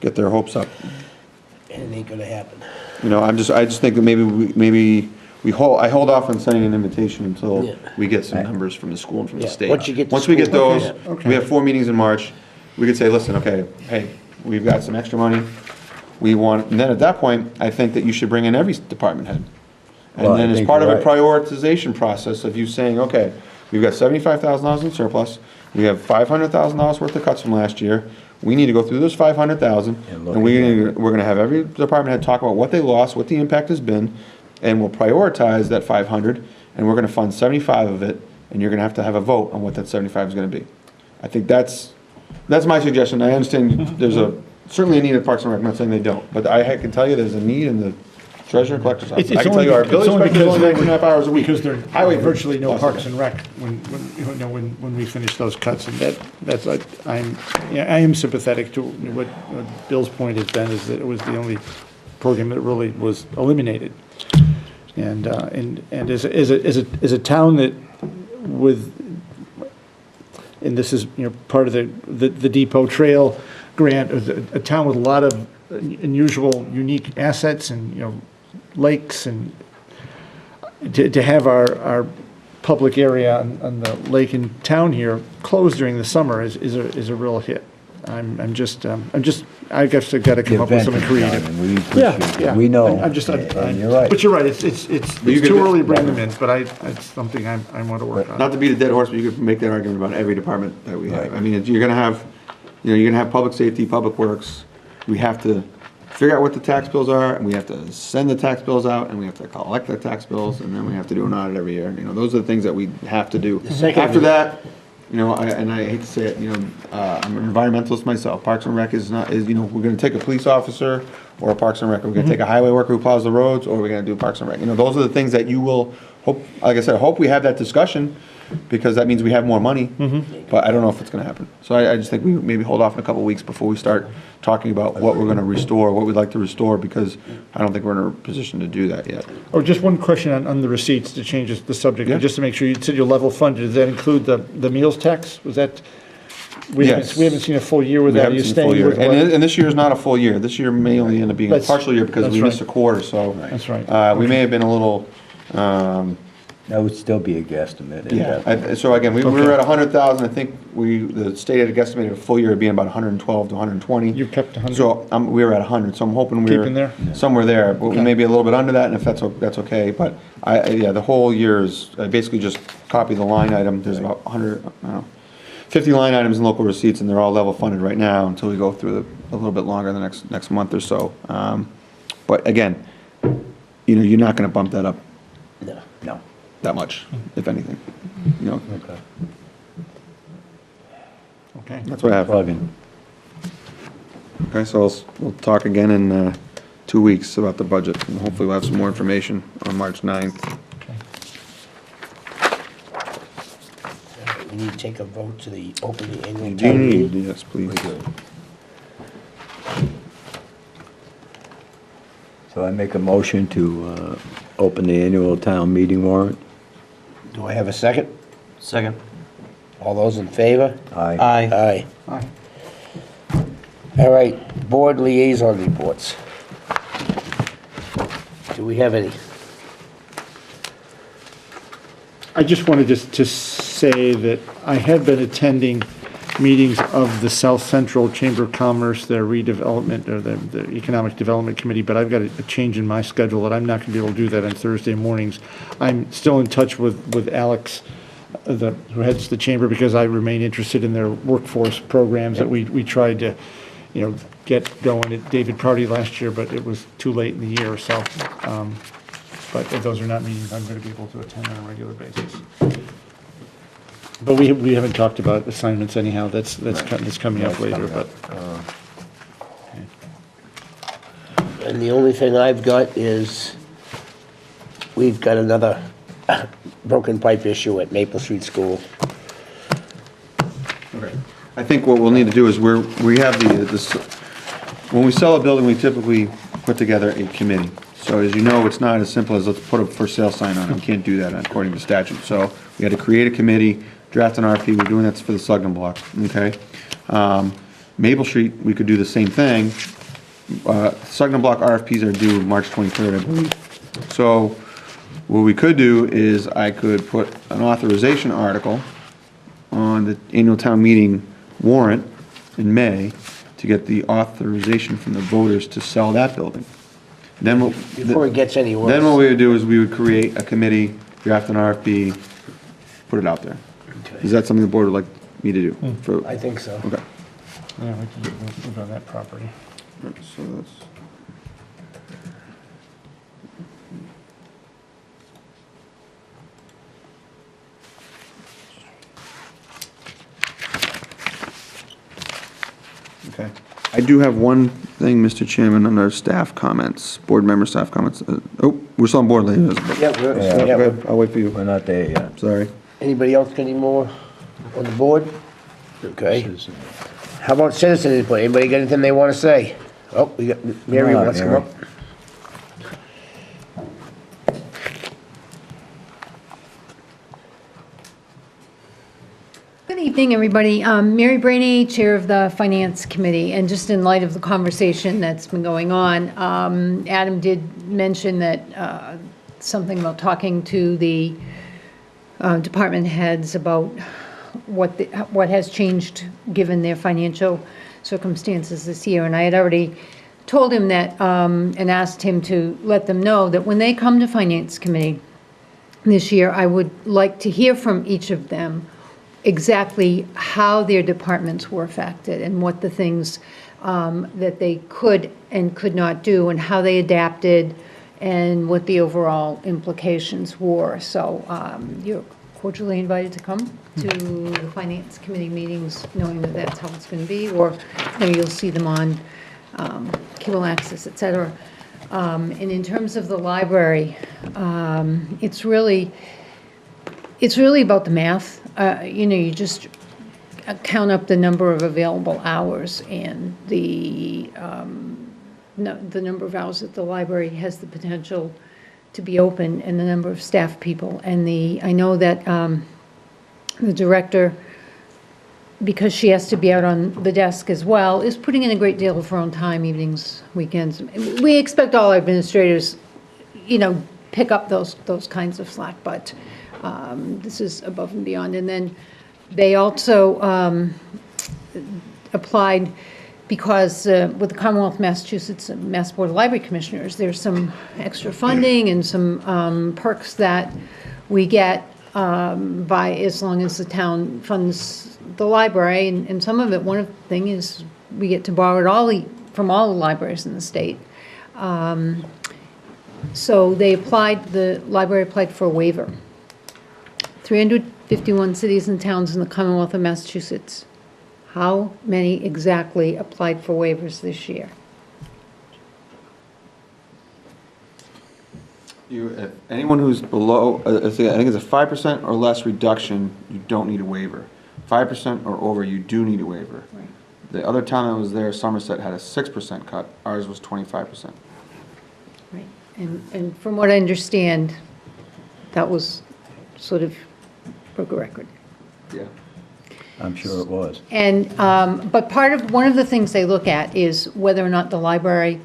get their hopes up. And it ain't gonna happen. You know, I just think that I hold off on sending an invitation until Yeah. we get some numbers from the school and from the Yeah, state. once you get the Once we get school- those, Okay. we have 4 meetings in March, we could say, listen, okay, hey, we've got some extra money, we want, and then at that point, I think that you should bring in every department head. Well, And I then as think part of you're a prioritization process of you saying, okay, we've got $75,000 in surplus, we have $500,000 worth of cuts from last year, we need to go through those 500,000, And look and we're gonna have every department head talk about what they lost, what the impact has been, and we'll prioritize that 500, and we're gonna fund 75 of it, and you're gonna have a vote on what that 75 is gonna be. I think that's my suggestion. I understand there's certainly a need at Parks and Rec, I'm not saying they don't, but I can tell you there's a need in the treasurer collector's office. I can tell you our building inspector's only 19.5 hours a week. Because there Highway are virtually no plus Parks that. and Rec when we finish those cuts, and that's, I am sympathetic to what Bill's point has been, is that it was the only program that really was eliminated. And as a town that with, and this is, you know, part of the Depot Trail grant, a town with a lot of unusual, unique assets and, you know, lakes, and to have our public area on the lake in town here closed during the summer is a real hit. I guess I've got to come up with something creative. And we appreciate it. We know. I'm just, And you're right. but you're right, it's you too could- early to bring them in, but it's something I want to work on. Not to beat a dead horse, but you could make that argument about every department that we have. Right. I mean, you're gonna have public safety, public works. We have to figure out what the tax bills are, and we have to send the tax bills out, and we have to collect the tax bills, and then we have to do an audit every year. You know, those are the things that we have to do. second- After that, you know, I hate to say it, you know, I'm an environmentalist myself. Parks and Rec is, you know, we're gonna take a police officer or a Parks and Rec. We're gonna take a highway worker who plows the roads, or we're gonna do Parks and Rec. You know, those are the things that you will hope, like I said, I hope we have that discussion, because that means we have more money, but I don't know if it's gonna happen. So I just think we maybe hold off in a couple of weeks before we start talking about what we're gonna restore, what we'd like to restore, because I don't think we're in a position to do that yet. Oh, just one question on the receipts, to change the subject, Yeah. but just to make sure, you said you're level funded, does that include the meals tax? Was that, Yes. we haven't seen a full year with We that, are haven't you seen a full staying year, with and, what? and this year is not a full year. This year may only end up being a That's- partial year because we that's missed a right. quarter, so. That's right. We may have been a little, That would still be a guesstimate. yeah, so again, we were at 100,000, I think the state had guesstimated a full year being about 112 to 120. You kept 100? So, we were at 100, so I'm hoping Keeping there? somewhere there, but we Okay. may be a little bit under that, and if that's okay, but yeah, the whole year is, I basically just copy the line item, there's about 100, I don't know, 50 line items in local receipts, and they're all level funded right now until we go through a little bit longer, the next month or so. But again, you know, you're not gonna bump that up No. that much, if anything, you know, Okay. Okay. that's what I have. Plugging. Okay, so we'll talk again in 2 weeks about the budget, and hopefully we'll have some more information on March 9th. We need to take a vote to open the annual Do you town need, meeting. yes, please. So I make a motion to open the annual town meeting warrant. Do I have a second? Second. All those in favor? Aye. Aye. Aye. All right, board liaison reports. Do we have any? I just wanted to say that I have been attending meetings of the South Central Chamber of Commerce, their redevelopment, or the Economic Development Committee, but I've got a change in my schedule that I'm not gonna be able to do that on Thursday mornings. I'm still in touch with Alex, who heads the chamber, because I remain interested in their workforce programs that we tried to, get going at David Prouty last year, but it was too late in the year, so, but if those are not meetings I'm gonna be able to attend on a regular basis. But we haven't talked about assignments anyhow, that's coming up later, but. And the only thing I've got is, we've got another broken pipe issue at Maple Street School. Okay. I think what we'll need to do is we have when we sell a building, we typically put together a committee. So as you know, it's not as simple as let's put a for sale sign on it. We can't do that according to statute. So we had to create a committee, draft an RFP. We're doing that for the Selectmen block, okay? Maple Street, we could do the same thing. Selectmen block RFPs are due March 23rd, I believe. So what we could do is I could put an authorization article on the annual town meeting warrant in May to get the authorization from the voters to sell that building. Then Before it gets any worse. Then what we would do is we would create a committee, draft an RFP, put it out there. Okay. Is that something the board would like me to do? I think so. Okay. Yeah, we can move on that property. Right, so that's. Okay. I do have one thing, Mr. Chairman, under staff comments, board member staff comments. We're still on board, ladies. Yeah, Okay, I'll wait for you. We're not there yet. Sorry. Anybody else got any more on the board? Okay. How about citizen input? Anybody got anything they want to say? Oh, we got, Mary Come on, wants to come Mary. up. Good evening, everybody. Mary Brainey, Chair of the Finance Committee, and just in light of the conversation that's been going on, Adam did mention that something about talking to the department heads about what has changed given their financial circumstances this year, and I had already told him that and asked him to let them know that when they come to Finance Committee this year, I would like to hear from each of them exactly how their departments were affected and what the things that they could and could not do and how they adapted and what the overall implications were. So you're cordially invited to come to the Finance Committee meetings, knowing that that's how it's going to be, or you'll see them on cable access, et cetera. And in terms of the library, it's really about the math. You just count up the number of available hours and the number of hours that the library has the potential to be open and the number of staff people. And I know that the director, because she has to be out on the desk as well, is putting in a great deal of her own time, evenings, weekends. We expect all administrators, pick up those kinds of slack, but this is above and beyond. And then they also applied because with the Commonwealth of Massachusetts and Mass Board of Library Commissioners, there's some extra funding and some perks that we get by as long as the town funds the library. And some of it, one of the thing is we get to borrow it from all the libraries in the state. So the library applied for a waiver. 351 cities and towns in the Commonwealth of Massachusetts. How many exactly applied for waivers this year? Anyone who's below, I think it's a 5% or less reduction, you don't need a waiver. 5% or over, you do need a waiver. Right. The other town that was there, Somerset, had a 6% cut. Ours was 25%. Right. And from what I understand, that was sort of broke a record. Yeah. I'm sure it was. And, but one of the things they look at is whether or not the library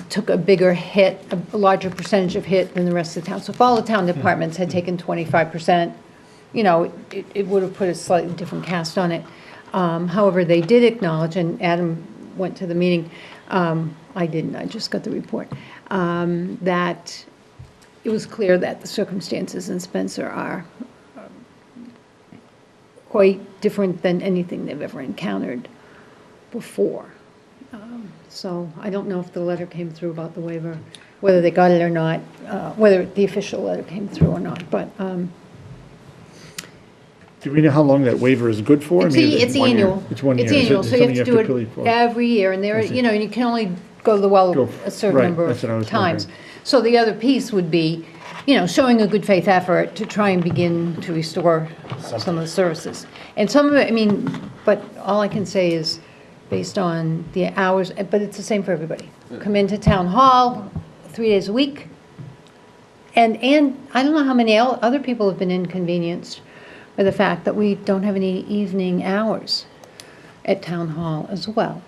took a bigger hit, a larger percentage of hit than the rest of the town. So if all the town departments had taken 25%, you know, it would have put a slightly different cast on it. However, they did acknowledge, and Adam went to the meeting, I didn't, I just got the report, that it was clear that the circumstances in Spencer are quite different than anything they've ever encountered before. So I don't know if the letter came through about the waiver, whether they got it or not, whether the official letter came through or not, but Do we know how long that waiver is good for? I it's mean, is it it's 1 year? annual. It's 1 year. It's Is it annual, so you something have to do appeal it for? every year, and there, I see. you know, and you can only go to the well Go- a certain right, number that's what I of was times. wondering. So the other piece would be, you know, showing a good faith effort to try and begin to restore some of the services. And some of it, I mean, but all I can say is, based on the hours, but it's the same for everybody. Come into town hall 3 days a week, and I don't know how many other people have been inconvenienced by the fact that we don't have any evening hours at town hall as well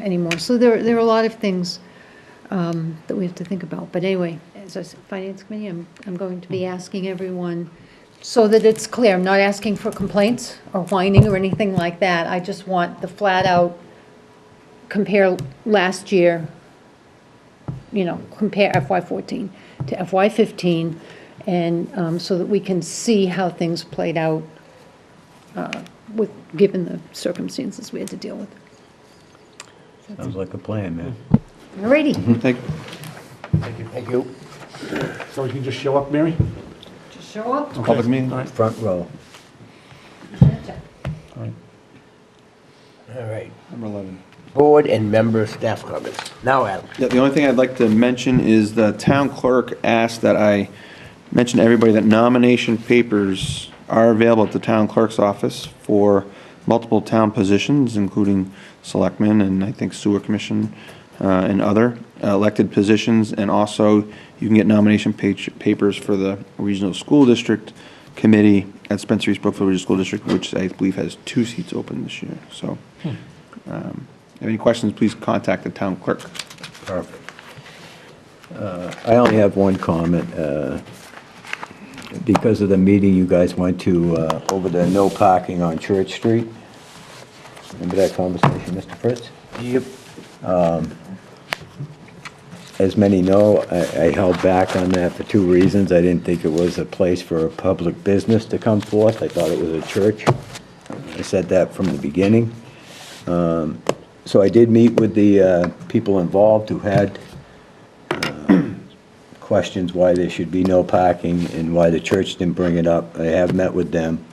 anymore. So there are a lot of things that we have to think about. But anyway, as I said, Finance Committee, I'm going to be asking everyone, so that it's clear, I'm not asking for complaints or whining or anything like that. I just want the flat out compare last year, you know, compare FY14 to FY15, and so that we can see how things played out given the circumstances we had to deal with. Sounds like a plan, man. Alrighty. Thank Thank you. So you can just show up, Mary? Just show up. Public meeting? Front row. All right. Number 11. Board and member staff comments. Now, Adam. Yeah, the only thing I'd like to mention is the town clerk asked that I mention to everybody that nomination papers are available at the town clerk's office for multiple town positions, including selectmen and I think sewer commission and other elected positions. And also, you can get nomination papers for the regional school district committee at Spencer East Brookfield Regional School District, which I believe has 2 seats open this year. So, if any questions, please contact the town clerk. Perfect. I only have one comment. Because of the meeting you guys went to over the no parking on Church Street. Remember that conversation, Mr. Fritz? Yep. As many know, I held back on that for 2 reasons. I didn't think it was a place for a public business to come forth. I thought it was a church. I said that from the beginning. So I did meet with the people involved who had questions why there should be no parking and why the church didn't bring it up. I have met with them.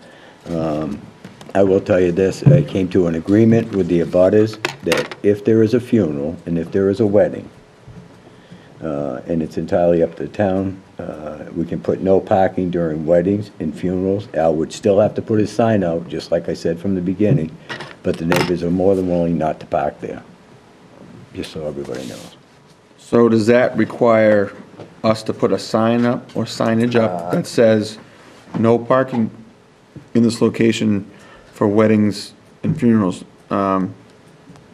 I will tell you this, I came to an agreement with the abutters that if there is a funeral and if there is a wedding, and it's entirely up to the town, we can put no parking during weddings and funerals. Al would still have to put his sign out, just like I said from the beginning, but the neighbors are more than willing not to park there, just so everybody knows. So does that require us to put a sign up or signage up that says no parking in this location for weddings and funerals? I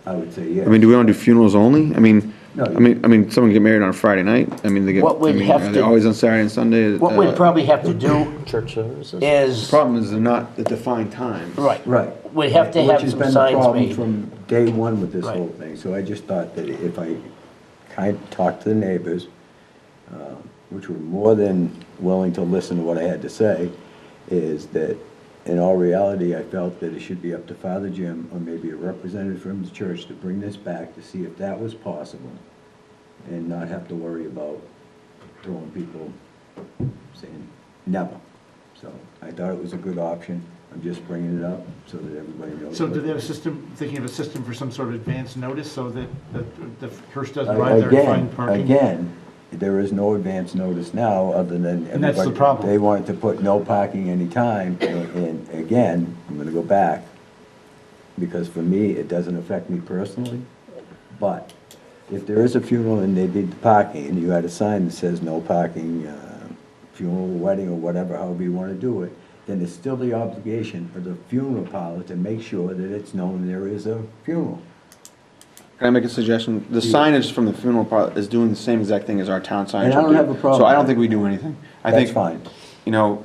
would say yes. I mean, do we want to do funerals only? I mean, No, someone can get married on a Friday night. I mean, they get. What we'd I mean, have are they to- always on Saturday and Sunday? What we'd probably have to do Church services? The is, problem is they're not the defined times. right, Right. we'd have to Which have has some been the signs problem made. from day one with this Right. whole thing. So I just thought that if I kind of talked to the neighbors, which were more than willing to listen to what I had to say, is that in all reality, I felt that it should be up to Father Jim or maybe a representative from the church to bring this back to see if that was possible and not have to worry about throwing people saying never. So I thought it was a good option. I'm just bringing it up so that everybody knows. So do they have a system, thinking of a system for some sort of advance notice so that the hearse doesn't arrive there and find parking? Again, there is no advance notice now, other than And that's the everybody- problem. They wanted to put no parking anytime, and again, I'm gonna go back, because for me, it doesn't affect me personally, but if there is a funeral and they did the parking, and you had a sign that says no parking, funeral, wedding, or whatever, however you wanna do it, then it's still the obligation of the funeral parlor to make sure that it's known there is a funeral. Can I make a suggestion? The signage from the funeral parlor is doing the same exact thing as our town signage. And I don't have a problem So I don't with think we do anything. I That's think, fine. you know,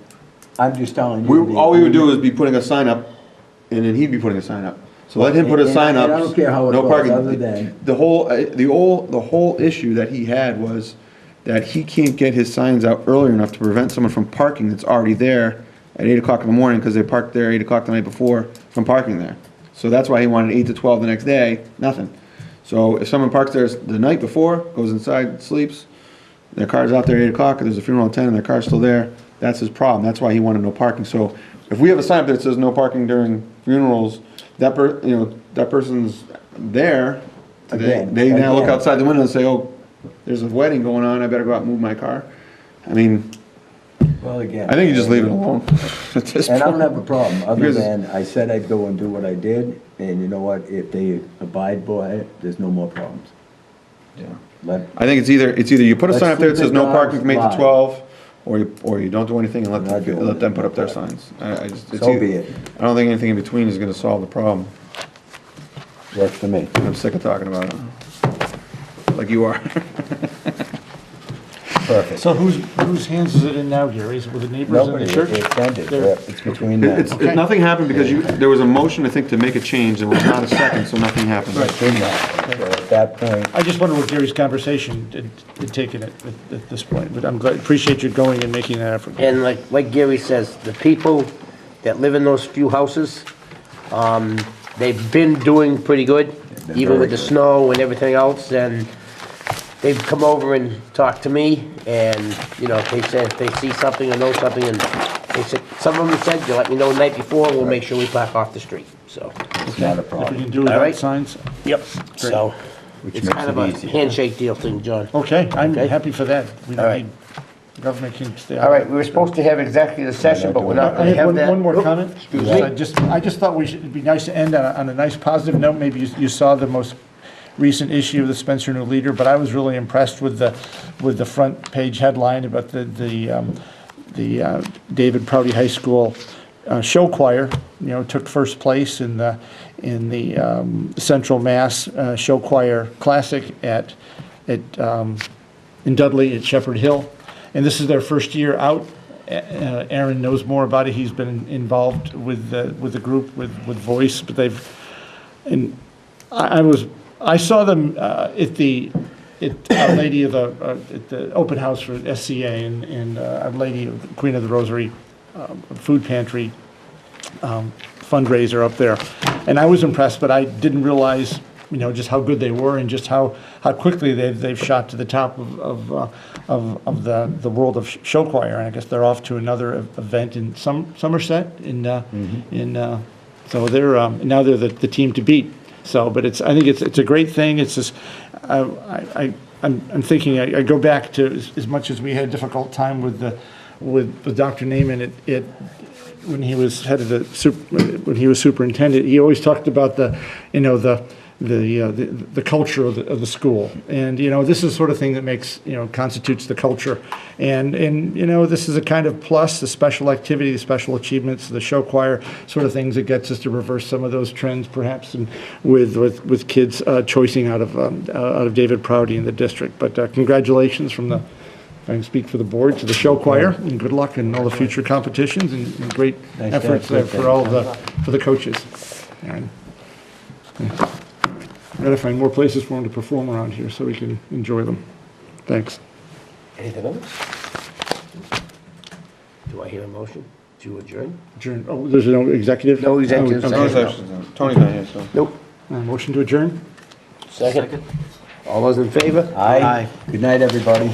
I'm just telling you. all we would do is be putting a sign up, and then he'd be putting a sign up. So let him put a And- sign up. and I don't care how it no goes, parking. other than- The whole issue that he had was that he can't get his signs out early enough to prevent someone from parking that's already there at 8 o'clock in the morning, because they parked there 8 o'clock the night before, from parking there. So that's why he wanted 8 to 12 the next day, nothing. So if someone parks there the night before, goes inside, sleeps, their car's out there at 8 o'clock, and there's a funeral at 10, and their car's still there, that's his problem. That's why he wanted no parking. So if we have a sign up that says no parking during funerals, that person's there, Again, they now look again. outside the window and say, oh, there's a wedding going on, I better go out and move my car. I mean, Well, again. I think you just leave it alone at this And I don't point. have a problem, other Because- than I said I'd go and do what I did, and you know what, if they abide by it, there's no more problems. Let, I think it's either you put a Let's sign up there that leave says the no dogs parking from 8 to live. 12, or you don't do anything and Not doing let them it. put up their signs. I just, it's So either- be it. I don't think anything in between is gonna solve the problem. works for me. I'm sick of talking about it. Like you are. Perfect. So whose hands is it in now, Gary? Is it with the neighbors and Nobody, the church? it's ended, They're- yeah, it's between them. Okay. Nothing happened because there was a motion, I think, to make a change, there was not a second, so nothing happened. Between them. So at that point, I just wonder what Gary's conversation had taken at this point, but I'm glad, appreciate you going and making that effort. And like Gary says, the people that live in those few houses, they've been doing pretty good, been even with very the good. snow and everything else, and they've come over and talked to me, and, you know, they said if they see something or know something, and they said, some of them said, you let me know the night before, we'll make sure we park off the street, so. it's not a If we problem. can do All without right. signs? Yep. So, Which it's makes kind of it a easy. handshake deal thing, John. Okay, I'm Okay. happy for that. We All don't right. need, government can stay out. All right, we were supposed to have executive session, but we're not I gonna have have one, that. one more Oh, comment. Excuse I me. just thought it'd be nice to end on a nice positive note. Maybe you saw the most recent issue of the Spencer New Leader, but I was really impressed with the front page headline about the David Prouty High School show choir, you know, took first place in the Central Mass Show Choir Classic in Dudley at Shepherd Hill. And this is their first year out. Aaron knows more about it. He's been involved with the group, with Voice, but I saw them at Our Lady of at the open house for SCA and Our Lady of the Queen of the Rosary food pantry fundraiser up there. And I was impressed, but I didn't realize, you know, just how good they were and just how quickly they've shot to the top of the world of show choir. And I guess they're off to another event in Somerset so they're now they're the team to beat. So, but I think it's a great thing. It's just, I'm thinking, I go back to as much as we had a difficult time with Dr. Naaman when he was head of when he was superintendent. He always talked about the culture of the school, and you know, this is the sort of thing that makes, you know, constitutes the culture, and you know, this is a kind of plus, the special activity, the special achievements, the show choir sort of things that gets us to reverse some of those trends, perhaps, and with kids choicing out of David Prouty in the district. But congratulations from the, if I can speak for the board, to the show choir, and good luck in all the future competitions and great Nice efforts job. for the coaches. And, gotta find more places for them to perform around here so we can enjoy them. Thanks. Anything else? Do I hear a motion to adjourn? Adjourn. Oh, there's no executive? No executive Oh, Tony's session. actually- Tony's not here, so. Nope. Motion to adjourn? Second. All those in favor? Aye. Good night, everybody.